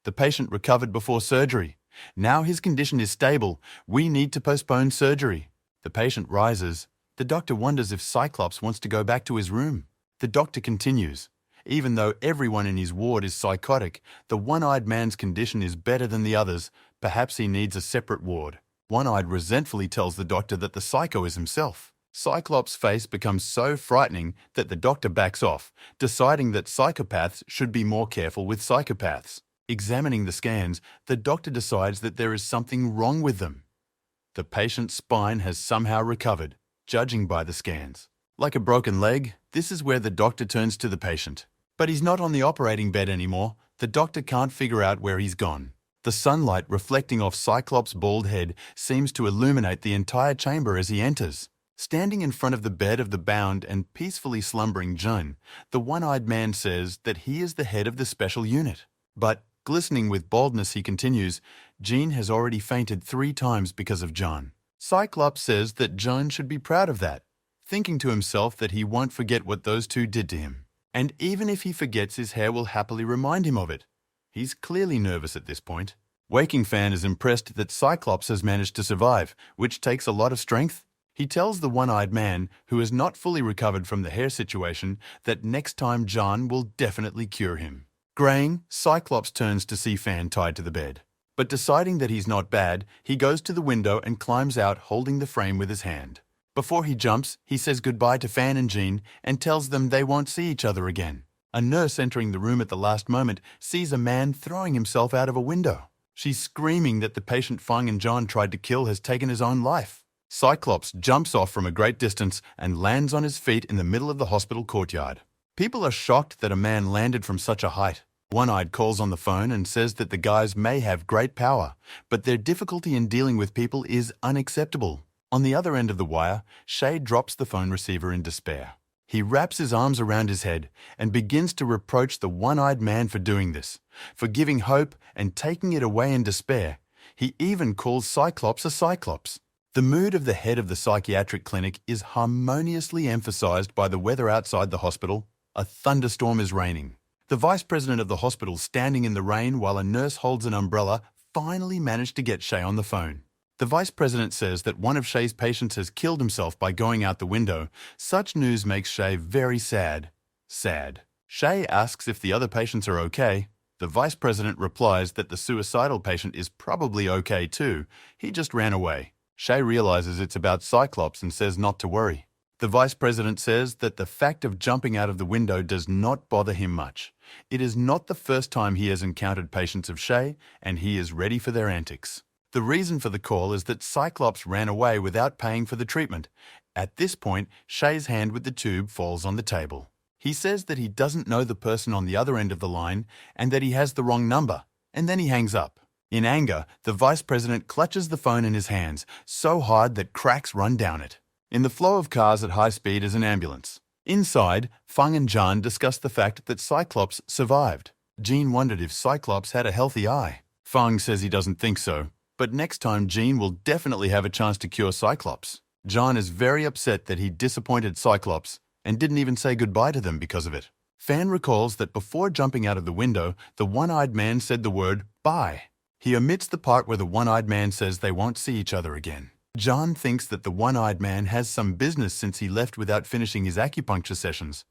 The patient recovered before surgery. Now his condition is stable. We need to postpone surgery. The patient rises. The doctor wonders if Cyclops wants to go back to his room. The doctor continues. Even though everyone in his ward is psychotic, the one-eyed man's condition is better than the others. Perhaps he needs a separate ward. One-eyed resentfully tells the doctor that the psycho is himself. Cyclops' face becomes so frightening that the doctor backs off, deciding that psychopaths should be more careful with psychopaths. Examining the scans, the doctor decides that there is something wrong with them. The patient's spine has somehow recovered, judging by the scans. Like a broken leg, this is where the doctor turns to the patient. But he's not on the operating bed anymore. The doctor can't figure out where he's gone. The sunlight reflecting off Cyclops' bald head seems to illuminate the entire chamber as he enters. Standing in front of the bed of the bound and peacefully slumbering John, the one-eyed man says that he is the head of the special unit. But, glistening with boldness, he continues, Jean has already fainted 3 times because of John. Cyclops says that John should be proud of that, thinking to himself that he won't forget what those two did to him. And even if he forgets, his hair will happily remind him of it. He's clearly nervous at this point. Waking Fan is impressed that Cyclops has managed to survive, which takes a lot of strength. He tells the one-eyed man, who has not fully recovered from the hair situation, that next time John will definitely cure him. Graying, Cyclops turns to see Fan tied to the bed. But deciding that he's not bad, he goes to the window and climbs out holding the frame with his hand. Before he jumps, he says goodbye to Fan and Jean and tells them they won't see each other again. A nurse entering the room at the last moment sees a man throwing himself out of a window. She's screaming that the patient Fang and John tried to kill has taken his own life. Cyclops jumps off from a great distance and lands on his feet in the middle of the hospital courtyard. People are shocked that a man landed from such a height. One-eyed calls on the phone and says that the guys may have great power, but their difficulty in dealing with people is unacceptable. On the other end of the wire, Shay drops the phone receiver in despair. He wraps his arms around his head and begins to reproach the one-eyed man for doing this, for giving hope and taking it away in despair. He even calls Cyclops a Cyclops. The mood of the head of the psychiatric clinic is harmoniously emphasized by the weather outside the hospital. A thunderstorm is raining. The vice president of the hospital, standing in the rain while a nurse holds an umbrella, finally managed to get Shay on the phone. The vice president says that one of Shay's patients has killed himself by going out the window. Such news makes Shay very sad. Shay asks if the other patients are okay. The vice president replies that the suicidal patient is probably okay too. He just ran away. Shay realizes it's about Cyclops and says not to worry. The vice president says that the fact of jumping out of the window does not bother him much. It is not the first time he has encountered patients of Shay, and he is ready for their antics. The reason for the call is that Cyclops ran away without paying for the treatment. At this point, Shay's hand with the tube falls on the table. He says that he doesn't know the person on the other end of the line and that he has the wrong number, and then he hangs up. In anger, the vice president clutches the phone in his hands so hard that cracks run down it. In the flow of cars at high speed is an ambulance. Inside, Fang and John discuss the fact that Cyclops survived. Jean wondered if Cyclops had a healthy eye. Fang says he doesn't think so, but next time Jean will definitely have a chance to cure Cyclops. John is very upset that he disappointed Cyclops and didn't even say goodbye to them because of it. Fan recalls that before jumping out of the window, the one-eyed man said the word bye. He omits the part where the one-eyed man says they won't see each other again. John thinks that the one-eyed man has some business since he left without finishing his acupuncture sessions.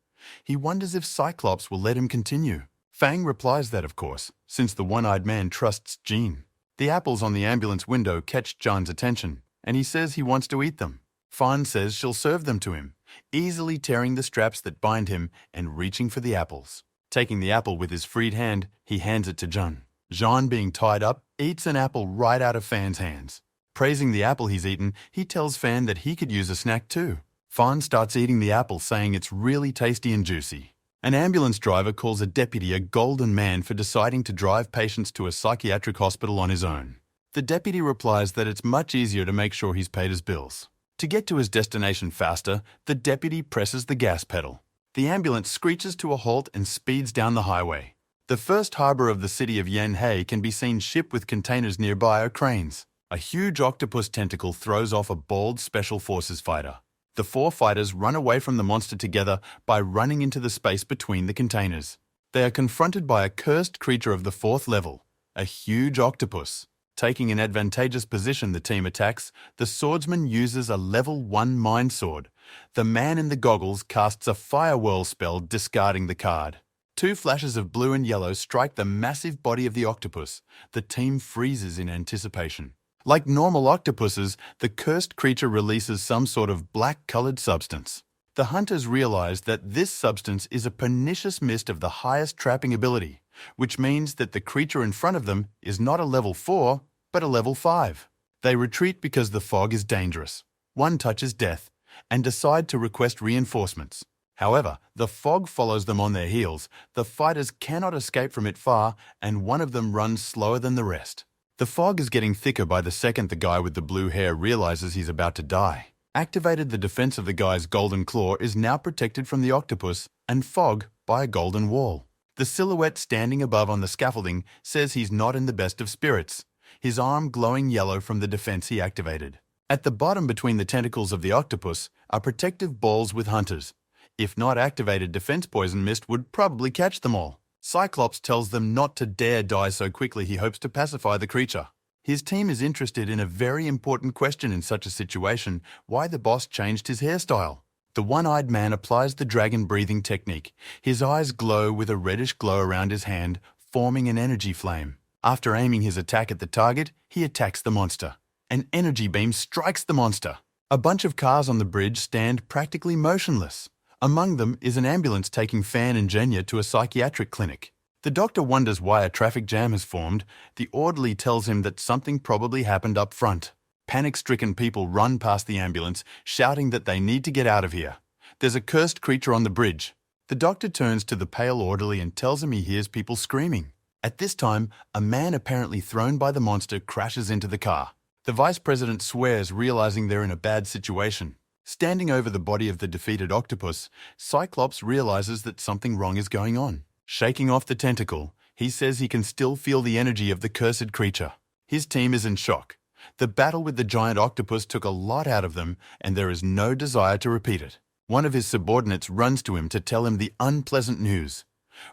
He wonders if Cyclops will let him continue. Fang replies that, of course, since the one-eyed man trusts Jean. The apples on the ambulance window catch John's attention, and he says he wants to eat them. Fawn says she'll serve them to him, easily tearing the straps that bind him and reaching for the apples. Taking the apple with his freed hand, he hands it to John. Jean, being tied up, eats an apple right out of Fan's hands. Praising the apple he's eaten, he tells Fan that he could use a snack too. Fan starts eating the apple, saying it's really tasty and juicy. An ambulance driver calls a deputy a golden man for deciding to drive patients to a psychiatric hospital on his own. The deputy replies that it's much easier to make sure he's paid his bills. To get to his destination faster, the deputy presses the gas pedal. The ambulance screeches to a halt and speeds down the highway. The first harbour of the city of Yanhei can be seen shipped with containers nearby are cranes. A huge octopus tentacle throws off a bald Special Forces fighter. The 4 fighters run away from the monster together by running into the space between the containers. They are confronted by a cursed creature of the 4th level, a huge octopus. Taking an advantageous position, the team attacks. The swordsman uses a level 1 mind sword. The man in the goggles casts a fire whirl spell, discarding the card. 2 flashes of blue and yellow strike the massive body of the octopus. The team freezes in anticipation. Like normal octopuses, the cursed creature releases some sort of black-colored substance. The hunters realize that this substance is a pernicious mist of the highest trapping ability, which means that the creature in front of them is not a level 4, but a level 5. They retreat because the fog is dangerous. One touches death, and decide to request reinforcements. However, the fog follows them on their heels. The fighters cannot escape from it far, and one of them runs slower than the rest. The fog is getting thicker by the second the guy with the blue hair realizes he's about to die. Activated, the defense of the guy's golden claw is now protected from the octopus and fog by a golden wall. The silhouette standing above on the scaffolding says he's not in the best of spirits, his arm glowing yellow from the defense he activated. At the bottom between the tentacles of the octopus are protective balls with hunters. If not activated, defense poison mist would probably catch them all. Cyclops tells them not to dare die so quickly. He hopes to pacify the creature. His team is interested in a very important question in such a situation: why the boss changed his hairstyle. The one-eyed man applies the dragon breathing technique. His eyes glow with a reddish glow around his hand, forming an energy flame. After aiming his attack at the target, he attacks the monster. An energy beam strikes the monster. A bunch of cars on the bridge stand practically motionless. Among them is an ambulance taking Fan and Genya to a psychiatric clinic. The doctor wonders why a traffic jam has formed. The orderly tells him that something probably happened up front. Panic-stricken people run past the ambulance, shouting that they need to get out of here. There's a cursed creature on the bridge. The doctor turns to the pale orderly and tells him he hears people screaming. At this time, a man apparently thrown by the monster crashes into the car. The vice president swears, realizing they're in a bad situation. Standing over the body of the defeated octopus, Cyclops realizes that something wrong is going on. Shaking off the tentacle, he says he can still feel the energy of the cursed creature. His team is in shock. The battle with the giant octopus took a lot out of them, and there is no desire to repeat it. One of his subordinates runs to him to tell him the unpleasant news.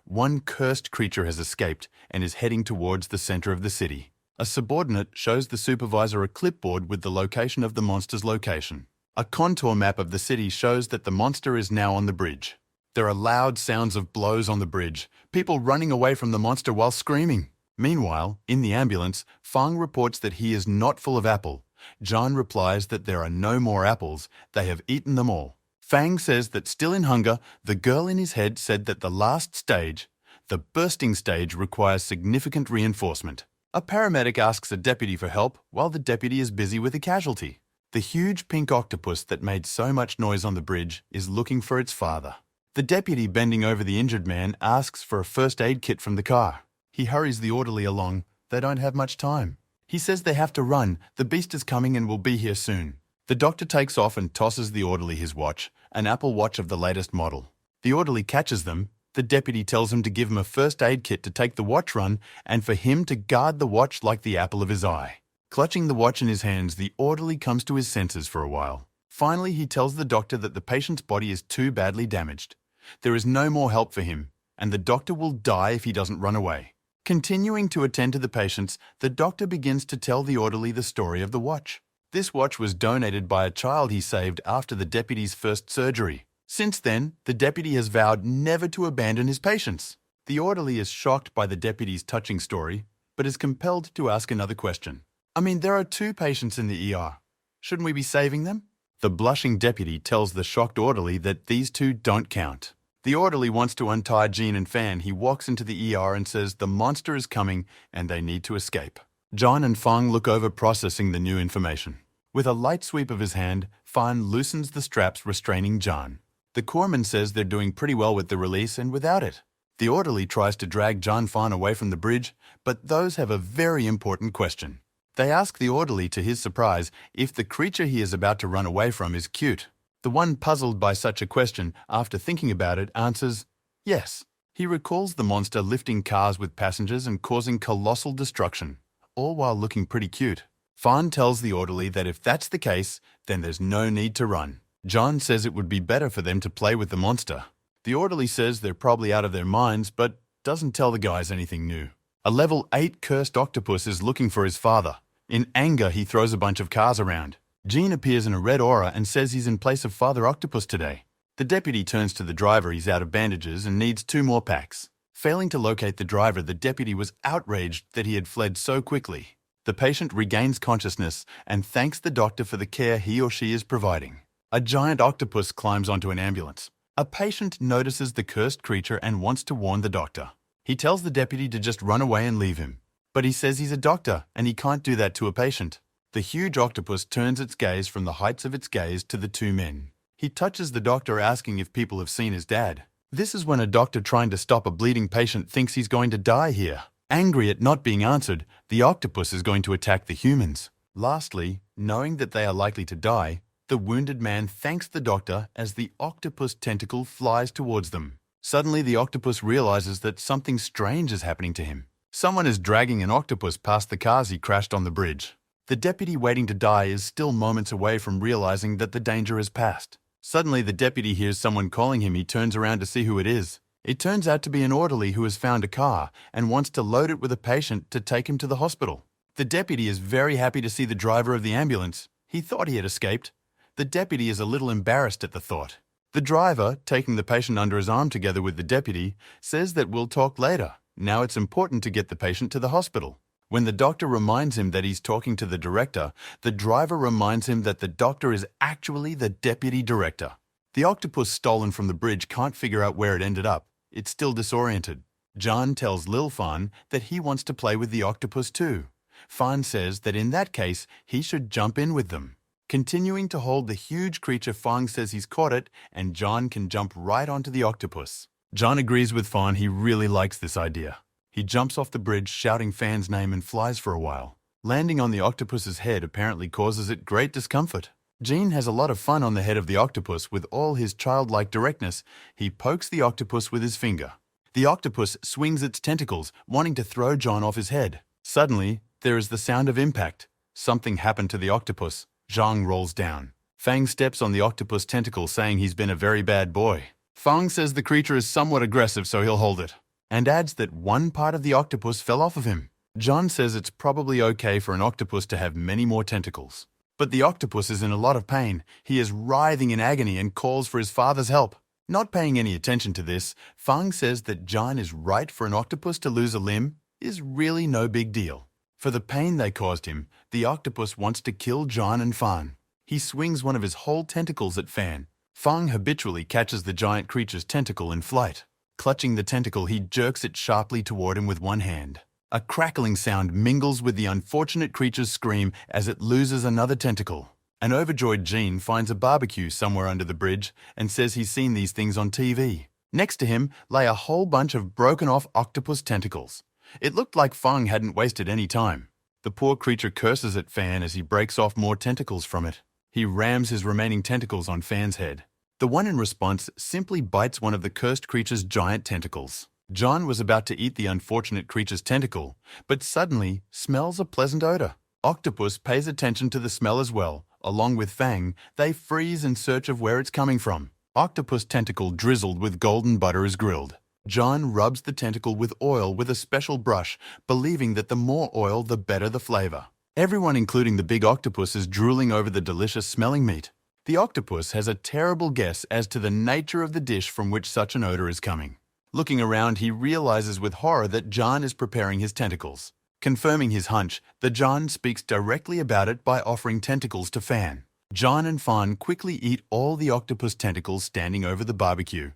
One cursed creature has escaped and is heading towards the center of the city. A subordinate shows the supervisor a clipboard with the location of the monster's location. A contour map of the city shows that the monster is now on the bridge. There are loud sounds of blows on the bridge, people running away from the monster while screaming. Meanwhile, in the ambulance, Fang reports that he is not full of apple. John replies that there are no more apples, they have eaten them all. Fang says that still in hunger, the girl in his head said that the last stage, the bursting stage, requires significant reinforcement. A paramedic asks a deputy for help while the deputy is busy with a casualty. The huge pink octopus that made so much noise on the bridge is looking for its father. The deputy, bending over the injured man, asks for a first aid kit from the car. He hurries the orderly along. They don't have much time. He says they have to run. The beast is coming and will be here soon. The doctor takes off and tosses the orderly his watch, an Apple Watch of the latest model. The orderly catches them. The deputy tells him to give him a first aid kit to take the watch run and for him to guard the watch like the apple of his eye. Clutching the watch in his hands, the orderly comes to his senses for a while. Finally, he tells the doctor that the patient's body is too badly damaged. There is no more help for him, and the doctor will die if he doesn't run away. Continuing to attend to the patients, the doctor begins to tell the orderly the story of the watch. This watch was donated by a child he saved after the deputy's first surgery. Since then, the deputy has vowed never to abandon his patients. The orderly is shocked by the deputy's touching story, but is compelled to ask another question. There are 2 patients in the ER. Shouldn't we be saving them? The blushing deputy tells the shocked orderly that these 2 don't count. The orderly wants to untie Jean and Fan. He walks into the ER and says the monster is coming and they need to escape. John and Fang look over processing the new information. With a light sweep of his hand, Fan loosens the straps restraining John. The corpsman says they're doing pretty well with the release and without it. The orderly tries to drag John Fan away from the bridge, but those have a very important question. They ask the orderly, to his surprise, if the creature he is about to run away from is cute. The one puzzled by such a question, after thinking about it, answers, yes. He recalls the monster lifting cars with passengers and causing colossal destruction, all while looking pretty cute. Fan tells the orderly that if that's the case, then there's no need to run. John says it would be better for them to play with the monster. The orderly says they're probably out of their minds, but doesn't tell the guys anything new. A level 8 cursed octopus is looking for his father. In anger, he throws a bunch of cars around. Jean appears in a red aura and says he's in place of Father Octopus today. The deputy turns to the driver. He's out of bandages and needs 2 more packs. Failing to locate the driver, the deputy was outraged that he had fled so quickly. The patient regains consciousness and thanks the doctor for the care he or she is providing. A giant octopus climbs onto an ambulance. A patient notices the cursed creature and wants to warn the doctor. He tells the deputy to just run away and leave him. But he says he's a doctor and he can't do that to a patient. The huge octopus turns its gaze from the heights of its gaze to the 2 men. He touches the doctor, asking if people have seen his dad. This is when a doctor trying to stop a bleeding patient thinks he's going to die here. Angry at not being answered, the octopus is going to attack the humans. Lastly, knowing that they are likely to die, the wounded man thanks the doctor as the octopus tentacle flies towards them. Suddenly, the octopus realizes that something strange is happening to him. Someone is dragging an octopus past the cars he crashed on the bridge. The deputy waiting to die is still moments away from realizing that the danger has passed. Suddenly, the deputy hears someone calling him. He turns around to see who it is. It turns out to be an orderly who has found a car and wants to load it with a patient to take him to the hospital. The deputy is very happy to see the driver of the ambulance. He thought he had escaped. The deputy is a little embarrassed at the thought. The driver, taking the patient under his arm together with the deputy, says that we'll talk later. Now it's important to get the patient to the hospital. When the doctor reminds him that he's talking to the director, the driver reminds him that the doctor is actually the deputy director. The octopus stolen from the bridge can't figure out where it ended up. It's still disoriented. John tells Lil Fan that he wants to play with the octopus too. Fan says that in that case, he should jump in with them. Continuing to hold the huge creature, Fang says he's caught it and John can jump right onto the octopus. John agrees with Fan. He really likes this idea. He jumps off the bridge shouting Fan's name and flies for a while. Landing on the octopus's head apparently causes it great discomfort. Jean has a lot of fun on the head of the octopus. With all his childlike directness, he pokes the octopus with his finger. The octopus swings its tentacles, wanting to throw John off his head. Suddenly, there is the sound of impact. Something happened to the octopus. Zhang rolls down. Fang steps on the octopus tentacle, saying he's been a very bad boy. Fang says the creature is somewhat aggressive, so he'll hold it, and adds that one part of the octopus fell off of him. John says it's probably okay for an octopus to have many more tentacles. But the octopus is in a lot of pain. He is writhing in agony and calls for his father's help. Not paying any attention to this, Fang says that John is right. For an octopus to lose a limb is really no big deal. For the pain they caused him, the octopus wants to kill John and Fan. He swings one of his whole tentacles at Fan. Fang habitually catches the giant creature's tentacle in flight. Clutching the tentacle, he jerks it sharply toward him with one hand. A crackling sound mingles with the unfortunate creature's scream as it loses another tentacle. An overjoyed Jean finds a barbecue somewhere under the bridge and says he's seen these things on TV. Next to him lay a whole bunch of broken-off octopus tentacles. It looked like Fang hadn't wasted any time. The poor creature curses at Fan as he breaks off more tentacles from it. He rams his remaining tentacles on Fan's head. The one in response simply bites one of the cursed creature's giant tentacles. John was about to eat the unfortunate creature's tentacle, but suddenly smells a pleasant odor. Octopus pays attention to the smell as well. Along with Fang, they freeze in search of where it's coming from. Octopus tentacle drizzled with golden butter is grilled. John rubs the tentacle with oil with a special brush, believing that the more oil, the better the flavor. Everyone, including the big octopus, is drooling over the delicious smelling meat. The octopus has a terrible guess as to the nature of the dish from which such an odor is coming. Looking around, he realizes with horror that John is preparing his tentacles. Confirming his hunch, the John speaks directly about it by offering tentacles to Fan. John and Fan quickly eat all the octopus tentacles standing over the barbecue.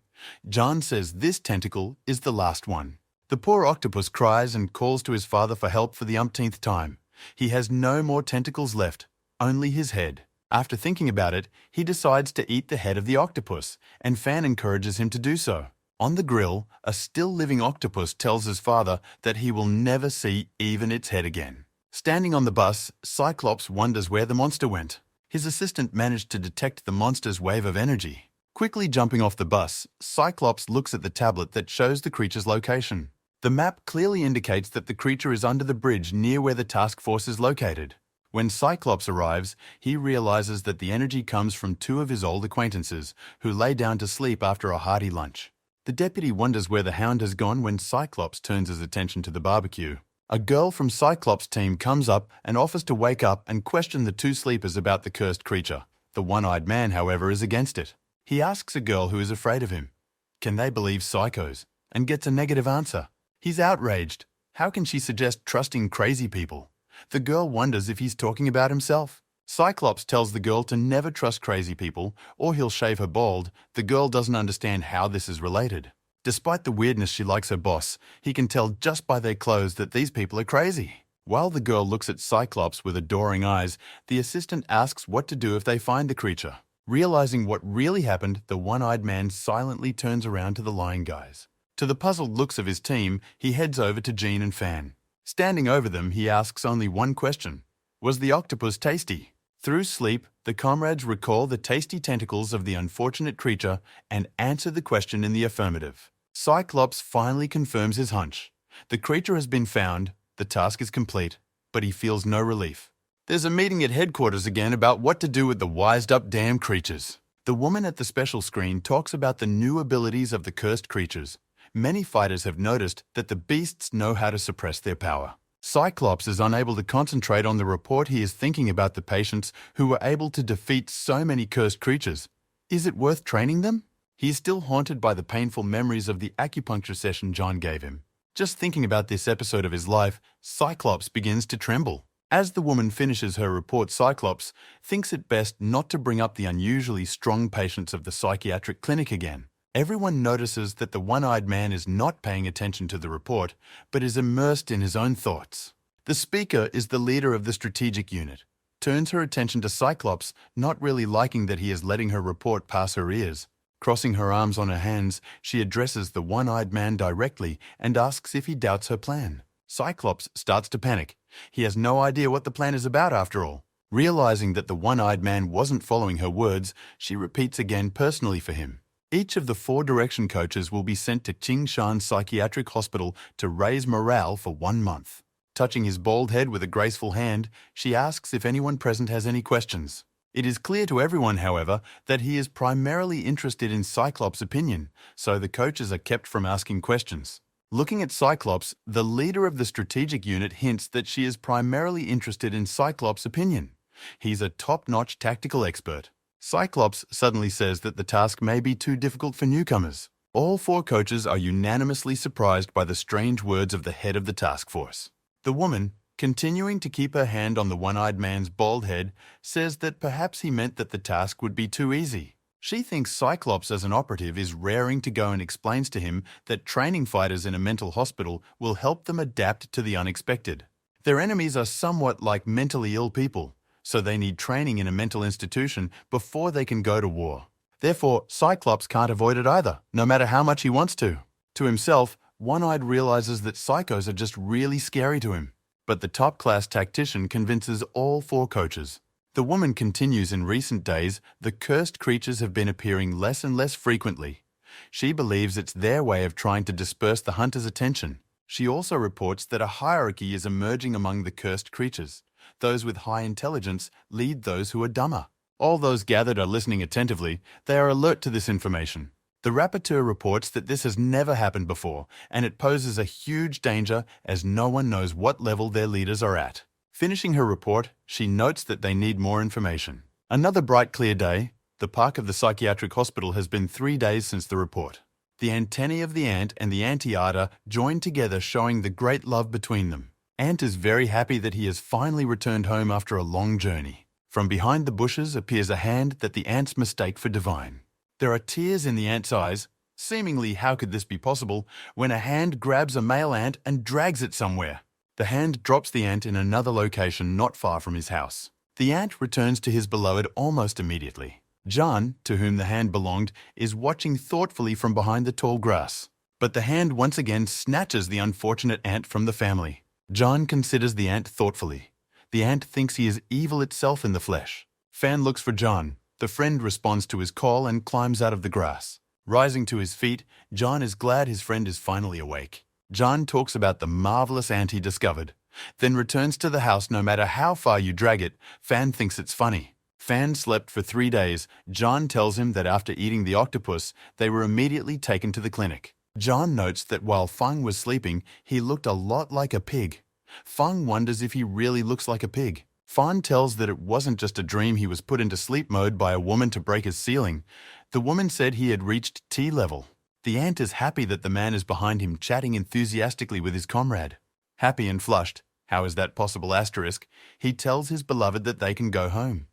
John says this tentacle is the last one. The poor octopus cries and calls to his father for help for the umpteenth time. He has no more tentacles left, only his head. After thinking about it, he decides to eat the head of the octopus, and Fan encourages him to do so. On the grill, a still-living octopus tells his father that he will never see even its head again. Standing on the bus, Cyclops wonders where the monster went. His assistant managed to detect the monster's wave of energy. Quickly jumping off the bus, Cyclops looks at the tablet that shows the creature's location. The map clearly indicates that the creature is under the bridge near where the task force is located. When Cyclops arrives, he realizes that the energy comes from two of his old acquaintances, who lay down to sleep after a hearty lunch. The deputy wonders where the hound has gone when Cyclops turns his attention to the barbecue. A girl from Cyclops' team comes up and offers to wake up and question the two sleepers about the cursed creature. The one-eyed man, however, is against it. He asks a girl who is afraid of him, "Can they believe psychos?" and gets a negative answer. He's outraged. How can she suggest trusting crazy people? The girl wonders if he's talking about himself. Cyclops tells the girl to never trust crazy people, or he'll shave her bald. The girl doesn't understand how this is related. Despite the weirdness she likes her boss, he can tell just by their clothes that these people are crazy. While the girl looks at Cyclops with adoring eyes, the assistant asks what to do if they find the creature. Realizing what really happened, the one-eyed man silently turns around to the lying guys. To the puzzled looks of his team, he heads over to Jean and Fan. Standing over them, he asks only one question. Was the octopus tasty? Through sleep, the comrades recall the tasty tentacles of the unfortunate creature and answer the question in the affirmative. Cyclops finally confirms his hunch. The creature has been found, the task is complete, but he feels no relief. There's a meeting at headquarters again about what to do with the wised-up damn creatures. The woman at the special screen talks about the new abilities of the cursed creatures. Many fighters have noticed that the beasts know how to suppress their power. Cyclops is unable to concentrate on the report. He is thinking about the patients who were able to defeat so many cursed creatures. Is it worth training them? He is still haunted by the painful memories of the acupuncture session John gave him. Just thinking about this episode of his life, Cyclops begins to tremble. As the woman finishes her report, Cyclops thinks it best not to bring up the unusually strong patients of the psychiatric clinic again. Everyone notices that the one-eyed man is not paying attention to the report, but is immersed in his own thoughts. The speaker is the leader of the strategic unit, turns her attention to Cyclops, not really liking that he is letting her report pass her ears. Crossing her arms on her hands, she addresses the one-eyed man directly and asks if he doubts her plan. Cyclops starts to panic. He has no idea what the plan is about after all. Realizing that the one-eyed man wasn't following her words, she repeats again personally for him. Each of the 4 direction coaches will be sent to Qingshan Psychiatric Hospital to raise morale for 1 month. Touching his bald head with a graceful hand, she asks if anyone present has any questions. It is clear to everyone, however, that he is primarily interested in Cyclops' opinion, so the coaches are kept from asking questions. Looking at Cyclops, the leader of the strategic unit hints that she is primarily interested in Cyclops' opinion. He's a top-notch tactical expert. Cyclops suddenly says that the task may be too difficult for newcomers. All 4 coaches are unanimously surprised by the strange words of the head of the task force. The woman, continuing to keep her hand on the one-eyed man's bald head, says that perhaps he meant that the task would be too easy. She thinks Cyclops as an operative is raring to go and explains to him that training fighters in a mental hospital will help them adapt to the unexpected. Their enemies are somewhat like mentally ill people, so they need training in a mental institution before they can go to war. Therefore, Cyclops can't avoid it either, no matter how much he wants to. To himself, One-Eyed realizes that psychos are just really scary to him. But the top-class tactician convinces all 4 coaches. The woman continues in recent days, the cursed creatures have been appearing less and less frequently. She believes it's their way of trying to disperse the hunter's attention. She also reports that a hierarchy is emerging among the cursed creatures. Those with high intelligence lead those who are dumber. All those gathered are listening attentively. They are alert to this information. The rapporteur reports that this has never happened before, and it poses a huge danger as no one knows what level their leaders are at. Finishing her report, she notes that they need more information. Another bright, clear day. The park of the psychiatric hospital has been 3 days since the report. The antennae of the ant and the anteater join together, showing the great love between them. Ant is very happy that he has finally returned home after a long journey. From behind the bushes appears a hand that the ants mistake for divine. There are tears in the ant's eyes. Seemingly, how could this be possible when a hand grabs a male ant and drags it somewhere? The hand drops the ant in another location not far from his house. The ant returns to his beloved almost immediately. John, to whom the hand belonged, is watching thoughtfully from behind the tall grass. But the hand once again snatches the unfortunate ant from the family. John considers the ant thoughtfully. The ant thinks he is evil itself in the flesh. Fan looks for John. The friend responds to his call and climbs out of the grass. Rising to his feet, John is glad his friend is finally awake. John talks about the marvelous ant he discovered, then returns to the house no matter how far you drag it. Fan thinks it's funny. Fan slept for 3 days. John tells him that after eating the octopus, they were immediately taken to the clinic. John notes that while Feng was sleeping, he looked a lot like a pig. Feng wonders if he really looks like a pig. Fan tells that it wasn't just a dream he was put into sleep mode by a woman to break his ceiling. The woman said he had reached T level. The ant is happy that the man is behind him chatting enthusiastically with his comrade. Happy and flushed, how is that possible asterisk, he tells his beloved that they can go home.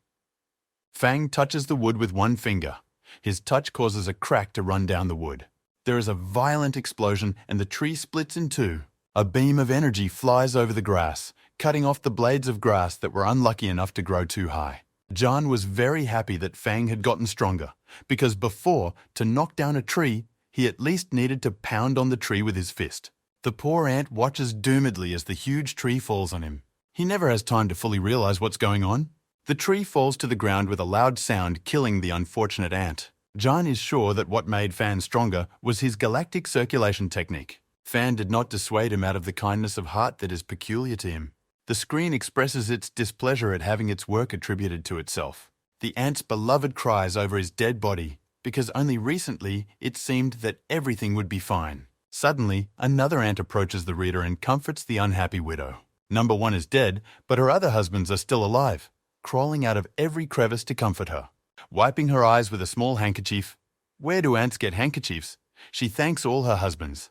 Fang touches the wood with one finger. His touch causes a crack to run down the wood. There is a violent explosion and the tree splits in two. A beam of energy flies over the grass, cutting off the blades of grass that were unlucky enough to grow too high. John was very happy that Fang had gotten stronger, because before, to knock down a tree, he at least needed to pound on the tree with his fist. The poor ant watches doomedly as the huge tree falls on him. He never has time to fully realize what's going on. The tree falls to the ground with a loud sound, killing the unfortunate ant. John is sure that what made Fan stronger was his galactic circulation technique. Fan did not dissuade him out of the kindness of heart that is peculiar to him. The screen expresses its displeasure at having its work attributed to itself. The ant's beloved cries over his dead body, because only recently it seemed that everything would be fine. Suddenly, another ant approaches the reader and comforts the unhappy widow. Number 1 is dead, but her other husbands are still alive, crawling out of every crevice to comfort her. Wiping her eyes with a small handkerchief. Where do ants get handkerchiefs? She thanks all her husbands.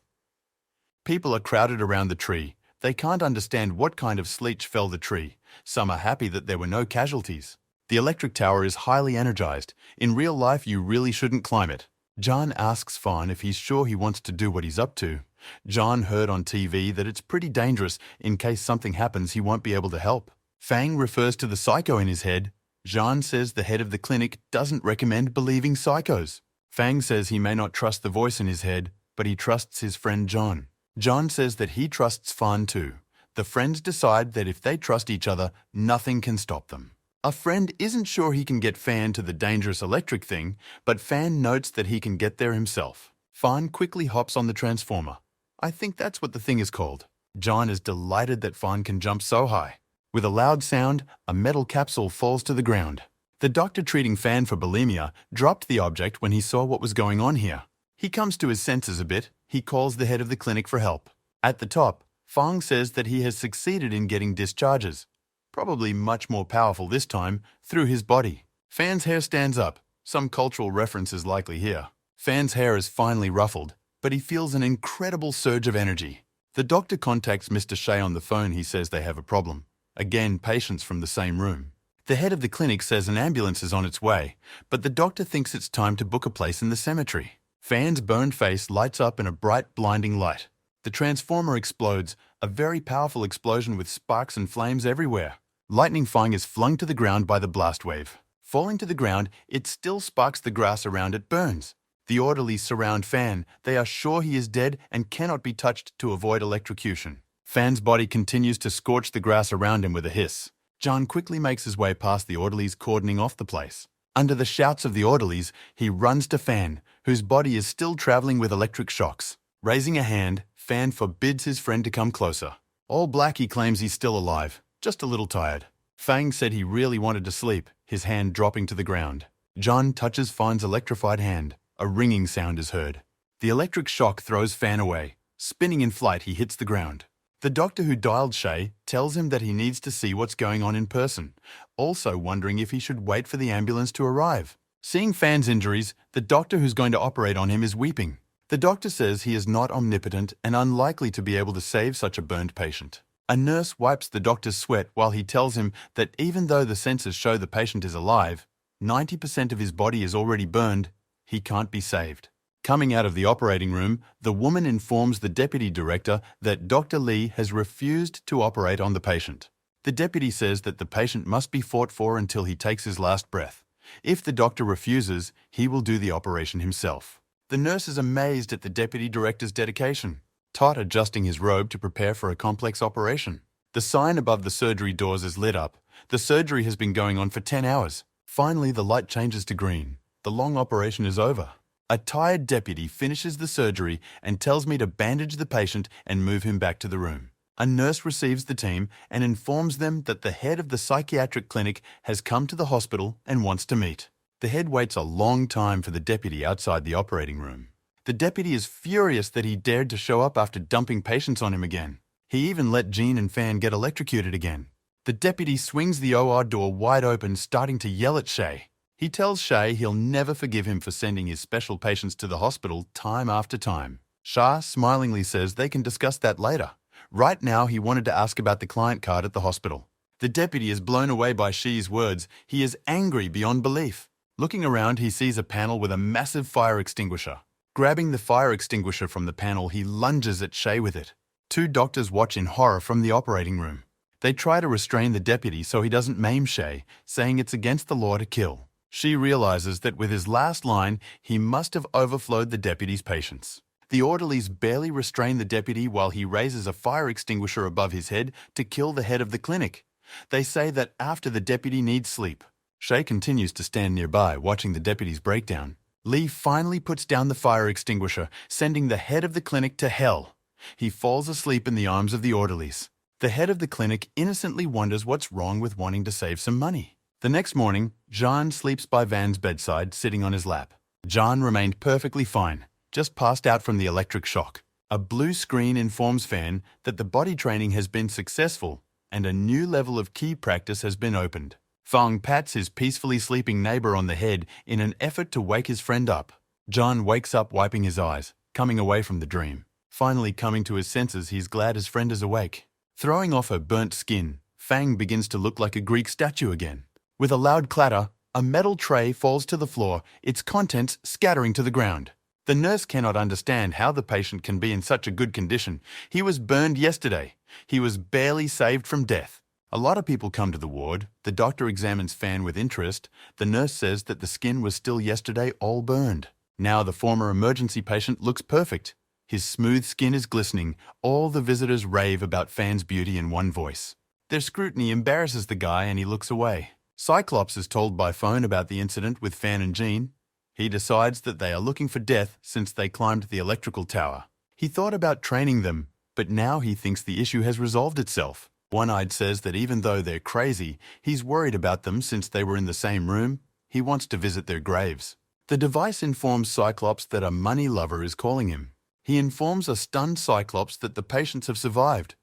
People are crowded around the tree. They can't understand what kind of sleet fell the tree. Some are happy that there were no casualties. The electric tower is highly energized. In real life, you really shouldn't climb it. John asks Fawn if he's sure he wants to do what he's up to. John heard on TV that it's pretty dangerous. In case something happens, he won't be able to help. Fang refers to the psycho in his head. John says the head of the clinic doesn't recommend believing psychos. Fang says he may not trust the voice in his head, but he trusts his friend John. John says that he trusts Fan too. The friends decide that if they trust each other, nothing can stop them. A friend isn't sure he can get Fan to the dangerous electric thing, but Fan notes that he can get there himself. Fan quickly hops on the transformer. I think that's what the thing is called. John is delighted that Fan can jump so high. With a loud sound, a metal capsule falls to the ground. The doctor treating Fan for bulimia dropped the object when he saw what was going on here. He comes to his senses a bit. He calls the head of the clinic for help. At the top, Fang says that he has succeeded in getting discharges, probably much more powerful this time, through his body. Fan's hair stands up. Some cultural reference is likely here. Fan's hair is finely ruffled, but he feels an incredible surge of energy. The doctor contacts Mr. Shea on the phone. He says they have a problem. Again, patients from the same room. The head of the clinic says an ambulance is on its way, but the doctor thinks it's time to book a place in the cemetery. Fan's burned face lights up in a bright, blinding light. The transformer explodes, a very powerful explosion with sparks and flames everywhere. Lightning Fang is flung to the ground by the blast wave. Falling to the ground, it still sparks the grass around it burns. The orderlies surround Fan. They are sure he is dead and cannot be touched to avoid electrocution. Fan's body continues to scorch the grass around him with a hiss. John quickly makes his way past the orderlies cordoning off the place. Under the shouts of the orderlies, he runs to Fan, whose body is still traveling with electric shocks. Raising a hand, Fan forbids his friend to come closer. All black, he claims he's still alive, just a little tired. Fang said he really wanted to sleep, his hand dropping to the ground. John touches Fan's electrified hand. A ringing sound is heard. The electric shock throws Fan away. Spinning in flight, he hits the ground. The doctor who dialed Shay tells him that he needs to see what's going on in person, also wondering if he should wait for the ambulance to arrive. Seeing Fan's injuries, the doctor who's going to operate on him is weeping. The doctor says he is not omnipotent and unlikely to be able to save such a burned patient. A nurse wipes the doctor's sweat while he tells him that even though the sensors show the patient is alive, 90% of his body is already burned, he can't be saved. Coming out of the operating room, the woman informs the deputy director that Dr. Lee has refused to operate on the patient. The deputy says that the patient must be fought for until he takes his last breath. If the doctor refuses, he will do the operation himself. The nurse is amazed at the deputy director's dedication. Todd adjusting his robe to prepare for a complex operation. The sign above the surgery doors is lit up. The surgery has been going on for 10 hours. Finally, the light changes to green. The long operation is over. A tired deputy finishes the surgery and tells me to bandage the patient and move him back to the room. A nurse receives the team and informs them that the head of the psychiatric clinic has come to the hospital and wants to meet. The head waits a long time for the deputy outside the operating room. The deputy is furious that he dared to show up after dumping patients on him again. He even let Jean and Fan get electrocuted again. The deputy swings the OR door wide open, starting to yell at Shay. He tells Shay he'll never forgive him for sending his special patients to the hospital time after time. Shah smilingly says they can discuss that later. Right now, he wanted to ask about the client card at the hospital. The deputy is blown away by Shi's words. He is angry beyond belief. Looking around, he sees a panel with a massive fire extinguisher. Grabbing the fire extinguisher from the panel, he lunges at Shay with it. Two doctors watch in horror from the operating room. They try to restrain the deputy so he doesn't maim Shay, saying it's against the law to kill. She realizes that with his last line, he must have overflowed the deputy's patience. The orderlies barely restrain the deputy while he raises a fire extinguisher above his head to kill the head of the clinic. They say that after the deputy needs sleep. Shay continues to stand nearby, watching the deputy's breakdown. Lee finally puts down the fire extinguisher, sending the head of the clinic to hell. He falls asleep in the arms of the orderlies. The head of the clinic innocently wonders what's wrong with wanting to save some money. The next morning, Jean sleeps by Van's bedside, sitting on his lap. Jean remained perfectly fine, just passed out from the electric shock. A blue screen informs Van that the body training has been successful and a new level of key practice has been opened. Fang pats his peacefully sleeping neighbor on the head in an effort to wake his friend up. John wakes up wiping his eyes, coming away from the dream. Finally coming to his senses, he's glad his friend is awake. Throwing off her burnt skin, Fang begins to look like a Greek statue again. With a loud clatter, a metal tray falls to the floor, its contents scattering to the ground. The nurse cannot understand how the patient can be in such a good condition. He was burned yesterday. He was barely saved from death. A lot of people come to the ward. The doctor examines Fan with interest. The nurse says that the skin was still yesterday all burned. Now the former emergency patient looks perfect. His smooth skin is glistening. All the visitors rave about Fan's beauty in one voice. Their scrutiny embarrasses the guy and he looks away. Cyclops is told by phone about the incident with Fan and Jean. He decides that they are looking for death since they climbed the electrical tower. He thought about training them, but now he thinks the issue has resolved itself. One-Eyed says that even though they're crazy, he's worried about them since they were in the same room. He wants to visit their graves. The device informs Cyclops that a money lover is calling him. He informs a stunned Cyclops that the patients have survived.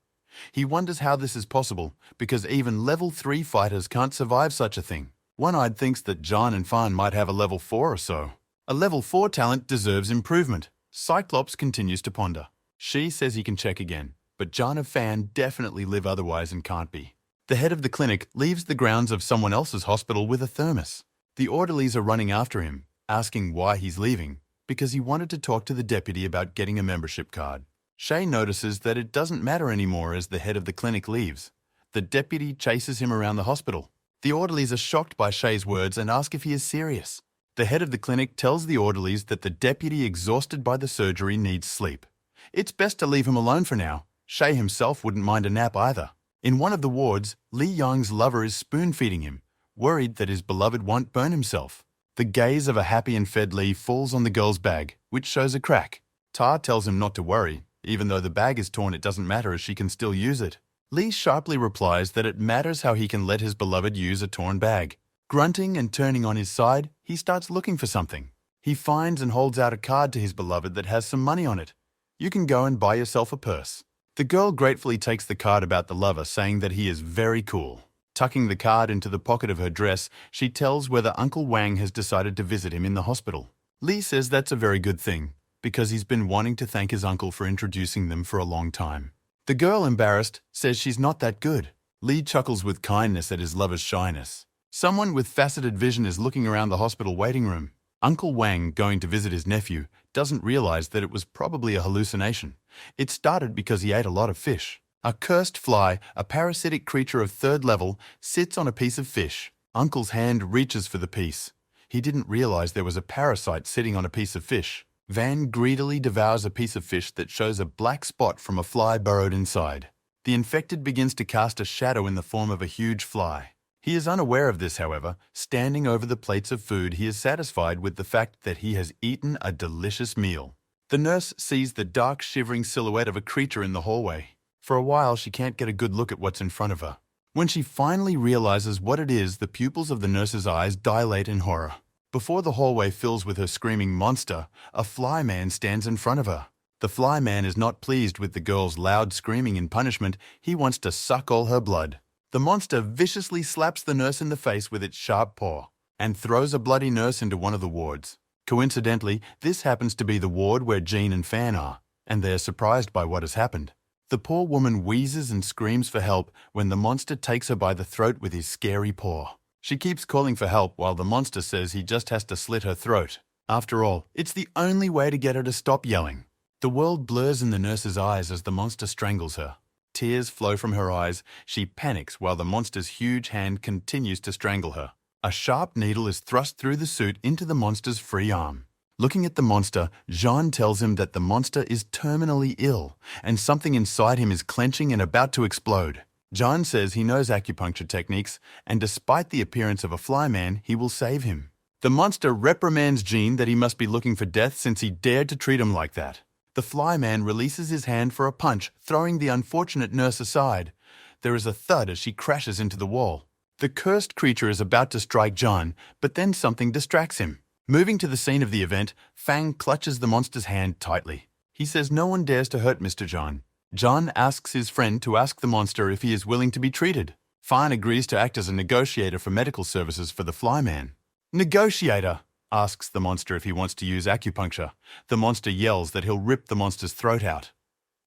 He wonders how this is possible, because even level 3 fighters can't survive such a thing. One-Eyed thinks that John and Fan might have a level 4 or so. A level 4 talent deserves improvement. Cyclops continues to ponder. She says he can check again, but John and Fan definitely live otherwise and can't be. The head of the clinic leaves the grounds of someone else's hospital with a thermos. The orderlies are running after him, asking why he's leaving, because he wanted to talk to the deputy about getting a membership card. Shay notices that it doesn't matter anymore as the head of the clinic leaves. The deputy chases him around the hospital. The orderlies are shocked by Shay's words and ask if he is serious. The head of the clinic tells the orderlies that the deputy exhausted by the surgery needs sleep. It's best to leave him alone for now. Shay himself wouldn't mind a nap either. In one of the wards, Li Yang's lover is spoon-feeding him, worried that his beloved won't burn himself. The gaze of a happy and fed Li falls on the girl's bag, which shows a crack. Ta tells him not to worry. Even though the bag is torn, it doesn't matter as she can still use it. Lee sharply replies that it matters how he can let his beloved use a torn bag. Grunting and turning on his side, he starts looking for something. He finds and holds out a card to his beloved that has some money on it. You can go and buy yourself a purse. The girl gratefully takes the card about the lover, saying that he is very cool. Tucking the card into the pocket of her dress, she tells whether Uncle Wang has decided to visit him in the hospital. Lee says that's a very good thing, because he's been wanting to thank his uncle for introducing them for a long time. The girl, embarrassed, says she's not that good. Lee chuckles with kindness at his lover's shyness. Someone with faceted vision is looking around the hospital waiting room. Uncle Wang, going to visit his nephew, doesn't realize that it was probably a hallucination. It started because he ate a lot of fish. A cursed fly, a parasitic creature of 3rd level, sits on a piece of fish. Uncle's hand reaches for the piece. He didn't realize there was a parasite sitting on a piece of fish. Van greedily devours a piece of fish that shows a black spot from a fly burrowed inside. The infected begins to cast a shadow in the form of a huge fly. He is unaware of this, however. Standing over the plates of food, he is satisfied with the fact that he has eaten a delicious meal. The nurse sees the dark, shivering silhouette of a creature in the hallway. For a while, she can't get a good look at what's in front of her. When she finally realizes what it is, the pupils of the nurse's eyes dilate in horror. Before the hallway fills with her screaming monster, a fly man stands in front of her. The fly man is not pleased with the girl's loud screaming in punishment. He wants to suck all her blood. The monster viciously slaps the nurse in the face with its sharp paw and throws a bloody nurse into one of the wards. Coincidentally, this happens to be the ward where Jean and Fan are, and they are surprised by what has happened. The poor woman wheezes and screams for help when the monster takes her by the throat with his scary paw. She keeps calling for help while the monster says he just has to slit her throat. After all, it's the only way to get her to stop yelling. The world blurs in the nurse's eyes as the monster strangles her. Tears flow from her eyes. She panics while the monster's huge hand continues to strangle her. A sharp needle is thrust through the suit into the monster's free arm. Looking at the monster, Jean tells him that the monster is terminally ill and something inside him is clenching and about to explode. Jean says he knows acupuncture techniques, and despite the appearance of a fly man, he will save him. The monster reprimands Jean that he must be looking for death since he dared to treat him like that. The fly man releases his hand for a punch, throwing the unfortunate nurse aside. There is a thud as she crashes into the wall. The cursed creature is about to strike Jean, but then something distracts him. Moving to the scene of the event, Fang clutches the monster's hand tightly. He says no one dares to hurt Mr. Jean. Jean asks his friend to ask the monster if he is willing to be treated. Fan agrees to act as a negotiator for medical services for the fly man. Negotiator asks the monster if he wants to use acupuncture. The monster yells that he'll rip the monster's throat out.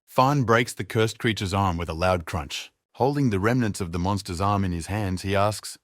Fan breaks the cursed creature's arm with a loud crunch. Holding the remnants of the monster's arm in his hands, he asks,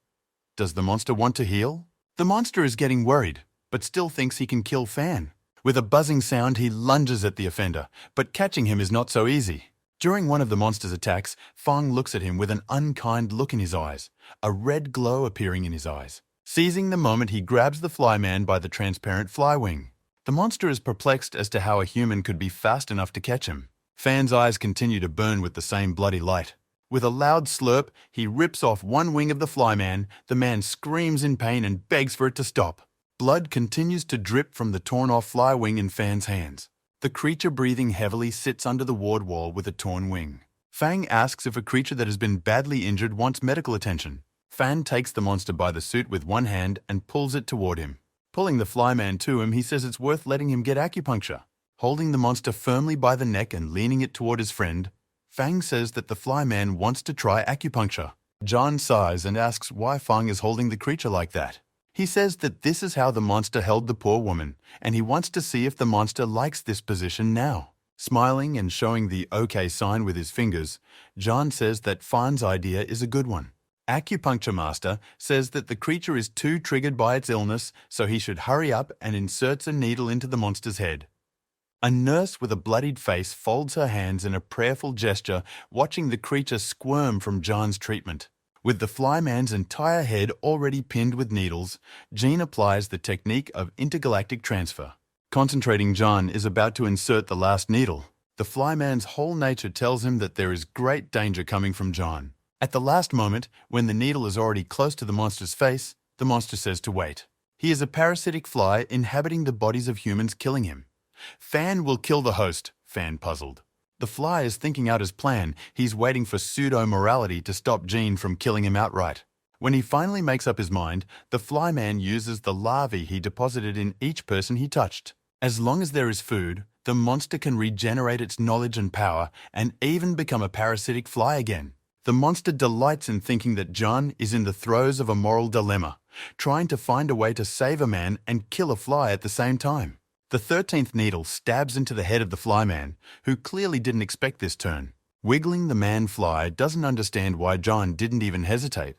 "Does the monster want to heal?" The monster is getting worried, but still thinks he can kill Fan. With a buzzing sound, he lunges at the offender, but catching him is not so easy. During one of the monster's attacks, Fang looks at him with an unkind look in his eyes, a red glow appearing in his eyes. Seizing the moment, he grabs the fly man by the transparent fly wing. The monster is perplexed as to how a human could be fast enough to catch him. Fan's eyes continue to burn with the same bloody light. With a loud slurp, he rips off one wing of the fly man. The man screams in pain and begs for it to stop. Blood continues to drip from the torn-off fly wing in Fan's hands. The creature breathing heavily sits under the ward wall with a torn wing. Fang asks if a creature that has been badly injured wants medical attention. Fan takes the monster by the suit with one hand and pulls it toward him. Pulling the fly man to him, he says it's worth letting him get acupuncture. Holding the monster firmly by the neck and leaning it toward his friend, Fang says that the fly man wants to try acupuncture. John sighs and asks why Fang is holding the creature like that. He says that this is how the monster held the poor woman, and he wants to see if the monster likes this position now. Smiling and showing the OK sign with his fingers, John says that Fang's idea is a good one. Acupuncture Master says that the creature is too triggered by its illness, so he should hurry up and inserts a needle into the monster's head. A nurse with a bloodied face folds her hands in a prayerful gesture, watching the creature squirm from John's treatment. With the fly man's entire head already pinned with needles, Jean applies the technique of intergalactic transfer. Concentrating, John is about to insert the last needle. The fly man's whole nature tells him that there is great danger coming from John. At the last moment, when the needle is already close to the monster's face, the monster says to wait. He is a parasitic fly inhabiting the bodies of humans, killing him. Fan will kill the host, Fan puzzled. The fly is thinking out his plan. He's waiting for pseudo-morality to stop Jean from killing him outright. When he finally makes up his mind, the fly man uses the larvae he deposited in each person he touched. As long as there is food, the monster can regenerate its knowledge and power and even become a parasitic fly again. The monster delights in thinking that John is in the throes of a moral dilemma, trying to find a way to save a man and kill a fly at the same time. The 13th needle stabs into the head of the fly man, who clearly didn't expect this turn. Wiggling, the man-fly doesn't understand why John didn't even hesitate.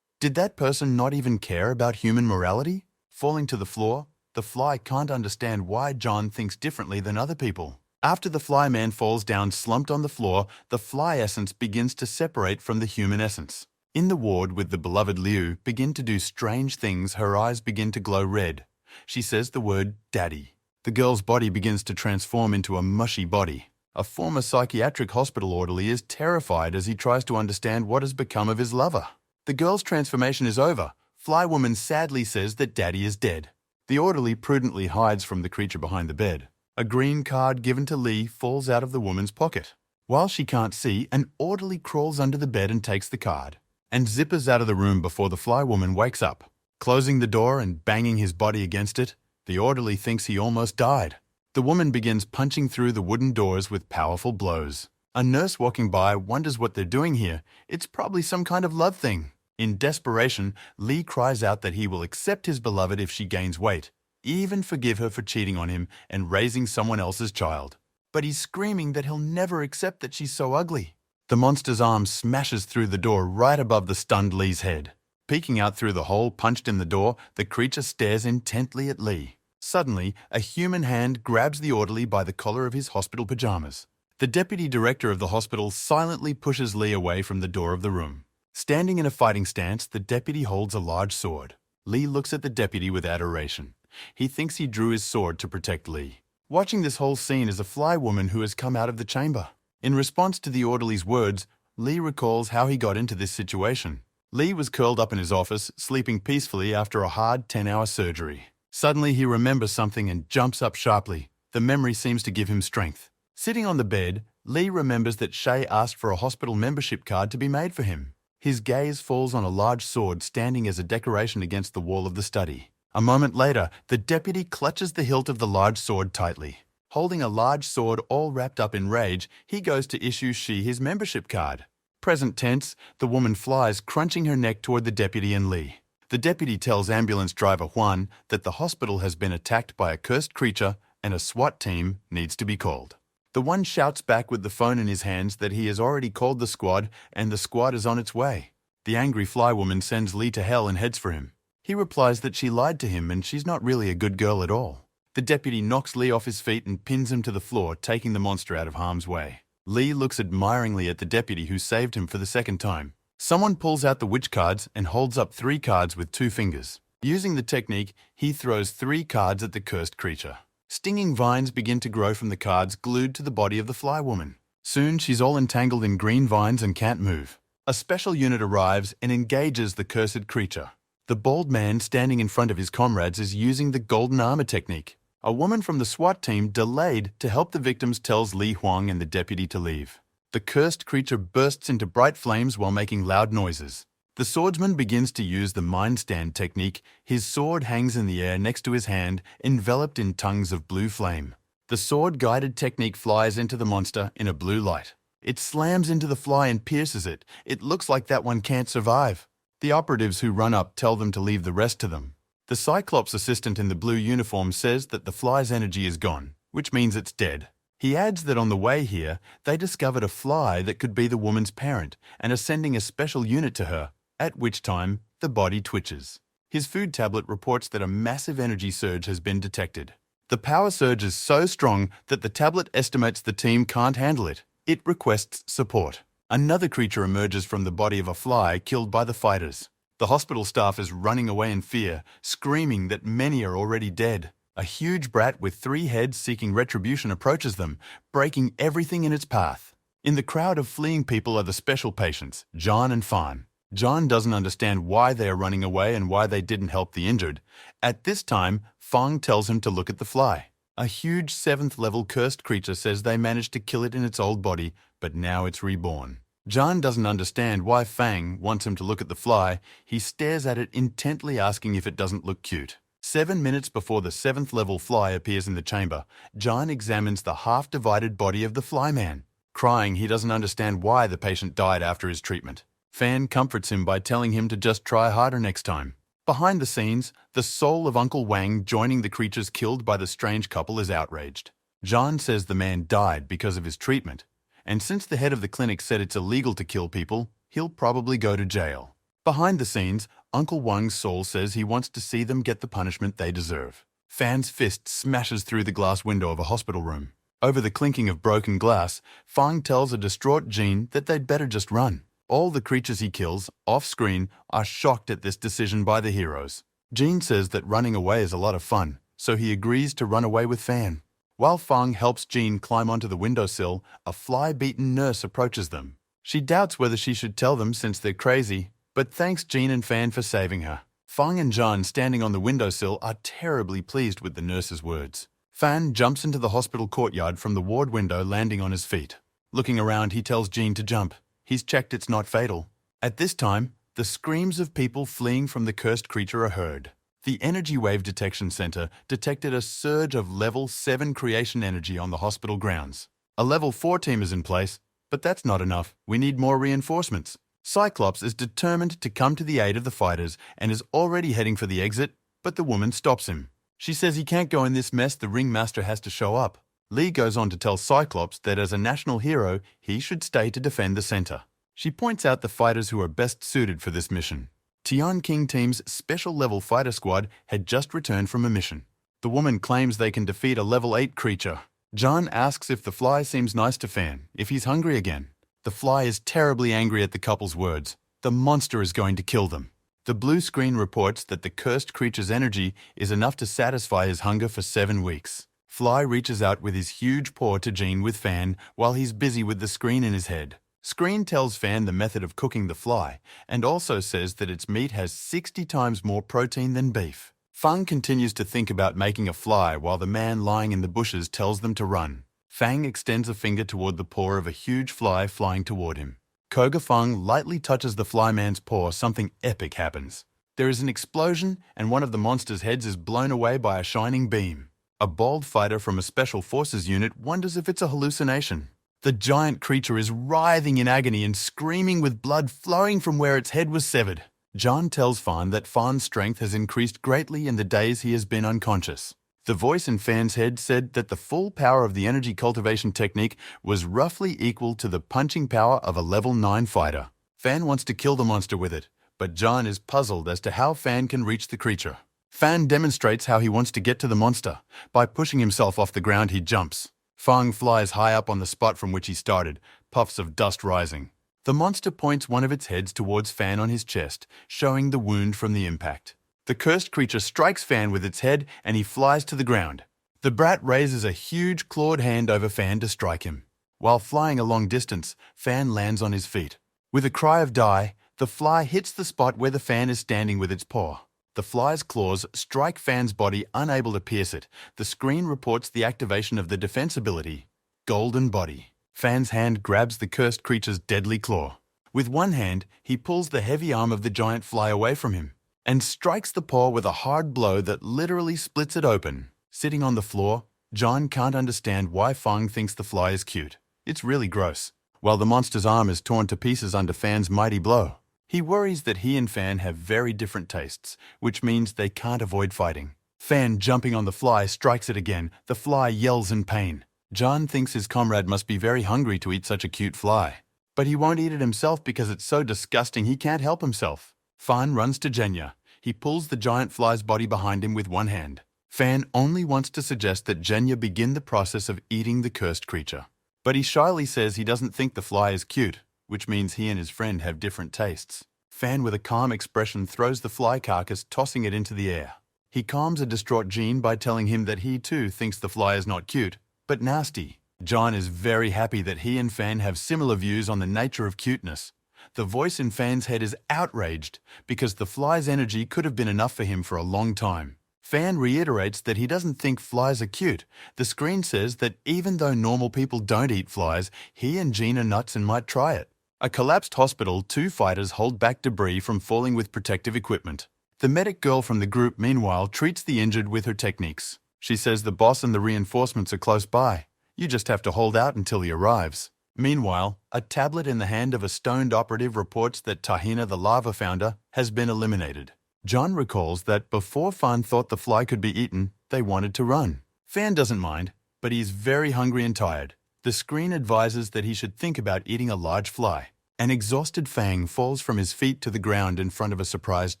Did that person not even care about human morality? Falling to the floor, The fly can't understand why John thinks differently than other people. After the fly man falls down slumped on the floor, the fly essence begins to separate from the human essence. In the ward with the beloved Liu begin to do strange things, her eyes begin to glow red. She says the word daddy. The girl's body begins to transform into a mushy body. A former psychiatric hospital orderly is terrified as he tries to understand what has become of his lover. The girl's transformation is over. Fly woman sadly says that daddy is dead. The orderly prudently hides from the creature behind the bed. A green card given to Lee falls out of the woman's pocket. While she can't see, an orderly crawls under the bed and takes the card, and zippers out of the room before the fly woman wakes up. Closing the door and banging his body against it, the orderly thinks he almost died. The woman begins punching through the wooden doors with powerful blows. A nurse walking by wonders what they're doing here. It's probably some kind of love thing. In desperation, Lee cries out that he will accept his beloved if she gains weight, even forgive her for cheating on him and raising someone else's child. But he's screaming that he'll never accept that she's so ugly. The monster's arm smashes through the door right above the stunned Lee's head. Peeking out through the hole punched in the door, the creature stares intently at Lee. Suddenly, a human hand grabs the orderly by the collar of his hospital pajamas. The deputy director of the hospital silently pushes Lee away from the door of the room. Standing in a fighting stance, the deputy holds a large sword. Lee looks at the deputy with adoration. He thinks he drew his sword to protect Lee. Watching this whole scene is a fly woman who has come out of the chamber. In response to the orderly's words, Lee recalls how he got into this situation. Lee was curled up in his office, sleeping peacefully after a hard 10-hour surgery. Suddenly he remembers something and jumps up sharply. The memory seems to give him strength. Sitting on the bed, Lee remembers that Shay asked for a hospital membership card to be made for him. His gaze falls on a large sword standing as a decoration against the wall of the study. A moment later, the deputy clutches the hilt of the large sword tightly. Holding a large sword all wrapped up in rage, he goes to issue She his membership card. Present tense, the woman flies, crunching her neck toward the deputy and Lee. The deputy tells ambulance driver Juan that the hospital has been attacked by a cursed creature and a SWAT team needs to be called. The one shouts back with the phone in his hands that he has already called the squad and the squad is on its way. The angry fly woman sends Lee to hell and heads for him. He replies that she lied to him and she's not really a good girl at all. The deputy knocks Lee off his feet and pins him to the floor, taking the monster out of harm's way. Lee looks admiringly at the deputy who saved him for the second time. Someone pulls out the witch cards and holds up 3 cards with 2 fingers. Using the technique, he throws 3 cards at the cursed creature. Stinging vines begin to grow from the cards glued to the body of the fly woman. Soon she's all entangled in green vines and can't move. A special unit arrives and engages the cursed creature. The bald man standing in front of his comrades is using the golden armor technique. A woman from the SWAT team delayed to help the victims tells Li Huang and the deputy to leave. The cursed creature bursts into bright flames while making loud noises. The swordsman begins to use the mind stand technique. His sword hangs in the air next to his hand, enveloped in tongues of blue flame. The sword-guided technique flies into the monster in a blue light. It slams into the fly and pierces it. It looks like that one can't survive. The operatives who run up tell them to leave the rest to them. The Cyclops assistant in the blue uniform says that the fly's energy is gone, which means it's dead. He adds that on the way here, they discovered a fly that could be the woman's parent and are sending a special unit to her, at which time the body twitches. His food tablet reports that a massive energy surge has been detected. The power surge is so strong that the tablet estimates the team can't handle it. It requests support. Another creature emerges from the body of a fly killed by the fighters. The hospital staff is running away in fear, screaming that many are already dead. A huge brat with 3 heads seeking retribution approaches them, breaking everything in its path. In the crowd of fleeing people are the special patients, John and Fan. John doesn't understand why they are running away and why they didn't help the injured. At this time, Fang tells him to look at the fly. A huge 7th-level cursed creature says they managed to kill it in its old body, but now it's reborn. John doesn't understand why Fang wants him to look at the fly. He stares at it intently, asking if it doesn't look cute. 7 minutes before the 7th-level fly appears in the chamber, John examines the half-divided body of the flyman. Crying, he doesn't understand why the patient died after his treatment. Fan comforts him by telling him to just try harder next time. Behind the scenes, the soul of Uncle Wang joining the creatures killed by the strange couple is outraged. John says the man died because of his treatment, and since the head of the clinic said it's illegal to kill people, he'll probably go to jail. Behind the scenes, Uncle Wang's soul says he wants to see them get the punishment they deserve. Fan's fist smashes through the glass window of a hospital room. Over the clinking of broken glass, Fang tells a distraught Jean that they'd better just run. All the creatures he kills, off-screen, are shocked at this decision by the heroes. Jean says that running away is a lot of fun, so he agrees to run away with Fan. While Fang helps Jean climb onto the windowsill, a fly-beaten nurse approaches them. She doubts whether she should tell them since they're crazy, but thanks Jean and Fan for saving her. Fang and Jean, standing on the windowsill, are terribly pleased with the nurse's words. Fan jumps into the hospital courtyard from the ward window, landing on his feet. Looking around, he tells Jean to jump. He's checked it's not fatal. At this time, the screams of people fleeing from the cursed creature are heard. The Energy Wave Detection Center detected a surge of Level 7 creation energy on the hospital grounds. A Level 4 team is in place, but that's not enough. We need more reinforcements. Cyclops is determined to come to the aid of the fighters and is already heading for the exit, but the woman stops him. She says he can't go in this mess, the ringmaster has to show up. Lee goes on to tell Cyclops that as a national hero, he should stay to defend the center. She points out the fighters who are best suited for this mission. Tian King Team's Special Level Fighter Squad had just returned from a mission. The woman claims they can defeat a Level 8 creature. John asks if the fly seems nice to Fan, if he's hungry again. The fly is terribly angry at the couple's words. The monster is going to kill them. The blue screen reports that the cursed creature's energy is enough to satisfy his hunger for 7 weeks. Fly reaches out with his huge paw to Jean with Fan while he's busy with the screen in his head. Screen tells Fan the method of cooking the fly and also says that its meat has 60 times more protein than beef. Fang continues to think about making a fly while the man lying in the bushes tells them to run. Fang extends a finger toward the paw of a huge fly flying toward him. Koga Fang lightly touches the flyman's paw. Something epic happens. There is an explosion and one of the monster's heads is blown away by a shining beam. A bald fighter from a Special Forces unit wonders if it's a hallucination. The giant creature is writhing in agony and screaming with blood flowing from where its head was severed. John tells Fan that Fan's strength has increased greatly in the days he has been unconscious. The voice in Fan's head said that the full power of the energy cultivation technique was roughly equal to the punching power of a Level 9 fighter. Fan wants to kill the monster with it, but John is puzzled as to how Fan can reach the creature. Fan demonstrates how he wants to get to the monster. By pushing himself off the ground, he jumps. Fang flies high up on the spot from which he started, puffs of dust rising. The monster points one of its heads towards Fan on his chest, showing the wound from the impact. The cursed creature strikes Fan with its head and he flies to the ground. The brat raises a huge clawed hand over Fan to strike him. While flying a long distance, Fan lands on his feet. With a cry of die, the fly hits the spot where the Fan is standing with its paw. The fly's claws strike Fan's body, unable to pierce it. The screen reports the activation of the defense ability, Golden Body. Fan's hand grabs the cursed creature's deadly claw. With one hand, he pulls the heavy arm of the giant fly away from him and strikes the paw with a hard blow that literally splits it open. Sitting on the floor, John can't understand why Fang thinks the fly is cute. It's really gross. While the monster's arm is torn to pieces under Fan's mighty blow. He worries that he and Fan have very different tastes, which means they can't avoid fighting. Fan, jumping on the fly, strikes it again. The fly yells in pain. John thinks his comrade must be very hungry to eat such a cute fly. But he won't eat it himself because it's so disgusting he can't help himself. Fan runs to Jenya. He pulls the giant fly's body behind him with one hand. Fan only wants to suggest that Jenya begin the process of eating the cursed creature. But he shyly says he doesn't think the fly is cute, which means he and his friend have different tastes. Fan, with a calm expression, throws the fly carcass, tossing it into the air. He calms a distraught Jean by telling him that he too thinks the fly is not cute, but nasty. John is very happy that he and Fan have similar views on the nature of cuteness. The voice in Fan's head is outraged because the fly's energy could have been enough for him for a long time. Fan reiterates that he doesn't think flies are cute. The screen says that even though normal people don't eat flies, he and Jean are nuts and might try it. A collapsed hospital, 2 fighters hold back debris from falling with protective equipment. The medic girl from the group, meanwhile, treats the injured with her techniques. She says the boss and the reinforcements are close by. You just have to hold out until he arrives. Meanwhile, a tablet in the hand of a stoned operative reports that Tahina, the lava founder, has been eliminated. John recalls that before Fan thought the fly could be eaten, they wanted to run. Fan doesn't mind, but he is very hungry and tired. The screen advises that he should think about eating a large fly. An exhausted Fang falls from his feet to the ground in front of a surprised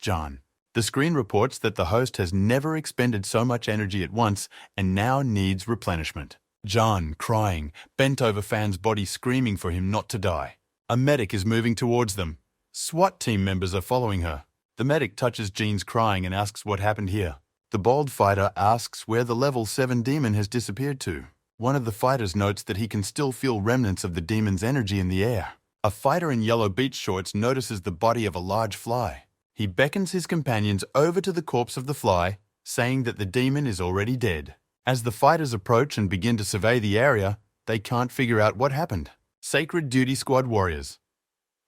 John. The screen reports that the host has never expended so much energy at once and now needs replenishment. John, crying, bent over Fan's body screaming for him not to die. A medic is moving towards them. SWAT team members are following her. The medic touches Jean's crying and asks what happened here. The bald fighter asks where the level 7 demon has disappeared to. One of the fighters notes that he can still feel remnants of the demon's energy in the air. A fighter in yellow beach shorts notices the body of a large fly. He beckons his companions over to the corpse of the fly, saying that the demon is already dead. As the fighters approach and begin to survey the area, they can't figure out what happened. Sacred Duty Squad warriors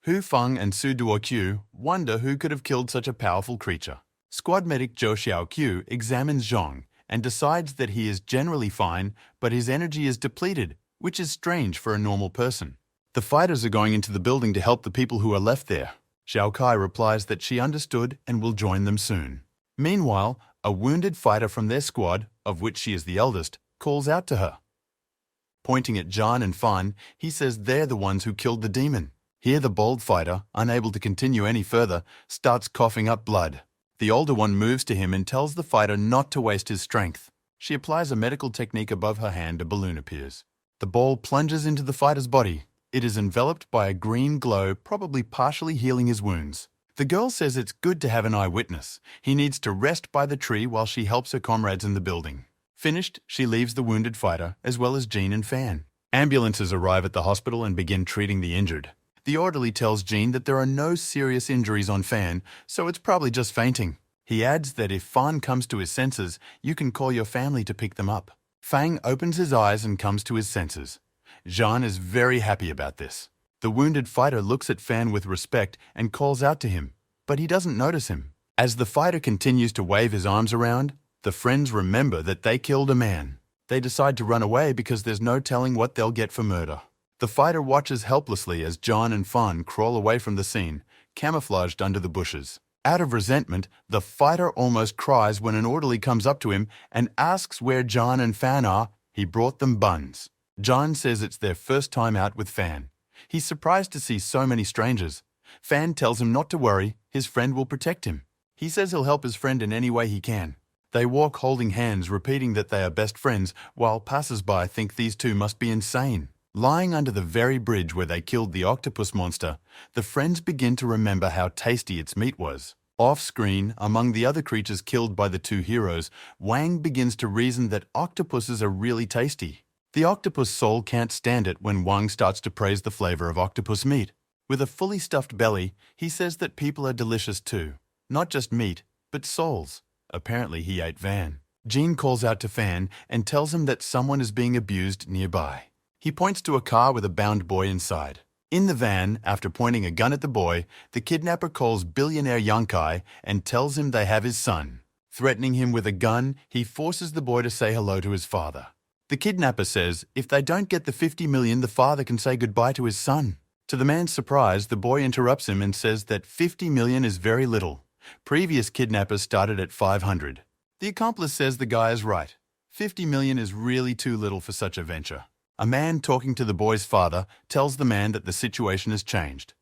Hu Feng and Su Duokyu wonder who could have killed such a powerful creature. Squad medic Zhou Xiaoqiu examines Zhong and decides that he is generally fine, but his energy is depleted, which is strange for a normal person. The fighters are going into the building to help the people who are left there. Xiao Kai replies that she understood and will join them soon. Meanwhile, a wounded fighter from their squad, of which she is the eldest, calls out to her. Pointing at Zhan and Fan, he says they're the ones who killed the demon. Here the bold fighter, unable to continue any further, starts coughing up blood. The older one moves to him and tells the fighter not to waste his strength. She applies a medical technique above her hand. A balloon appears. The ball plunges into the fighter's body. It is enveloped by a green glow, probably partially healing his wounds. The girl says it's good to have an eyewitness. He needs to rest by the tree while she helps her comrades in the building. Finished, she leaves the wounded fighter, as well as Jean and Fan. Ambulances arrive at the hospital and begin treating the injured. The orderly tells Jean that there are no serious injuries on Fan, so it's probably just fainting. He adds that if Fan comes to his senses, you can call your family to pick them up. Fang opens his eyes and comes to his senses. Jean is very happy about this. The wounded fighter looks at Fan with respect and calls out to him, but he doesn't notice him. As the fighter continues to wave his arms around, the friends remember that they killed a man. They decide to run away because there's no telling what they'll get for murder. The fighter watches helplessly as John and Fan crawl away from the scene, camouflaged under the bushes. Out of resentment, the fighter almost cries when an orderly comes up to him and asks where John and Fan are. He brought them buns. John says it's their first time out with Fan. He's surprised to see so many strangers. Fan tells him not to worry, his friend will protect him. He says he'll help his friend in any way he can. They walk holding hands, repeating that they are best friends, while passers-by think these two must be insane. Lying under the very bridge where they killed the octopus monster, the friends begin to remember how tasty its meat was. Off-screen, among the other creatures killed by the two heroes, Wang begins to reason that octopuses are really tasty. The octopus soul can't stand it when Wang starts to praise the flavor of octopus meat. With a fully stuffed belly, he says that people are delicious too. Not just meat, but souls. Apparently he ate Van. Jean calls out to Fan and tells him that someone is being abused nearby. He points to a car with a bound boy inside. In the van, after pointing a gun at the boy, the kidnapper calls billionaire Yankai and tells him they have his son. Threatening him with a gun, he forces the boy to say hello to his father. The kidnapper says if they don't get the 50 million, the father can say goodbye to his son. To the man's surprise, the boy interrupts him and says that 50 million is very little. Previous kidnappers started at 500. The accomplice says the guy is right. 50 million is really too little for such a venture. A man talking to the boy's father tells the man that the situation has changed.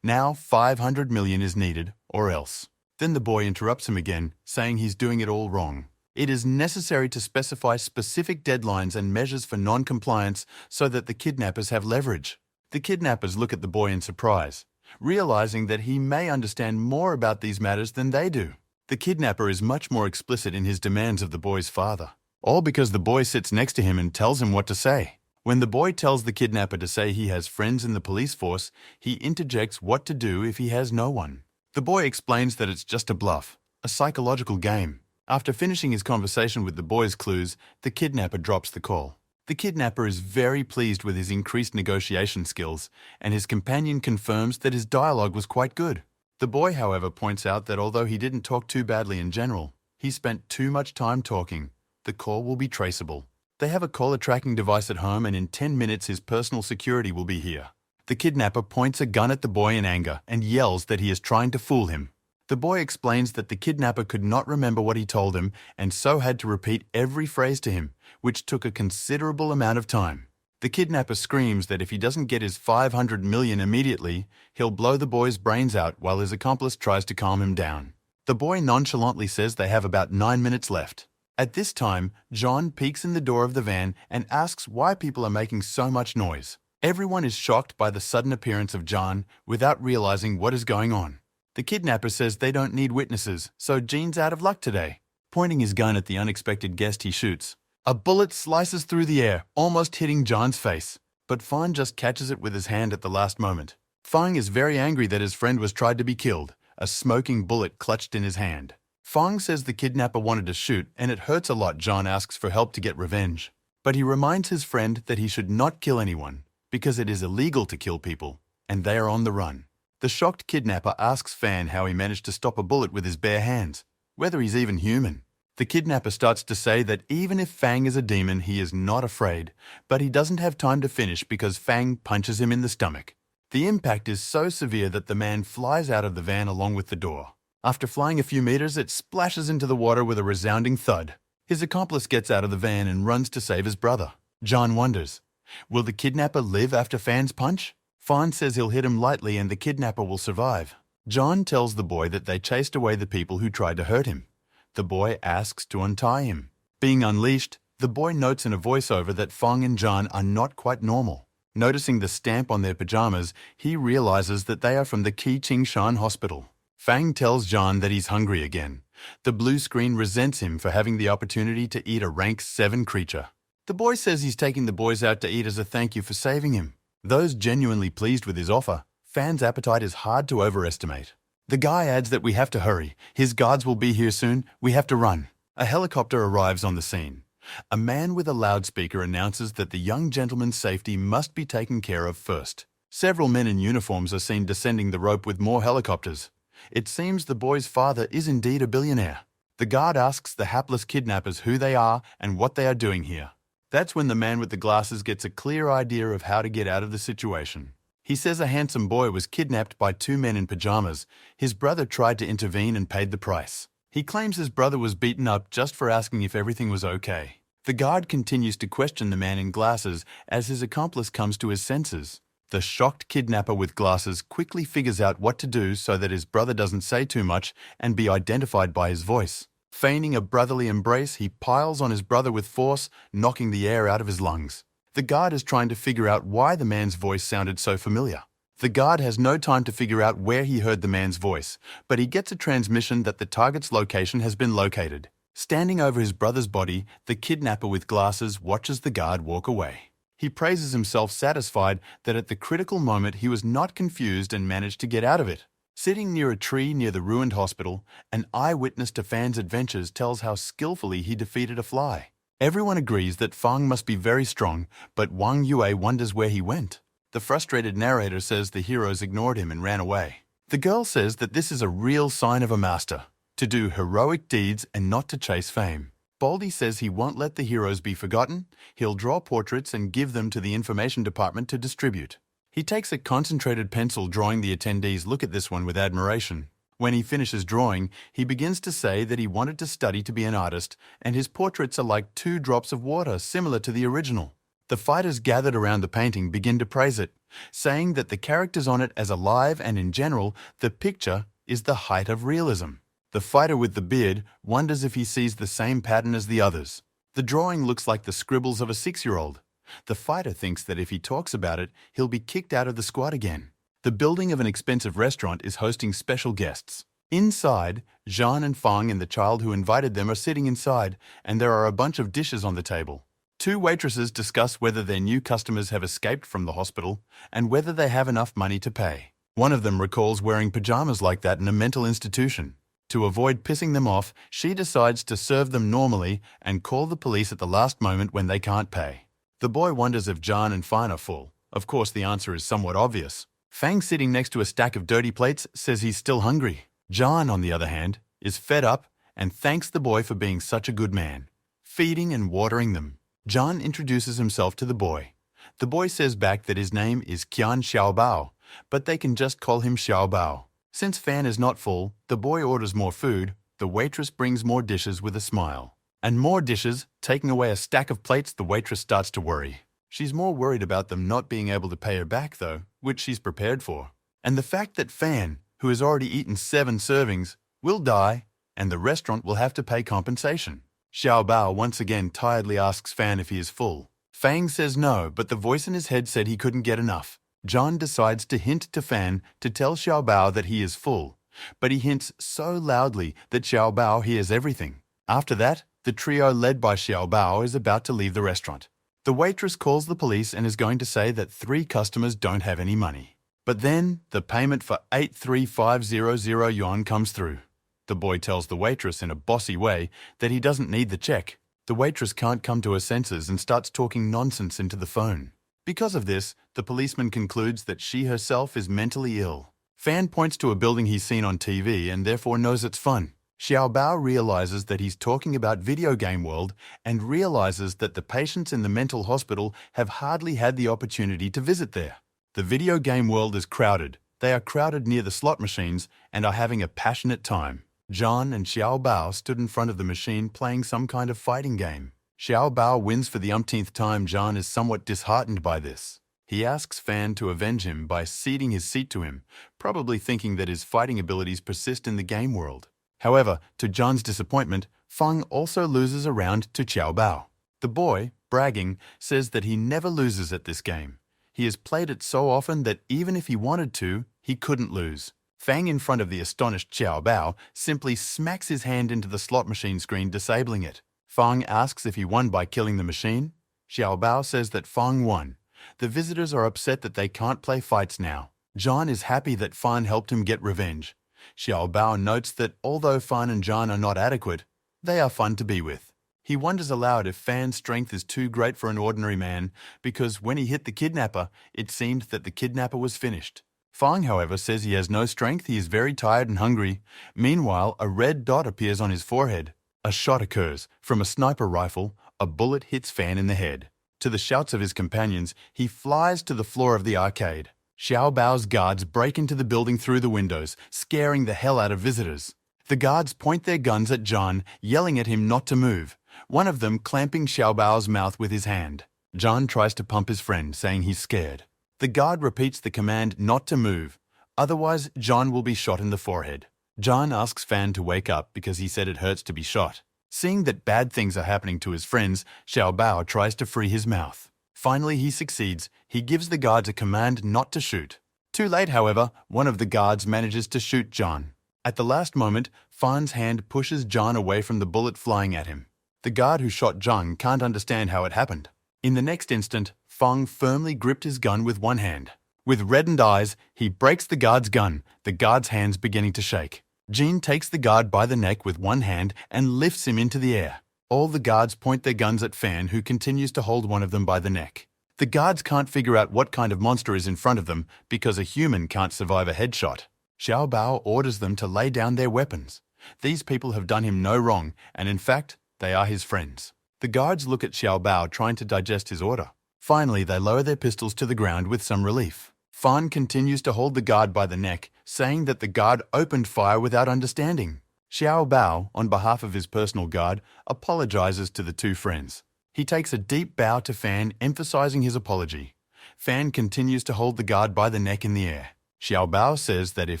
Now 500 million is needed, or else. Then the boy interrupts him again, saying he's doing it all wrong. It is necessary to specify specific deadlines and measures for non-compliance so that the kidnappers have leverage. The kidnappers look at the boy in surprise, realizing that he may understand more about these matters than they do. The kidnapper is much more explicit in his demands of the boy's father, all because the boy sits next to him and tells him what to say. When the boy tells the kidnapper to say he has friends in the police force, he interjects what to do if he has no one. The boy explains that it's just a bluff, a psychological game. After finishing his conversation with the boy's clues, the kidnapper drops the call. The kidnapper is very pleased with his increased negotiation skills, and his companion confirms that his dialogue was quite good. The boy, however, points out that although he didn't talk too badly in general, he spent too much time talking. The call will be traceable. They have a caller tracking device at home, and in 10 minutes his personal security will be here. The kidnapper points a gun at the boy in anger and yells that he is trying to fool him. The boy explains that the kidnapper could not remember what he told him and so had to repeat every phrase to him, which took a considerable amount of time. The kidnapper screams that if he doesn't get his 500 million immediately, he'll blow the boy's brains out while his accomplice tries to calm him down. The boy nonchalantly says they have about 9 minutes left. At this time, John peeks in the door of the van and asks why people are making so much noise. Everyone is shocked by the sudden appearance of John without realizing what is going on. The kidnapper says they don't need witnesses, so Jean's out of luck today. Pointing his gun at the unexpected guest, he shoots. A bullet slices through the air, almost hitting John's face, but Fan just catches it with his hand at the last moment. Fang is very angry that his friend was tried to be killed, a smoking bullet clutched in his hand. Fang says the kidnapper wanted to shoot and it hurts a lot. John asks for help to get revenge, but he reminds his friend that he should not kill anyone because it is illegal to kill people, and they are on the run. The shocked kidnapper asks Fan how he managed to stop a bullet with his bare hands, whether he's even human. The kidnapper starts to say that even if Fang is a demon, he is not afraid, but he doesn't have time to finish because Fang punches him in the stomach. The impact is so severe that the man flies out of the van along with the door. After flying a few meters, it splashes into the water with a resounding thud. His accomplice gets out of the van and runs to save his brother. John wonders, will the kidnapper live after Fan's punch? Fan says he'll hit him lightly and the kidnapper will survive. John tells the boy that they chased away the people who tried to hurt him. The boy asks to untie him. Being unleashed, the boy notes in a voiceover that Fang and John are not quite normal. Noticing the stamp on their pajamas, he realizes that they are from the Qingshan hospital. Fang tells John that he's hungry again. The blue screen resents him for having the opportunity to eat a rank 7 creature. The boy says he's taking the boys out to eat as a thank you for saving him. Those genuinely pleased with his offer, Fan's appetite is hard to overestimate. The guy adds that we have to hurry. His guards will be here soon. We have to run. A helicopter arrives on the scene. A man with a loudspeaker announces that the young gentleman's safety must be taken care of first. Several men in uniforms are seen descending the rope with more helicopters. It seems the boy's father is indeed a billionaire. The guard asks the hapless kidnappers who they are and what they are doing here. That's when the man with the glasses gets a clear idea of how to get out of the situation. He says a handsome boy was kidnapped by 2 men in pajamas. His brother tried to intervene and paid the price. He claims his brother was beaten up just for asking if everything was okay. The guard continues to question the man in glasses as his accomplice comes to his senses. The shocked kidnapper with glasses quickly figures out what to do so that his brother doesn't say too much and be identified by his voice. Feigning a brotherly embrace, he piles on his brother with force, knocking the air out of his lungs. The guard is trying to figure out why the man's voice sounded so familiar. The guard has no time to figure out where he heard the man's voice, but he gets a transmission that the target's location has been located. Standing over his brother's body, the kidnapper with glasses watches the guard walk away. He praises himself satisfied that at the critical moment he was not confused and managed to get out of it. Sitting near a tree near the ruined hospital, an eyewitness to Fan's adventures tells how skillfully he defeated a fly. Everyone agrees that Fang must be very strong, but Wang Yue wonders where he went. The frustrated narrator says the heroes ignored him and ran away. The girl says that this is a real sign of a master, to do heroic deeds and not to chase fame. Baldy says he won't let the heroes be forgotten. He'll draw portraits and give them to the information department to distribute. He takes a concentrated pencil, drawing the attendees look at this one with admiration. When he finishes drawing, he begins to say that he wanted to study to be an artist, and his portraits are like 2 drops of water, similar to the original. The fighters gathered around the painting begin to praise it, saying that the characters on it as alive and in general, the picture is the height of realism. The fighter with the beard wonders if he sees the same pattern as the others. The drawing looks like the scribbles of a 6-year-old. The fighter thinks that if he talks about it, he'll be kicked out of the squad again. The building of an expensive restaurant is hosting special guests. Inside, Jean and Fang and the child who invited them are sitting inside, and there are a bunch of dishes on the table. 2 waitresses discuss whether their new customers have escaped from the hospital and whether they have enough money to pay. One of them recalls wearing pajamas like that in a mental institution. To avoid pissing them off, she decides to serve them normally and call the police at the last moment when they can't pay. The boy wonders if John and Fang are full. Of course, the answer is somewhat obvious. Fang, sitting next to a stack of dirty plates, says he's still hungry. John, on the other hand, is fed up and thanks the boy for being such a good man, feeding and watering them. John introduces himself to the boy. The boy says back that his name is Qian Xiaobao, but they can just call him Xiaobao. Since Fan is not full, the boy orders more food. The waitress brings more dishes with a smile. And more dishes, taking away a stack of plates. The waitress starts to worry. She's more worried about them not being able to pay her back though, which she's prepared for. And the fact that Fan, who has already eaten 7 servings, will die, and the restaurant will have to pay compensation. Xiao Bao once again tiredly asks Fan if he is full. Fang says no, but the voice in his head said he couldn't get enough. John decides to hint to Fan to tell Xiao Bao that he is full, but he hints so loudly that Xiao Bao hears everything. After that, the trio led by Xiao Bao is about to leave the restaurant. The waitress calls the police and is going to say that 3 customers don't have any money. But then, the payment for 83500 yuan comes through. The boy tells the waitress in a bossy way that he doesn't need the check. The waitress can't come to her senses and starts talking nonsense into the phone. Because of this, the policeman concludes that she herself is mentally ill. Fan points to a building he's seen on TV and therefore knows it's fun. Xiao Bao realizes that he's talking about video game world and realizes that the patients in the mental hospital have hardly had the opportunity to visit there. The video game world is crowded. They are crowded near the slot machines and are having a passionate time. John and Xiao Bao stood in front of the machine playing some kind of fighting game. Xiao Bao wins for the umpteenth time. John is somewhat disheartened by this. He asks Fan to avenge him by ceding his seat to him, probably thinking that his fighting abilities persist in the game world. However, to John's disappointment, Feng also loses a round to Xiao Bao. The boy, bragging, says that he never loses at this game. He has played it so often that even if he wanted to, he couldn't lose. Fang, in front of the astonished Xiao Bao, simply smacks his hand into the slot machine screen, disabling it. Fang asks if he won by killing the machine. Xiao Bao says that Fang won. The visitors are upset that they can't play fights now. John is happy that Fan helped him get revenge. Xiao Bao notes that although Fan and John are not adequate, they are fun to be with. He wonders aloud if Fan's strength is too great for an ordinary man, because when he hit the kidnapper, it seemed that the kidnapper was finished. Fang, however, says he has no strength, he is very tired and hungry. Meanwhile, a red dot appears on his forehead. A shot occurs. From a sniper rifle, a bullet hits Fan in the head. To the shouts of his companions, he flies to the floor of the arcade. Xiao Bao's guards break into the building through the windows, scaring the hell out of visitors. The guards point their guns at John, yelling at him not to move, one of them clamping Xiao Bao's mouth with his hand. John tries to pump his friend, saying he's scared. The guard repeats the command not to move, otherwise John will be shot in the forehead. John asks Fan to wake up because he said it hurts to be shot. Seeing that bad things are happening to his friends, Xiao Bao tries to free his mouth. Finally, he succeeds. He gives the guards a command not to shoot. Too late, however, one of the guards manages to shoot John. At the last moment, Fan's hand pushes John away from the bullet flying at him. The guard who shot John can't understand how it happened. In the next instant, Fang firmly gripped his gun with one hand. With reddened eyes, he breaks the guard's gun, the guard's hands beginning to shake. Jean takes the guard by the neck with one hand and lifts him into the air. All the guards point their guns at Fan, who continues to hold one of them by the neck. The guards can't figure out what kind of monster is in front of them because a human can't survive a headshot. Xiao Bao orders them to lay down their weapons. These people have done him no wrong, and in fact, they are his friends. The guards look at Xiao Bao, trying to digest his order. Finally, they lower their pistols to the ground with some relief. Fan continues to hold the guard by the neck, saying that the guard opened fire without understanding. Xiao Bao, on behalf of his personal guard, apologizes to the two friends. He takes a deep bow to Fan, emphasizing his apology. Fan continues to hold the guard by the neck in the air. Xiao Bao says that if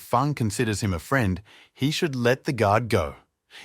Fang considers him a friend, he should let the guard go.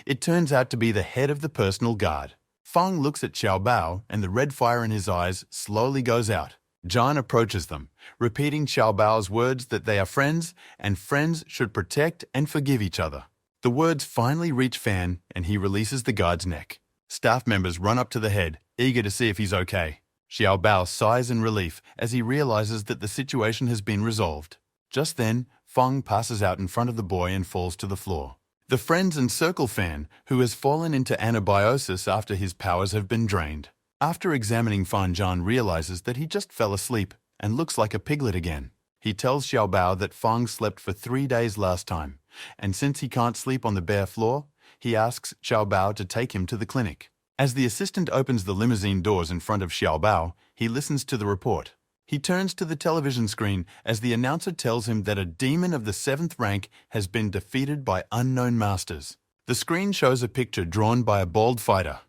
It turns out to be the head of the personal guard. Fang looks at Xiao Bao, and the red fire in his eyes slowly goes out. John approaches them, repeating Xiao Bao's words that they are friends, and friends should protect and forgive each other. The words finally reach Fan, and he releases the guard's neck. Staff members run up to the head, eager to see if he's okay. Xiao Bao sighs in relief as he realizes that the situation has been resolved. Just then, Fang passes out in front of the boy and falls to the floor. The friends encircle Fan, who has fallen into anabiosis after his powers have been drained. After examining Fan, John realizes that he just fell asleep and looks like a piglet again. He tells Xiao Bao that Fang slept for 3 days last time, and since he can't sleep on the bare floor, he asks Xiao Bao to take him to the clinic. As the assistant opens the limousine doors in front of Xiao Bao, he listens to the report. He turns to the television screen as the announcer tells him that a demon of the 7th rank has been defeated by unknown masters. The screen shows a picture drawn by a bald fighter.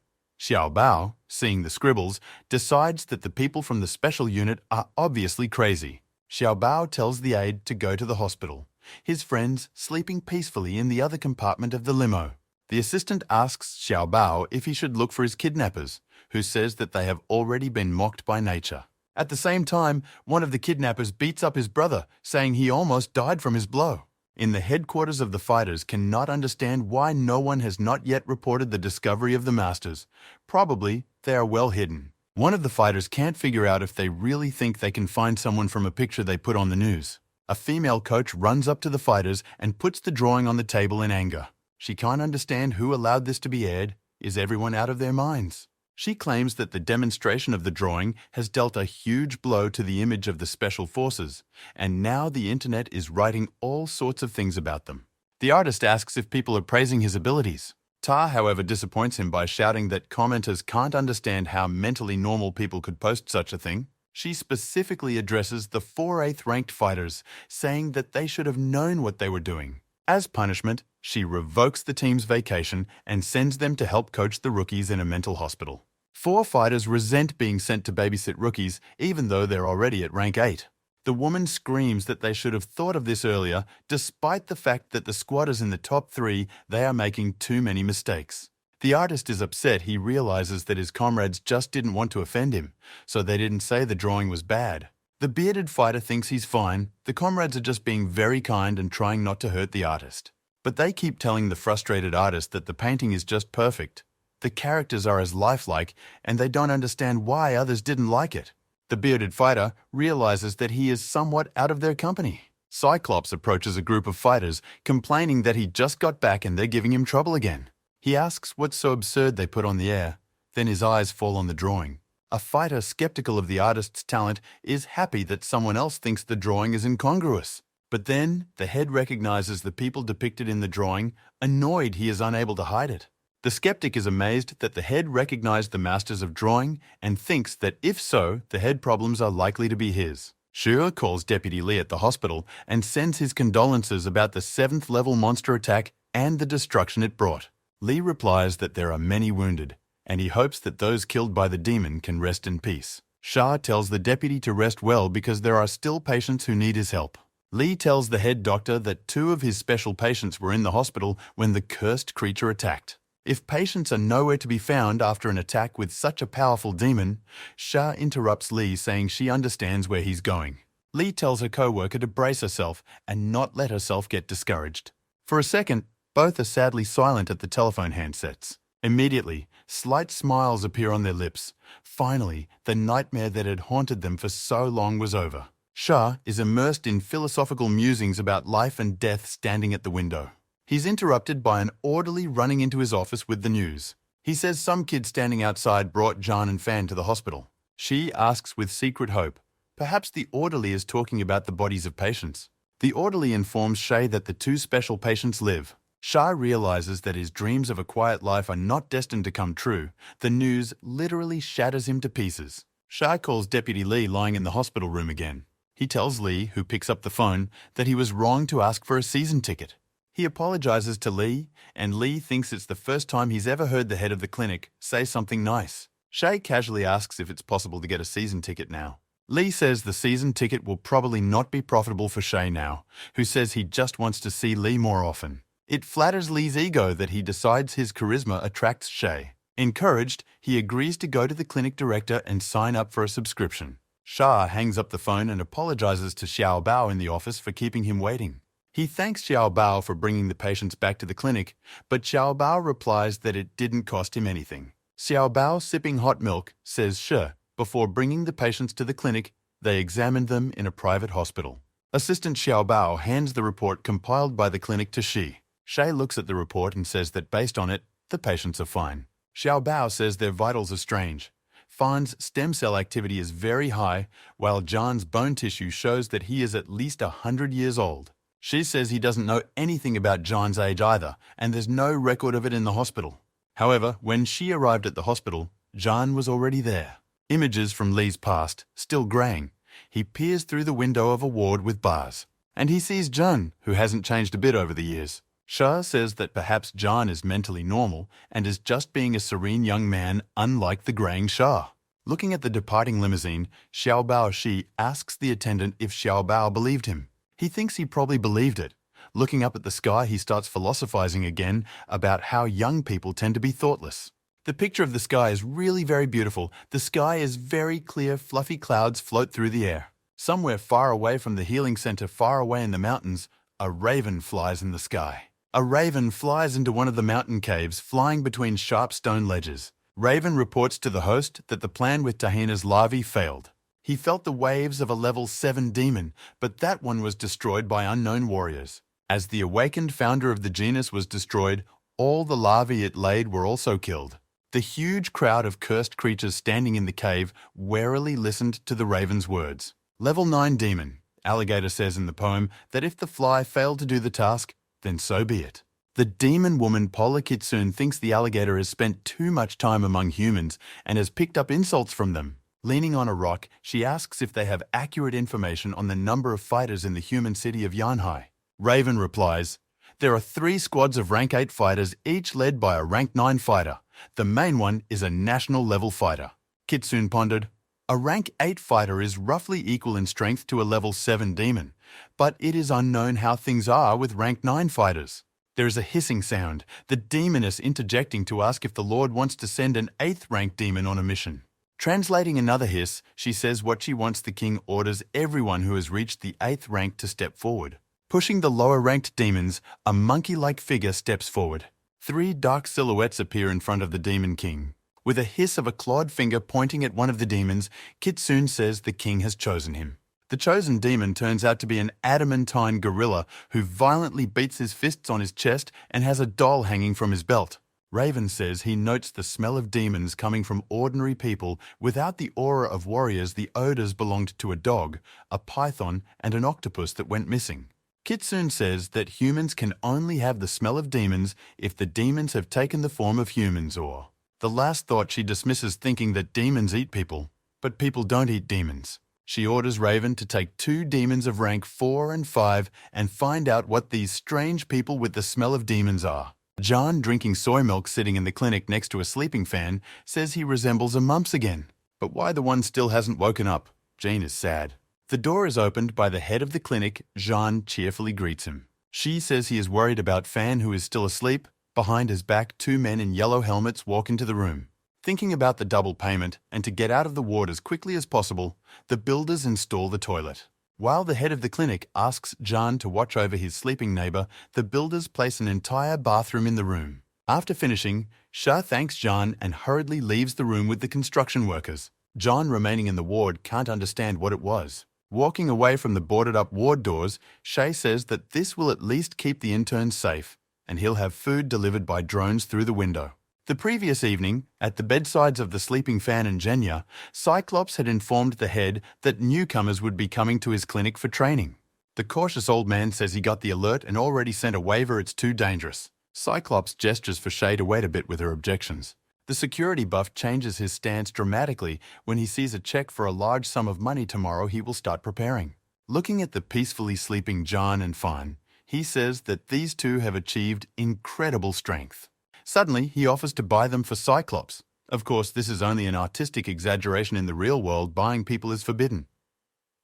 Xiao Bao, seeing the scribbles, decides that the people from the special unit are obviously crazy. Xiao Bao tells the aide to go to the hospital. his friends sleeping peacefully in the other compartment of the limo. The assistant asks Xiao Bao if he should look for his kidnappers, who says that they have already been mocked by nature. At the same time, one of the kidnappers beats up his brother, saying he almost died from his blow. In the headquarters of the fighters cannot understand why no one has not yet reported the discovery of the masters. Probably they are well hidden. One of the fighters can't figure out if they really think they can find someone from a picture they put on the news. A female coach runs up to the fighters and puts the drawing on the table in anger. She can't understand who allowed this to be aired. Is everyone out of their minds? She claims that the demonstration of the drawing has dealt a huge blow to the image of the special forces, and now the internet is writing all sorts of things about them. The artist asks if people are praising his abilities. Ta, however, disappoints him by shouting that commenters can't understand how mentally normal people could post such a thing. She specifically addresses the 4/8 ranked fighters, saying that they should have known what they were doing. As punishment, she revokes the team's vacation and sends them to help coach the rookies in a mental hospital. 4 fighters resent being sent to babysit rookies, even though they're already at rank 8. The woman screams that they should have thought of this earlier, despite the fact that the squatters in the top 3, they are making too many mistakes. The artist is upset he realizes that his comrades just didn't want to offend him, so they didn't say the drawing was bad. The bearded fighter thinks he's fine. The comrades are just being very kind and trying not to hurt the artist. But they keep telling the frustrated artist that the painting is just perfect. The characters are as lifelike, and they don't understand why others didn't like it. The bearded fighter realizes that he is somewhat out of their company. Cyclops approaches a group of fighters, complaining that he just got back and they're giving him trouble again. He asks what's so absurd they put on the air. Then his eyes fall on the drawing. A fighter skeptical of the artist's talent is happy that someone else thinks the drawing is incongruous. But then, the head recognizes the people depicted in the drawing, annoyed he is unable to hide it. The skeptic is amazed that the head recognized the masters of drawing and thinks that if so, the head problems are likely to be his. Shu calls Deputy Lee at the hospital and sends his condolences about the 7th level monster attack and the destruction it brought. Lee replies that there are many wounded, and he hopes that those killed by the demon can rest in peace. Shah tells the deputy to rest well because there are still patients who need his help. Lee tells the head doctor that 2 of his special patients were in the hospital when the cursed creature attacked. If patients are nowhere to be found after an attack with such a powerful demon, Shah interrupts Lee, saying she understands where he's going. Lee tells her co-worker to brace herself and not let herself get discouraged. For a second, both are sadly silent at the telephone handsets. Immediately, slight smiles appear on their lips. Finally, the nightmare that had haunted them for so long was over. Shah is immersed in philosophical musings about life and death standing at the window. He's interrupted by an orderly running into his office with the news. He says some kid standing outside brought John and Fan to the hospital. She asks with secret hope. Perhaps the orderly is talking about the bodies of patients. The orderly informs Shay that the 2 special patients live. Shah realizes that his dreams of a quiet life are not destined to come true. The news literally shatters him to pieces. Shah calls Deputy Lee lying in the hospital room again. He tells Lee, who picks up the phone, that he was wrong to ask for a season ticket. He apologizes to Lee, and Lee thinks it's the first time he's ever heard the head of the clinic say something nice. Shay casually asks if it's possible to get a season ticket now. Lee says the season ticket will probably not be profitable for Shay now, who says he just wants to see Lee more often. It flatters Lee's ego that he decides his charisma attracts Shay. Encouraged, he agrees to go to the clinic director and sign up for a subscription. Shah hangs up the phone and apologizes to Xiao Bao in the office for keeping him waiting. He thanks Xiao Bao for bringing the patients back to the clinic, but Xiao Bao replies that it didn't cost him anything. Xiao Bao, sipping hot milk, says sure. Before bringing the patients to the clinic, they examined them in a private hospital. Assistant Xiao Bao hands the report compiled by the clinic to Shi. Shay looks at the report and says that based on it, the patients are fine. Xiao Bao says their vitals are strange. Fan's stem cell activity is very high, while John's bone tissue shows that he is at least 100 years old. She says he doesn't know anything about John's age either, and there's no record of it in the hospital. However, when she arrived at the hospital, John was already there. Images from Lee's past, still graying. He peers through the window of a ward with bars, and he sees John, who hasn't changed a bit over the years. Shah says that perhaps John is mentally normal and is just being a serene young man unlike the graying Shah. Looking at the departing limousine, Xiao Bao Shi asks the attendant if Xiao Bao believed him. He thinks he probably believed it. Looking up at the sky, he starts philosophizing again about how young people tend to be thoughtless. The picture of the sky is really very beautiful. The sky is very clear, fluffy clouds float through the air. Somewhere far away from the healing center, far away in the mountains, a raven flies in the sky. A raven flies into one of the mountain caves, flying between sharp stone ledges. Raven reports to the host that the plan with Tahina's larvae failed. He felt the waves of a level 7 demon, but that one was destroyed by unknown warriors. As the awakened founder of the genus was destroyed, all the larvae it laid were also killed. The huge crowd of cursed creatures standing in the cave warily listened to the raven's words. Level 9 demon. Alligator says in the poem that if the fly failed to do the task, then so be it. The demon woman Pola Kitsune thinks the alligator has spent too much time among humans and has picked up insults from them. Leaning on a rock, she asks if they have accurate information on the number of fighters in the human city of Yanhai. Raven replies, "There are 3 squads of rank 8 fighters, each led by a rank 9 fighter. The main one is a national level fighter." Kitsune pondered, "A rank 8 fighter is roughly equal in strength to a level 7 demon, but it is unknown how things are with rank 9 fighters." There is a hissing sound, the demoness interjecting to ask if the Lord wants to send an 8th rank demon on a mission. Translating another hiss, she says what she wants the king orders everyone who has reached the 8th rank to step forward. Pushing the lower-ranked demons, a monkey-like figure steps forward. 3 dark silhouettes appear in front of the demon king. With a hiss of a clawed finger pointing at one of the demons, Kitsune says the king has chosen him. The chosen demon turns out to be an adamantine gorilla who violently beats his fists on his chest and has a doll hanging from his belt. Raven says he notes the smell of demons coming from ordinary people. Without the aura of warriors, the odors belonged to a dog, a python, and an octopus that went missing. Kitsune says that humans can only have the smell of demons if the demons have taken the form of humans, or... The last thought she dismisses, thinking that demons eat people, but people don't eat demons. She orders Raven to take 2 demons of rank 4 and 5 and find out what these strange people with the smell of demons are. John, drinking soy milk sitting in the clinic next to a sleeping fan, says he resembles a mumps again. But why the one still hasn't woken up? Jean is sad. The door is opened by the head of the clinic. Jean cheerfully greets him. She says he is worried about Fan, who is still asleep. Behind his back, 2 men in yellow helmets walk into the room. Thinking about the double payment and to get out of the ward as quickly as possible, the builders install the toilet. While the head of the clinic asks John to watch over his sleeping neighbor, the builders place an entire bathroom in the room. After finishing, Shah thanks John and hurriedly leaves the room with the construction workers. John, remaining in the ward, can't understand what it was. Walking away from the boarded-up ward doors, Shay says that this will at least keep the interns safe, and he'll have food delivered by drones through the window. The previous evening, at the bedsides of the sleeping Fan and Genya, Cyclops had informed the head that newcomers would be coming to his clinic for training. The cautious old man says he got the alert and already sent a waiver. It's too dangerous. Cyclops gestures for Shay to wait a bit with her objections. The security buff changes his stance dramatically when he sees a check for a large sum of money tomorrow. He will start preparing. Looking at the peacefully sleeping John and Fan, he says that these 2 have achieved incredible strength. Suddenly, he offers to buy them for Cyclops. Of course, this is only an artistic exaggeration. In the real world, buying people is forbidden.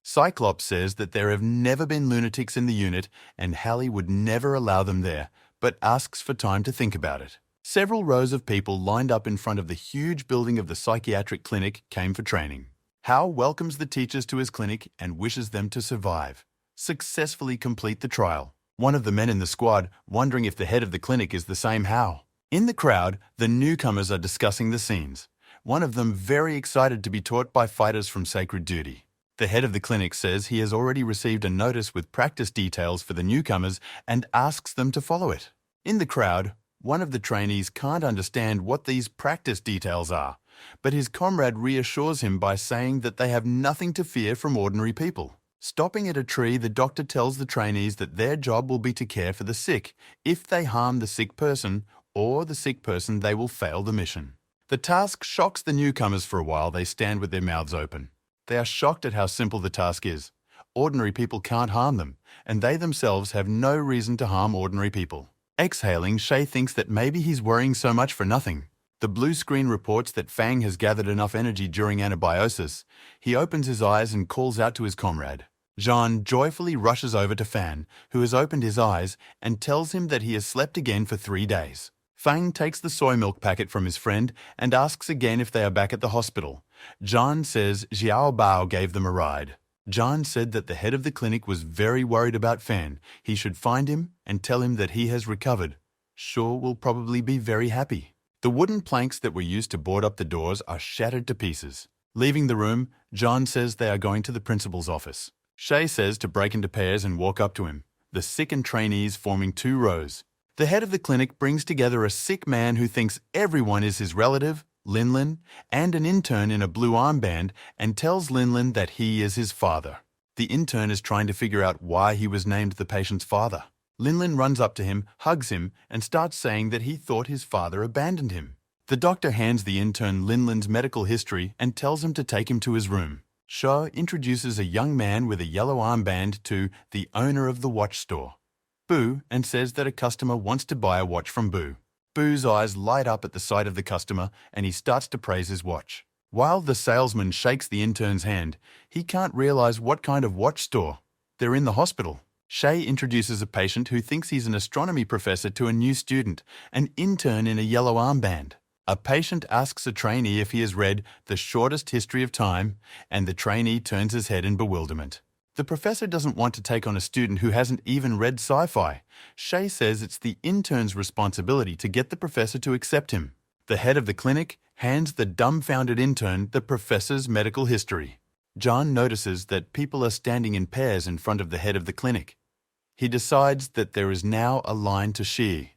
Cyclops says that there have never been lunatics in the unit and Hallie would never allow them there, but asks for time to think about it. Several rows of people lined up in front of the huge building of the psychiatric clinic came for training. Hal welcomes the teachers to his clinic and wishes them to survive, successfully complete the trial. One of the men in the squad wondering if the head of the clinic is the same Hal. In the crowd, the newcomers are discussing the scenes. One of them very excited to be taught by fighters from Sacred Duty. The head of the clinic says he has already received a notice with practice details for the newcomers and asks them to follow it. In the crowd, one of the trainees can't understand what these practice details are, but his comrade reassures him by saying that they have nothing to fear from ordinary people. Stopping at a tree, the doctor tells the trainees that their job will be to care for the sick. If they harm the sick person, or the sick person, they will fail the mission. The task shocks the newcomers. For a while, they stand with their mouths open. They are shocked at how simple the task is. Ordinary people can't harm them, and they themselves have no reason to harm ordinary people. Exhaling, Shay thinks that maybe he's worrying so much for nothing. The blue screen reports that Fang has gathered enough energy during anabiosis. He opens his eyes and calls out to his comrade. Jean joyfully rushes over to Fan, who has opened his eyes, and tells him that he has slept again for 3 days. Fang takes the soy milk packet from his friend and asks again if they are back at the hospital. Jean says Xiao Bao gave them a ride. Jean said that the head of the clinic was very worried about Fan. He should find him and tell him that he has recovered. Shaw will probably be very happy. The wooden planks that were used to board up the doors are shattered to pieces. Leaving the room, Jean says they are going to the principal's office. Shay says to break into pairs and walk up to him, the sickened trainees forming 2 rows. The head of the clinic brings together a sick man who thinks everyone is his relative, Linlin, and an intern in a blue armband, and tells Linlin that he is his father. The intern is trying to figure out why he was named the patient's father. Linlin runs up to him, hugs him, and starts saying that he thought his father abandoned him. The doctor hands the intern Linlin's medical history and tells him to take him to his room. Shaw introduces a young man with a yellow armband to the owner of the watch store, Boo, and says that a customer wants to buy a watch from Boo. Boo's eyes light up at the sight of the customer and he starts to praise his watch. While the salesman shakes the intern's hand, he can't realize what kind of watch store. They're in the hospital. Shay introduces a patient who thinks he's an astronomy professor to a new student, an intern in a yellow armband. A patient asks a trainee if he has read The Shortest History of Time, and the trainee turns his head in bewilderment. The professor doesn't want to take on a student who hasn't even read sci-fi. Shay says it's the intern's responsibility to get the professor to accept him. The head of the clinic hands the dumbfounded intern the professor's medical history. John notices that people are standing in pairs in front of the head of the clinic. He decides that there is now a line to shear.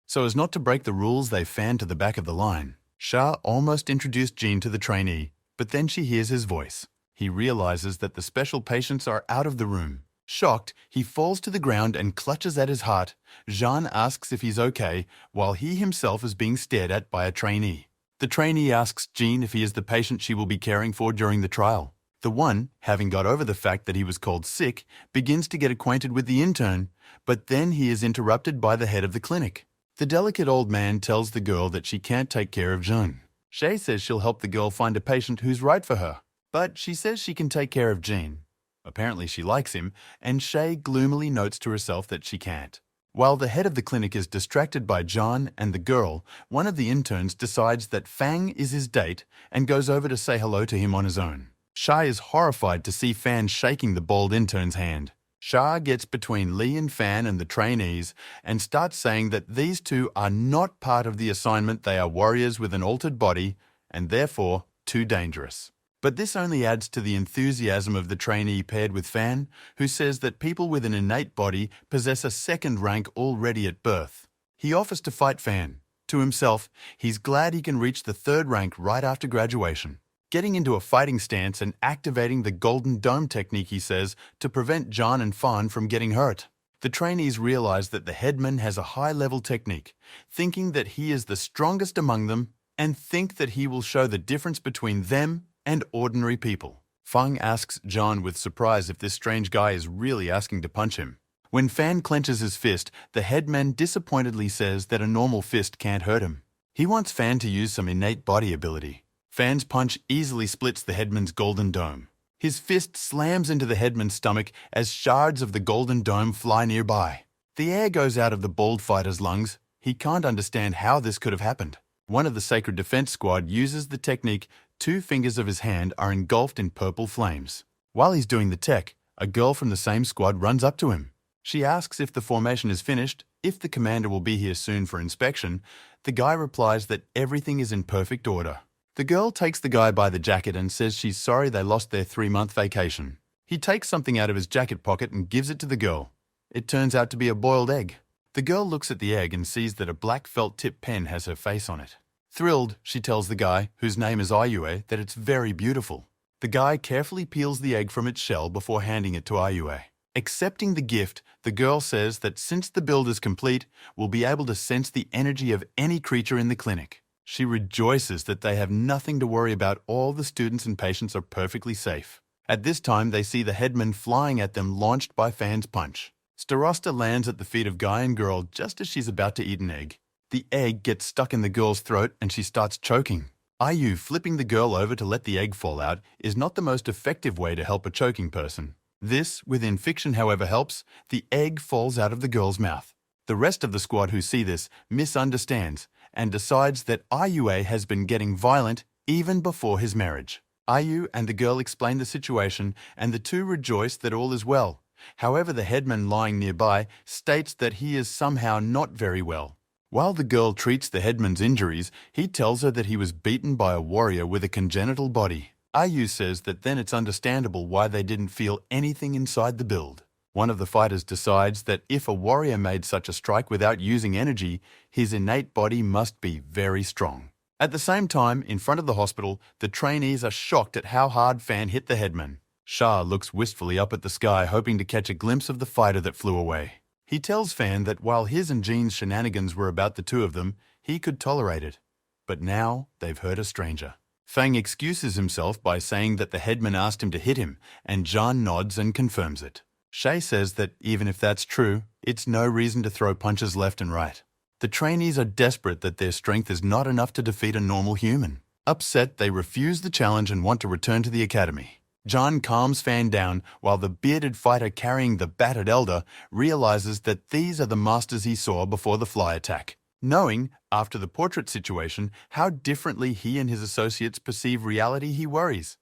So as not to break the rules, they fan to the back of the line. Shah almost introduced Jean to the trainee, but then she hears his voice. He realizes that the special patients are out of the room. Shocked, he falls to the ground and clutches at his heart. Jean asks if he's okay, while he himself is being stared at by a trainee. The trainee asks Jean if he is the patient she will be caring for during the trial. The one, having got over the fact that he was called sick, begins to get acquainted with the intern, but then he is interrupted by the head of the clinic. The delicate old man tells the girl that she can't take care of Jean. Shay says she'll help the girl find a patient who's right for her, but she says she can take care of Jean. Apparently she likes him, and Shay gloomily notes to herself that she can't. While the head of the clinic is distracted by John and the girl, one of the interns decides that Fang is his date and goes over to say hello to him on his own. Shah is horrified to see Fan shaking the bald intern's hand. Shah gets between Lee and Fan and the trainees and starts saying that these two are not part of the assignment. They are warriors with an altered body and therefore too dangerous. But this only adds to the enthusiasm of the trainee paired with Fan, who says that people with an innate body possess a second rank already at birth. He offers to fight Fan. To himself, he's glad he can reach the 3rd rank right after graduation. Getting into a fighting stance and activating the Golden Dome technique, he says, to prevent John and Fan from getting hurt. The trainees realize that the headman has a high-level technique, thinking that he is the strongest among them, and think that he will show the difference between them and ordinary people. Fang asks John with surprise if this strange guy is really asking to punch him. When Fan clenches his fist, the headman disappointedly says that a normal fist can't hurt him. He wants Fan to use some innate body ability. Fan's punch easily splits the headman's golden dome. His fist slams into the headman's stomach as shards of the golden dome fly nearby. The air goes out of the bald fighter's lungs. He can't understand how this could have happened. One of the Sacred Defense Squad uses the technique. 2 fingers of his hand are engulfed in purple flames. While he's doing the tech, a girl from the same squad runs up to him. She asks if the formation is finished, if the commander will be here soon for inspection. The guy replies that everything is in perfect order. The girl takes the guy by the jacket and says she's sorry they lost their 3-month vacation. He takes something out of his jacket pocket and gives it to the girl. It turns out to be a boiled egg. The girl looks at the egg and sees that a black felt-tip pen has her face on it. Thrilled, she tells the guy, whose name is Ayue, that it's very beautiful. The guy carefully peels the egg from its shell before handing it to Ayue. Accepting the gift, the girl says that since the build is complete, we'll be able to sense the energy of any creature in the clinic. She rejoices that they have nothing to worry about. All the students and patients are perfectly safe. At this time, they see the headman flying at them, launched by Fan's punch. Starosta lands at the feet of guy and girl just as she's about to eat an egg. The egg gets stuck in the girl's throat and she starts choking. Ayu flipping the girl over to let the egg fall out is not the most effective way to help a choking person. This, within fiction, however, helps. The egg falls out of the girl's mouth. The rest of the squad who see this misunderstands and decides that IUA has been getting violent even before his marriage. IU and the girl explain the situation, and the two rejoice that all is well. However, the headman lying nearby states that he is somehow not very well. While the girl treats the headman's injuries, he tells her that he was beaten by a warrior with a congenital body. IU says that then it's understandable why they didn't feel anything inside the build. One of the fighters decides that if a warrior made such a strike without using energy, his innate body must be very strong. At the same time, in front of the hospital, the trainees are shocked at how hard Fan hit the headman. Shah looks wistfully up at the sky, hoping to catch a glimpse of the fighter that flew away. He tells Fan that while his and Jean's shenanigans were about the two of them, he could tolerate it. But now they've hurt a stranger. Fang excuses himself by saying that the headman asked him to hit him, and John nods and confirms it. Shay says that even if that's true, it's no reason to throw punches left and right. The trainees are desperate that their strength is not enough to defeat a normal human. Upset, they refuse the challenge and want to return to the academy. John calms Fan down while the bearded fighter carrying the battered elder realizes that these are the masters he saw before the fly attack. Knowing, after the portrait situation, how differently he and his associates perceive reality, he worries.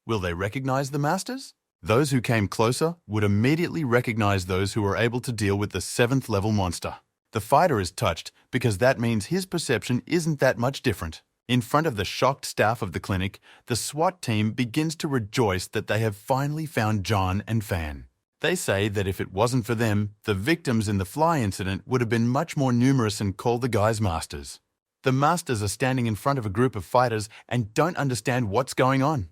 Will they recognize the masters? Those who came closer would immediately recognize those who were able to deal with the 7th level monster. The fighter is touched because that means his perception isn't that much different. In front of the shocked staff of the clinic, the SWAT team begins to rejoice that they have finally found John and Fan. They say that if it wasn't for them, the victims in the fly incident would have been much more numerous and call the guys masters. The masters are standing in front of a group of fighters and don't understand what's going on.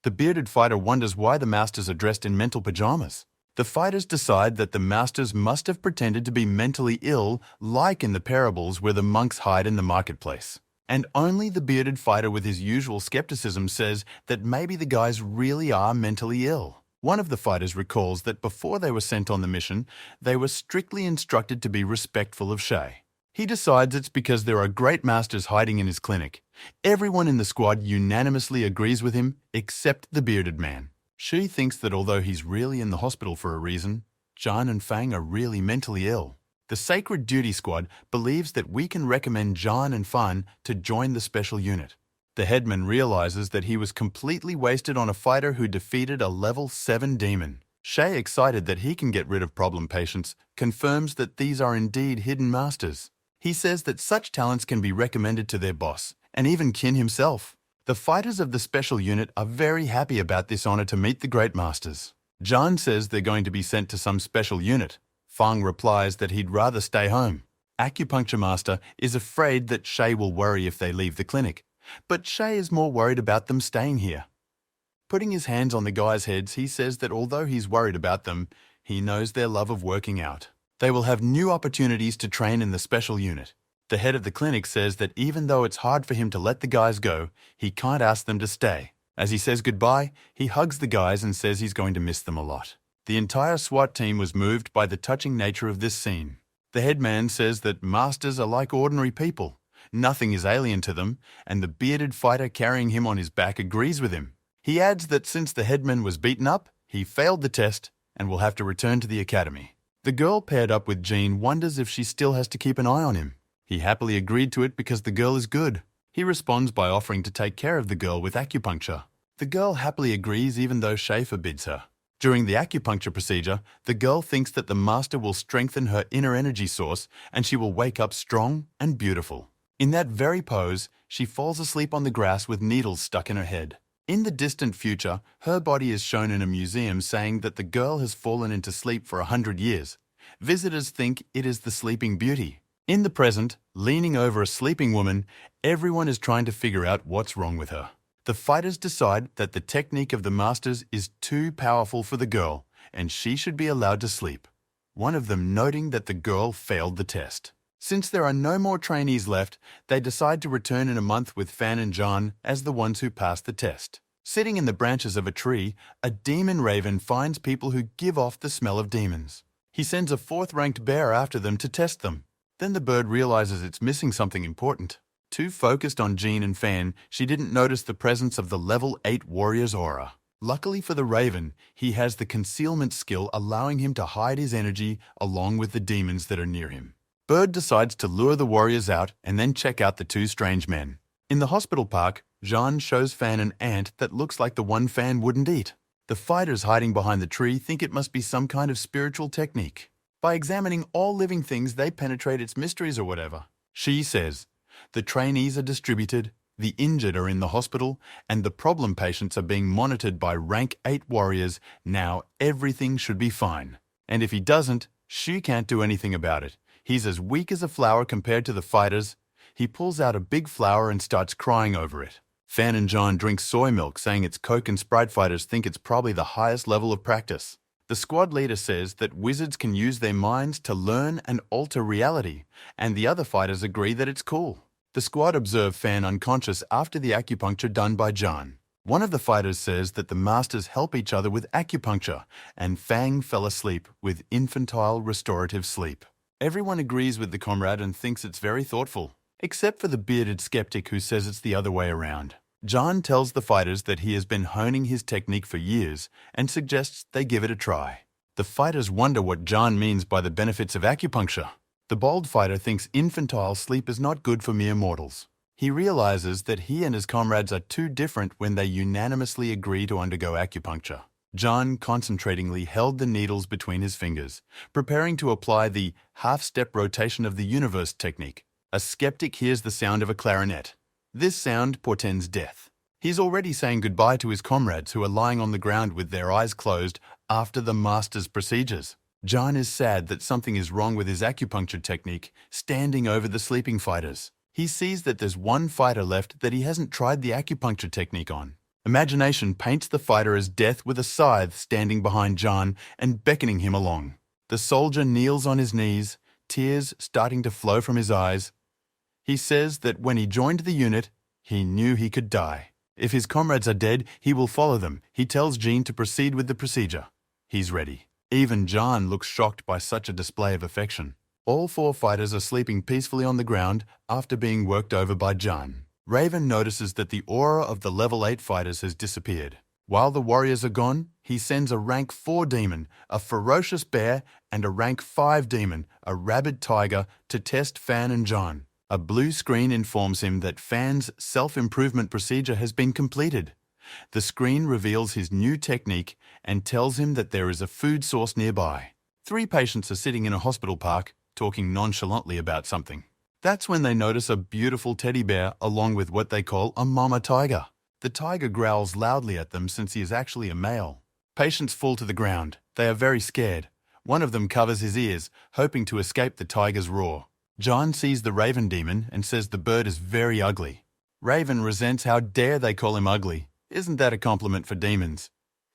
The bearded fighter wonders why the masters are dressed in mental pajamas. The fighters decide that the masters must have pretended to be mentally ill, like in the parables where the monks hide in the marketplace. And only the bearded fighter with his usual skepticism says that maybe the guys really are mentally ill. One of the fighters recalls that before they were sent on the mission, they were strictly instructed to be respectful of Shay. He decides it's because there are great masters hiding in his clinic. Everyone in the squad unanimously agrees with him, except the bearded man. She thinks that although he's really in the hospital for a reason, John and Fang are really mentally ill. The Sacred Duty Squad believes that we can recommend John and Fan to join the special unit. The headman realizes that he was completely wasted on a fighter who defeated a level 7 demon. Shay, excited that he can get rid of problem patients, confirms that these are indeed hidden masters. He says that such talents can be recommended to their boss, and even Kin himself. The fighters of the special unit are very happy about this honor to meet the great masters. John says they're going to be sent to some special unit. Fang replies that he'd rather stay home. Acupuncture Master is afraid that Shay will worry if they leave the clinic, but Shay is more worried about them staying here. Putting his hands on the guys' heads, he says that although he's worried about them, he knows their love of working out. They will have new opportunities to train in the special unit. The head of the clinic says that even though it's hard for him to let the guys go, he can't ask them to stay. As he says goodbye, he hugs the guys and says he's going to miss them a lot. The entire SWAT team was moved by the touching nature of this scene. The headman says that masters are like ordinary people. Nothing is alien to them, and the bearded fighter carrying him on his back agrees with him. He adds that since the headman was beaten up, he failed the test and will have to return to the academy. The girl paired up with Jean wonders if she still has to keep an eye on him. He happily agreed to it because the girl is good. He responds by offering to take care of the girl with acupuncture. The girl happily agrees even though Shay forbids her. During the acupuncture procedure, the girl thinks that the master will strengthen her inner energy source and she will wake up strong and beautiful. In that very pose, she falls asleep on the grass with needles stuck in her head. In the distant future, her body is shown in a museum saying that the girl has fallen into sleep for 100 years. Visitors think it is the Sleeping Beauty. In the present, leaning over a sleeping woman, everyone is trying to figure out what's wrong with her. The fighters decide that the technique of the masters is too powerful for the girl and she should be allowed to sleep. One of them noting that the girl failed the test. Since there are no more trainees left, they decide to return in a month with Fan and John as the ones who passed the test. Sitting in the branches of a tree, a demon raven finds people who give off the smell of demons. He sends a 4th-ranked bear after them to test them. Then the bird realizes it's missing something important. Too focused on Jean and Fan, she didn't notice the presence of the level 8 warrior's aura. Luckily for the Raven, he has the concealment skill allowing him to hide his energy along with the demons that are near him. Bird decides to lure the warriors out and then check out the two strange men. In the hospital park, Jean shows Fan an ant that looks like the one Fan wouldn't eat. The fighters hiding behind the tree think it must be some kind of spiritual technique. By examining all living things, they penetrate its mysteries or whatever. She says, the trainees are distributed, the injured are in the hospital, and the problem patients are being monitored by rank 8 warriors. Now everything should be fine. And if he doesn't, she can't do anything about it. He's as weak as a flower compared to the fighters. He pulls out a big flower and starts crying over it. Fan and John drink soy milk, saying it's Coke and Sprite fighters think it's probably the highest level of practice. The squad leader says that wizards can use their minds to learn and alter reality, and the other fighters agree that it's cool. The squad observe Fan unconscious after the acupuncture done by John. One of the fighters says that the masters help each other with acupuncture, and Fang fell asleep with infantile restorative sleep. Everyone agrees with the comrade and thinks it's very thoughtful, except for the bearded skeptic who says it's the other way around. John tells the fighters that he has been honing his technique for years and suggests they give it a try. The fighters wonder what John means by the benefits of acupuncture. The bald fighter thinks infantile sleep is not good for mere mortals. He realizes that he and his comrades are too different when they unanimously agree to undergo acupuncture. John concentratingly held the needles between his fingers, preparing to apply the half-step rotation of the universe technique. A skeptic hears the sound of a clarinet. This sound portends death. He's already saying goodbye to his comrades who are lying on the ground with their eyes closed after the master's procedures. John is sad that something is wrong with his acupuncture technique, standing over the sleeping fighters. He sees that there's one fighter left that he hasn't tried the acupuncture technique on. Imagination paints the fighter as death with a scythe standing behind John and beckoning him along. The soldier kneels on his knees, tears starting to flow from his eyes. He says that when he joined the unit, he knew he could die. If his comrades are dead, he will follow them. He tells Jean to proceed with the procedure. He's ready. Even John looks shocked by such a display of affection. All 4 fighters are sleeping peacefully on the ground after being worked over by John. Raven notices that the aura of the level 8 fighters has disappeared. While the warriors are gone, he sends a rank 4 demon, a ferocious bear, and a rank 5 demon, a rabid tiger, to test Fan and John. A blue screen informs him that Fan's self-improvement procedure has been completed. The screen reveals his new technique and tells him that there is a food source nearby. 3 patients are sitting in a hospital park, talking nonchalantly about something. That's when they notice a beautiful teddy bear along with what they call a mama tiger. The tiger growls loudly at them since he is actually a male. Patients fall to the ground. They are very scared. One of them covers his ears, hoping to escape the tiger's roar. John sees the Raven demon and says the bird is very ugly. Raven resents how dare they call him ugly. Isn't that a compliment for demons?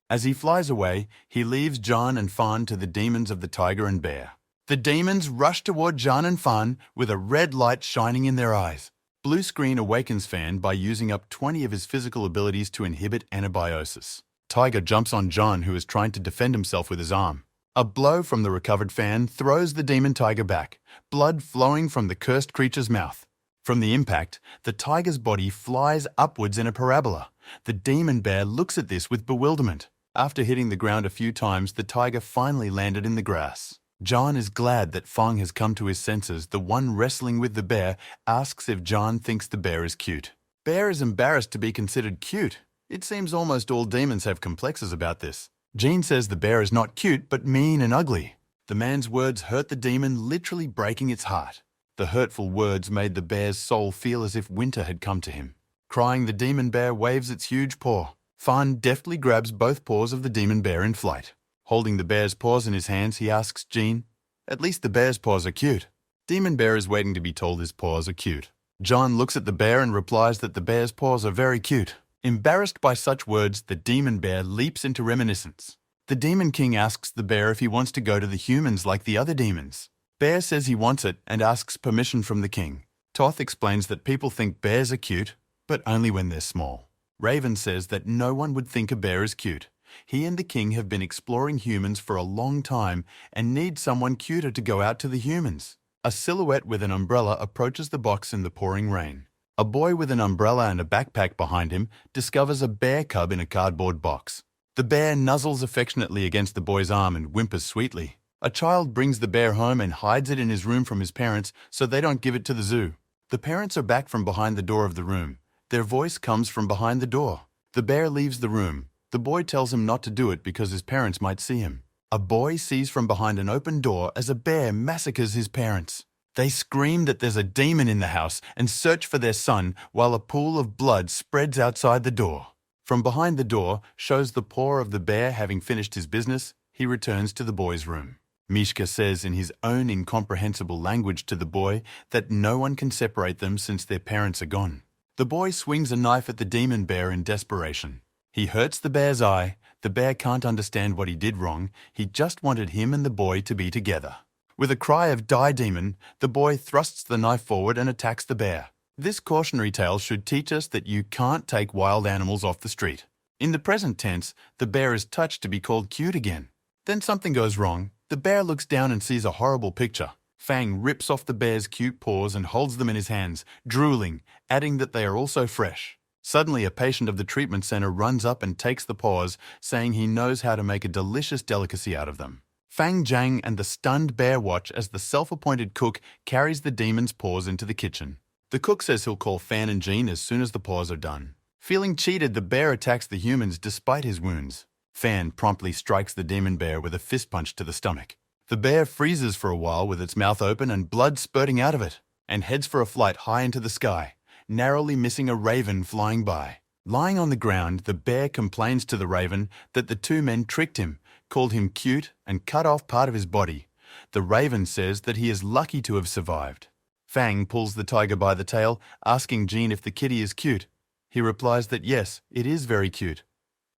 As he flies away, he leaves John and Fan to the demons of the tiger and bear. The demons rush toward John and Fan with a red light shining in their eyes. Blue screen awakens Fan by using up 20 of his physical abilities to inhibit anabiosis. Tiger jumps on John, who is trying to defend himself with his arm. A blow from the recovered Fan throws the demon tiger back, blood flowing from the cursed creature's mouth. From the impact, the tiger's body flies upwards in a parabola. The demon bear looks at this with bewilderment. After hitting the ground a few times, the tiger finally landed in the grass. John is glad that Fang has come to his senses. The one wrestling with the bear asks if John thinks the bear is cute. Bear is embarrassed to be considered cute. It seems almost all demons have complexes about this. Jean says the bear is not cute, but mean and ugly. The man's words hurt the demon, literally breaking its heart. The hurtful words made the bear's soul feel as if winter had come to him. Crying, the demon bear waves its huge paw. Fan deftly grabs both paws of the demon bear in flight. Holding the bear's paws in his hands, he asks Jean, "At least the bear's paws are cute." Demon bear is waiting to be told his paws are cute. John looks at the bear and replies that the bear's paws are very cute. Embarrassed by such words, the demon bear leaps into reminiscence. The demon king asks the bear if he wants to go to the humans like the other demons. Bear says he wants it and asks permission from the king. Toth explains that people think bears are cute, but only when they're small. Raven says that no one would think a bear is cute. He and the king have been exploring humans for a long time and need someone cuter to go out to the humans. A silhouette with an umbrella approaches the box in the pouring rain. A boy with an umbrella and a backpack behind him discovers a bear cub in a cardboard box. The bear nuzzles affectionately against the boy's arm and whimpers sweetly. A child brings the bear home and hides it in his room from his parents so they don't give it to the zoo. The parents are back from behind the door of the room. Their voice comes from behind the door. The bear leaves the room. The boy tells him not to do it because his parents might see him. A boy sees from behind an open door as a bear massacres his parents. They scream that there's a demon in the house and search for their son while a pool of blood spreads outside the door. From behind the door shows the paw of the bear having finished his business. He returns to the boy's room. Mishka says in his own incomprehensible language to the boy that no one can separate them since their parents are gone. The boy swings a knife at the demon bear in desperation. He hurts the bear's eye. The bear can't understand what he did wrong. He just wanted him and the boy to be together. With a cry of "Die, demon!" the boy thrusts the knife forward and attacks the bear. This cautionary tale should teach us that you can't take wild animals off the street. In the present tense, the bear is touched to be called cute again. Then something goes wrong. The bear looks down and sees a horrible picture. Fang rips off the bear's cute paws and holds them in his hands, drooling, adding that they are also fresh. Suddenly, a patient of the treatment center runs up and takes the paws, saying he knows how to make a delicious delicacy out of them. Fang Jiang and the stunned bear watch as the self-appointed cook carries the demon's paws into the kitchen. The cook says he'll call Fan and Jean as soon as the paws are done. Feeling cheated, the bear attacks the humans despite his wounds. Fan promptly strikes the demon bear with a fist punch to the stomach. The bear freezes for a while with its mouth open and blood spurting out of it, and heads for a flight high into the sky, narrowly missing a raven flying by. Lying on the ground, the bear complains to the raven that the two men tricked him, called him cute, and cut off part of his body. The raven says that he is lucky to have survived. Fang pulls the tiger by the tail, asking Jean if the kitty is cute. He replies that yes, it is very cute.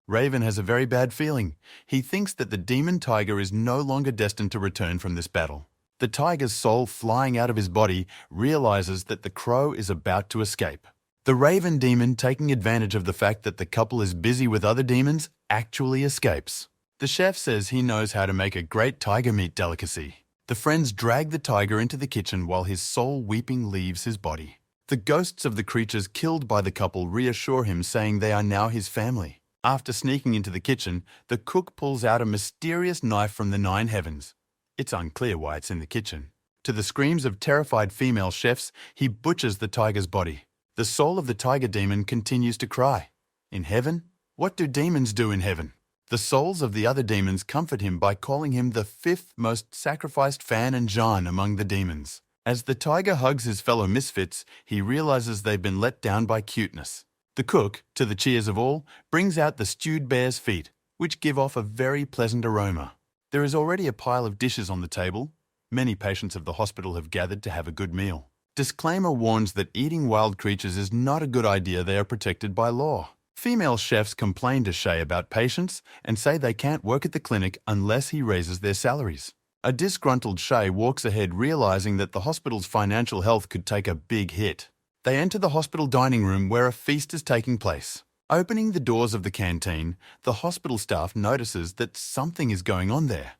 Raven has a very bad feeling. He thinks that the demon tiger is no longer destined to return from this battle. The tiger's soul flying out of his body realizes that the crow is about to escape. The raven demon, taking advantage of the fact that the couple is busy with other demons, actually escapes. The chef says he knows how to make a great tiger meat delicacy. The friends drag the tiger into the kitchen while his soul weeping leaves his body. The ghosts of the creatures killed by the couple reassure him, saying they are now his family. After sneaking into the kitchen, the cook pulls out a mysterious knife from the 9 heavens. It's unclear why it's in the kitchen. To the screams of terrified female chefs, he butchers the tiger's body. The soul of the tiger demon continues to cry. In heaven? What do demons do in heaven? The souls of the other demons comfort him by calling him the 5th most sacrificed Fan and Jean among the demons. As the tiger hugs his fellow misfits, he realizes they've been let down by cuteness. The cook, to the cheers of all, brings out the stewed bear's feet, which give off a very pleasant aroma. There is already a pile of dishes on the table. Many patients of the hospital have gathered to have a good meal. Disclaimer warns that eating wild creatures is not a good idea. They are protected by law. Female chefs complain to Shay about patients and say they can't work at the clinic unless he raises their salaries. A disgruntled Shay walks ahead, realizing that the hospital's financial health could take a big hit. They enter the hospital dining room where a feast is taking place. Opening the doors of the canteen, the hospital staff notices that something is going on there.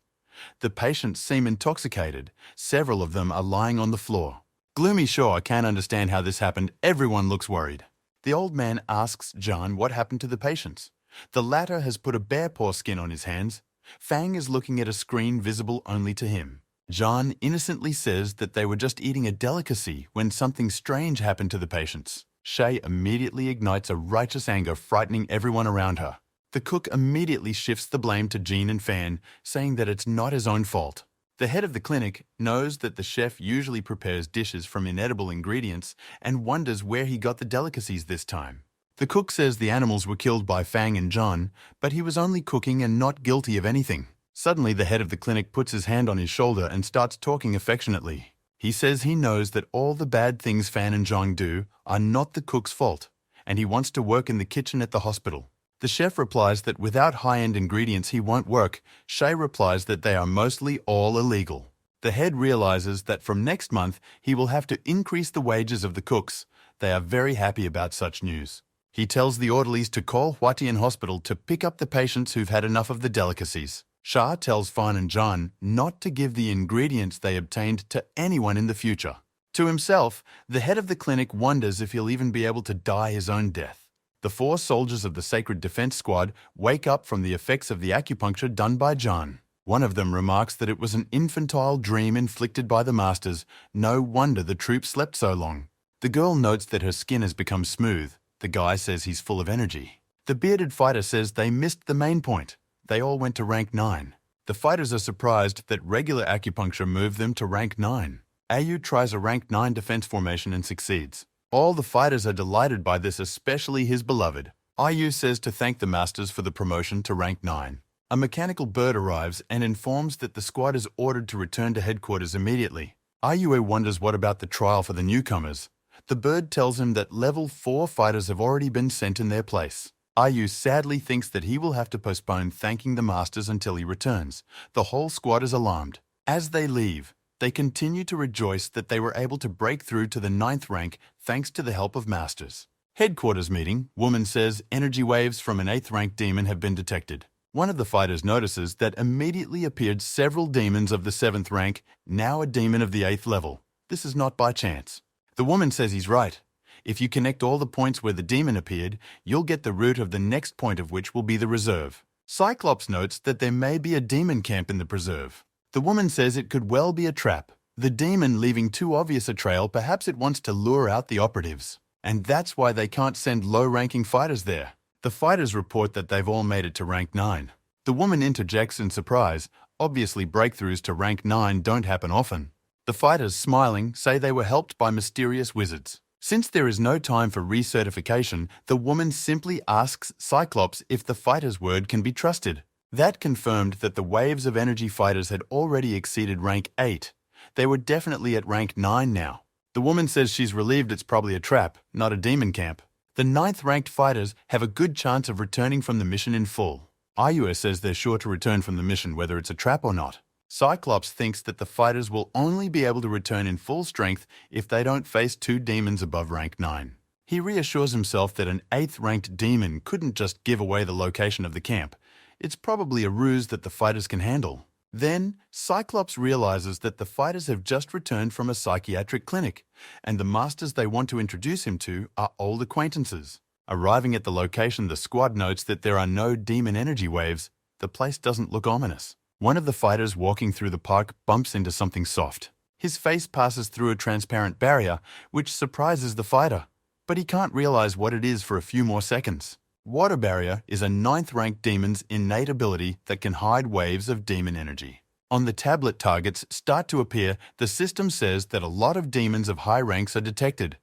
The patients seem intoxicated. Several of them are lying on the floor. Gloomy Shaw can't understand how this happened. Everyone looks worried. The old man asks John what happened to the patients. The latter has put a bear paw skin on his hands. Fang is looking at a screen visible only to him. John innocently says that they were just eating a delicacy when something strange happened to the patients. Shay immediately ignites a righteous anger, frightening everyone around her. The cook immediately shifts the blame to Jean and Fan, saying that it's not his own fault. The head of the clinic knows that the chef usually prepares dishes from inedible ingredients and wonders where he got the delicacies this time. The cook says the animals were killed by Fang and John, but he was only cooking and not guilty of anything. Suddenly, the head of the clinic puts his hand on his shoulder and starts talking affectionately. He says he knows that all the bad things Fan and John do are not the cook's fault, and he wants to work in the kitchen at the hospital. The chef replies that without high-end ingredients he won't work. Shay replies that they are mostly all illegal. The head realizes that from next month he will have to increase the wages of the cooks. They are very happy about such news. He tells the orderlies to call Huatian Hospital to pick up the patients who've had enough of the delicacies. Shah tells Fan and John not to give the ingredients they obtained to anyone in the future. To himself, the head of the clinic wonders if he'll even be able to die his own death. The 4 soldiers of the Sacred Defense Squad wake up from the effects of the acupuncture done by John. One of them remarks that it was an infantile dream inflicted by the masters. No wonder the troops slept so long. The girl notes that her skin has become smooth. The guy says he's full of energy. The bearded fighter says they missed the main point. They all went to rank 9. The fighters are surprised that regular acupuncture moved them to rank 9. Ayu tries a rank 9 defense formation and succeeds. All the fighters are delighted by this, especially his beloved. Ayu says to thank the masters for the promotion to rank 9. A mechanical bird arrives and informs that the squad is ordered to return to headquarters immediately. Ayu wonders what about the trial for the newcomers. The bird tells him that level 4 fighters have already been sent in their place. Ayu sadly thinks that he will have to postpone thanking the masters until he returns. The whole squad is alarmed. As they leave, they continue to rejoice that they were able to break through to the 9th rank thanks to the help of masters. Headquarters meeting, woman says energy waves from an 8th rank demon have been detected. One of the fighters notices that immediately appeared several demons of the 7th rank, now a demon of the 8th level. This is not by chance. The woman says he's right. If you connect all the points where the demon appeared, you'll get the root of the next point of which will be the reserve. Cyclops notes that there may be a demon camp in the preserve. The woman says it could well be a trap. The demon leaving too obvious a trail, perhaps it wants to lure out the operatives. And that's why they can't send low-ranking fighters there. The fighters report that they've all made it to rank 9. The woman interjects in surprise. Obviously, breakthroughs to rank 9 don't happen often. The fighters, smiling, say they were helped by mysterious wizards. Since there is no time for recertification, the woman simply asks Cyclops if the fighter's word can be trusted. That confirmed that the waves of energy fighters had already exceeded rank 8. They were definitely at rank 9 now. The woman says she's relieved it's probably a trap, not a demon camp. The 9th ranked fighters have a good chance of returning from the mission in full. Ayua says they're sure to return from the mission whether it's a trap or not. Cyclops thinks that the fighters will only be able to return in full strength if they don't face 2 demons above rank 9. He reassures himself that an 8th ranked demon couldn't just give away the location of the camp. It's probably a ruse that the fighters can handle. Then, Cyclops realizes that the fighters have just returned from a psychiatric clinic, and the masters they want to introduce him to are old acquaintances. Arriving at the location, the squad notes that there are no demon energy waves. The place doesn't look ominous. One of the fighters walking through the park bumps into something soft. His face passes through a transparent barrier, which surprises the fighter, but he can't realize what it is for a few more seconds. Water Barrier is a 9th ranked demon's innate ability that can hide waves of demon energy. On the tablet targets start to appear, the system says that a lot of demons of high ranks are detected.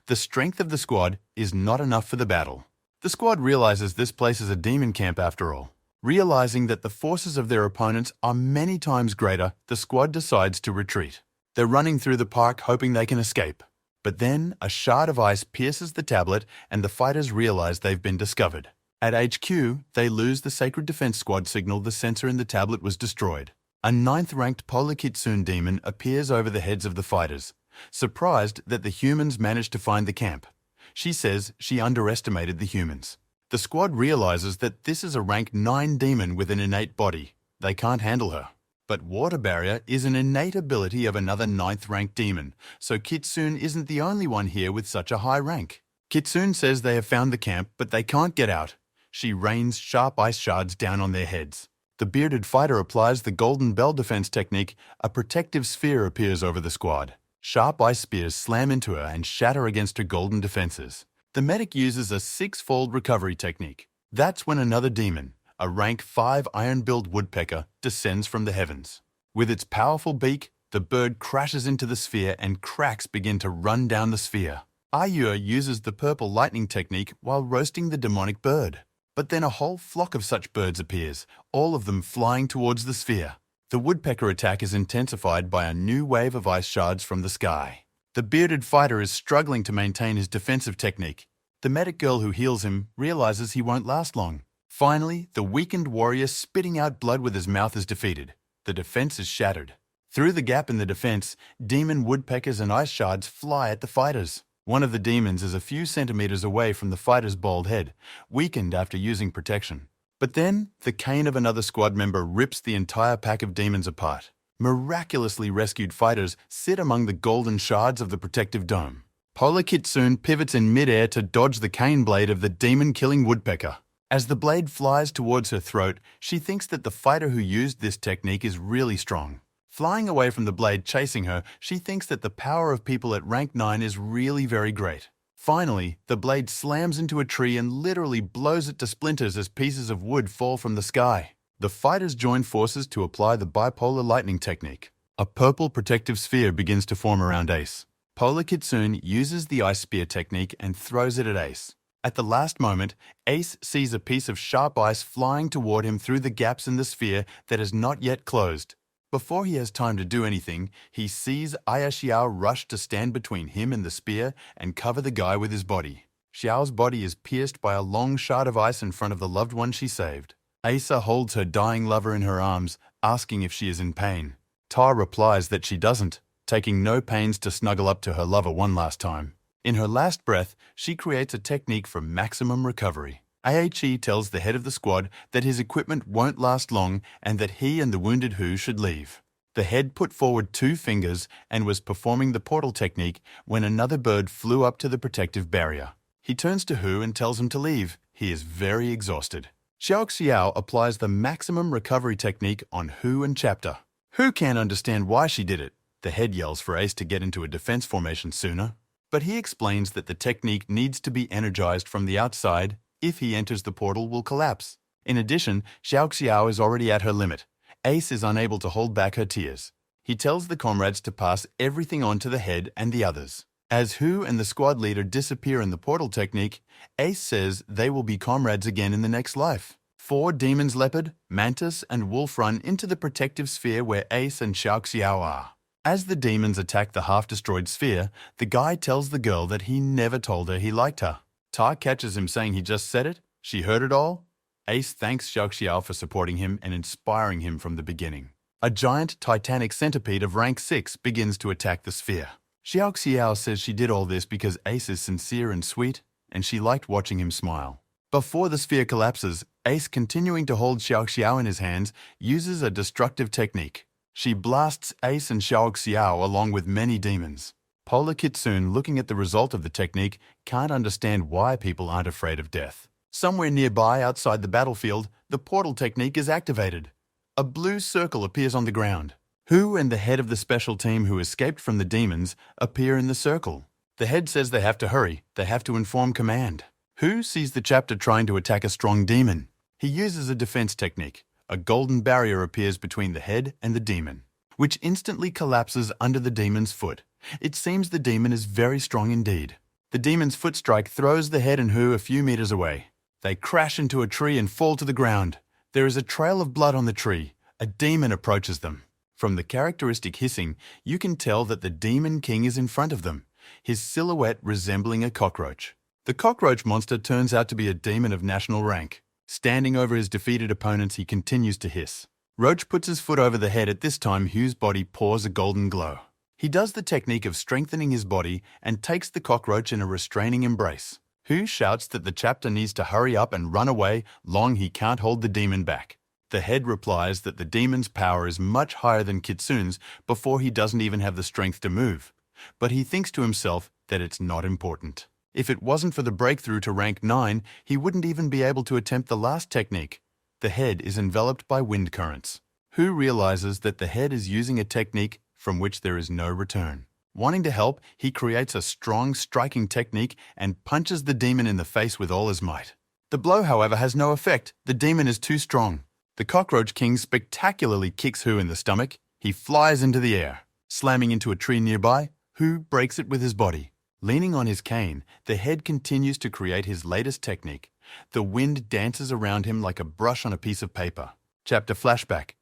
The strength of the squad is not enough for the battle. The squad realizes this place is a demon camp after all. Realizing that the forces of their opponents are many times greater, the squad decides to retreat. They're running through the park hoping they can escape. But then a shard of ice pierces the tablet and the fighters realize they've been discovered. At HQ, they lose the Sacred Defense Squad signal the sensor in the tablet was destroyed. A 9th ranked Polar Kitsune demon appears over the heads of the fighters, surprised that the humans managed to find the camp. She says she underestimated the humans. The squad realizes that this is a rank 9 demon with an innate body. They can't handle her. But Water Barrier is an innate ability of another 9th ranked demon, so Kitsune isn't the only one here with such a high rank. Kitsune says they have found the camp, but they can't get out. She rains sharp ice shards down on their heads. The bearded fighter applies the Golden Bell defense technique. A protective sphere appears over the squad. Sharp ice spears slam into her and shatter against her golden defenses. The medic uses a 6-fold recovery technique. That's when another demon, a rank 5 iron-billed woodpecker, descends from the heavens. With its powerful beak, the bird crashes into the sphere and cracks begin to run down the sphere. Ayur uses the purple lightning technique while roasting the demonic bird. But then a whole flock of such birds appears, all of them flying towards the sphere. The woodpecker attack is intensified by a new wave of ice shards from the sky. The bearded fighter is struggling to maintain his defensive technique. The medic girl who heals him realizes he won't last long. Finally, the weakened warrior spitting out blood with his mouth is defeated. The defense is shattered. Through the gap in the defense, demon woodpeckers and ice shards fly at the fighters. One of the demons is a few centimeters away from the fighter's bald head, weakened after using protection. But then, the cane of another squad member rips the entire pack of demons apart. Miraculously rescued fighters sit among the golden shards of the protective dome. Polar Kitsune pivots in midair to dodge the cane blade of the demon-killing woodpecker. As the blade flies towards her throat, she thinks that the fighter who used this technique is really strong. Flying away from the blade chasing her, she thinks that the power of people at rank 9 is really very great. Finally, the blade slams into a tree and literally blows it to splinters as pieces of wood fall from the sky. The fighters join forces to apply the bipolar lightning technique. A purple protective sphere begins to form around Ace. Polar Kitsune uses the ice spear technique and throws it at Ace. At the last moment, Ace sees a piece of sharp ice flying toward him through the gaps in the sphere that is not yet closed. Before he has time to do anything, he sees Aya Xiao rush to stand between him and the spear and cover the guy with his body. Xiao's body is pierced by a long shard of ice in front of the loved one she saved. Asa holds her dying lover in her arms, asking if she is in pain. Ta replies that she doesn't, taking no pains to snuggle up to her lover one last time. In her last breath, she creates a technique for maximum recovery. Ahe tells the head of the squad that his equipment won't last long and that he and the wounded Hu should leave. The head put forward 2 fingers and was performing the portal technique when another bird flew up to the protective barrier. He turns to Hu and tells him to leave. He is very exhausted. Xiao applies the maximum recovery technique on Hu and Chapter. Hu can't understand why she did it. The head yells for Ace to get into a defense formation sooner, but he explains that the technique needs to be energized from the outside. If he enters the portal, will collapse. In addition, Xiao is already at her limit. Ace is unable to hold back her tears. He tells the comrades to pass everything on to the head and the others. As Hu and the squad leader disappear in the portal technique, Ace says they will be comrades again in the next life. 4 demons leopard, mantis, and wolf run into the protective sphere where Ace and Xiao are. As the demons attack the half-destroyed sphere, the guy tells the girl that he never told her he liked her. Ta catches him saying he just said it. She heard it all. Ace thanks Xiao for supporting him and inspiring him from the beginning. A giant titanic centipede of rank 6 begins to attack the sphere. Xiao says she did all this because Ace is sincere and sweet, and she liked watching him smile. Before the sphere collapses, Ace, continuing to hold Xiao in his hands, uses a destructive technique. She blasts Ace and Xiao along with many demons. Polar Kitsune, looking at the result of the technique, can't understand why people aren't afraid of death. Somewhere nearby, outside the battlefield, the portal technique is activated. A blue circle appears on the ground. Hu and the head of the special team who escaped from the demons appear in the circle. The head says they have to hurry. They have to inform command. Hu sees the chapter trying to attack a strong demon. He uses a defense technique. A golden barrier appears between the head and the demon, which instantly collapses under the demon's foot. It seems the demon is very strong indeed. The demon's foot strike throws the head and Hu a few meters away. They crash into a tree and fall to the ground. There is a trail of blood on the tree. A demon approaches them. From the characteristic hissing, you can tell that the Demon King is in front of them, his silhouette resembling a cockroach. The cockroach monster turns out to be a demon of national rank. Standing over his defeated opponents, he continues to hiss. Roach puts his foot over the head. At this time, Hugh's body pours a golden glow. He does the technique of strengthening his body and takes the cockroach in a restraining embrace. Hu shouts that the chapter needs to hurry up and run away, long he can't hold the demon back. The head replies that the demon's power is much higher than Kitsune's before he doesn't even have the strength to move. But he thinks to himself that it's not important. If it wasn't for the breakthrough to rank 9, he wouldn't even be able to attempt the last technique. The head is enveloped by wind currents. Hu realizes that the head is using a technique from which there is no return. Wanting to help, he creates a strong striking technique and punches the demon in the face with all his might. The blow, however, has no effect. The demon is too strong. The Cockroach King spectacularly kicks Hu in the stomach. He flies into the air. Slamming into a tree nearby, Hu breaks it with his body. Leaning on his cane, the head continues to create his latest technique. The wind dances around him like a brush on a piece of paper. Chapter flashback.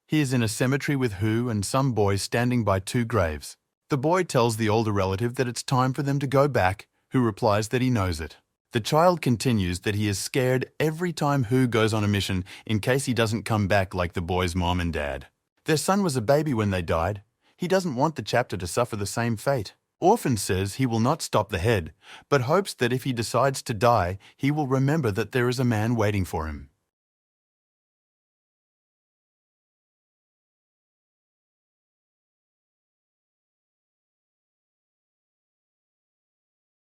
He is in a cemetery with Hu and some boys standing by 2 graves. The boy tells the older relative that it's time for them to go back, who replies that he knows it. The child continues that he is scared every time Hu goes on a mission in case he doesn't come back like the boy's mom and dad. Their son was a baby when they died. He doesn't want the chapter to suffer the same fate. Orphan says he will not stop the head, but hopes that if he decides to die, he will remember that there is a man waiting for him.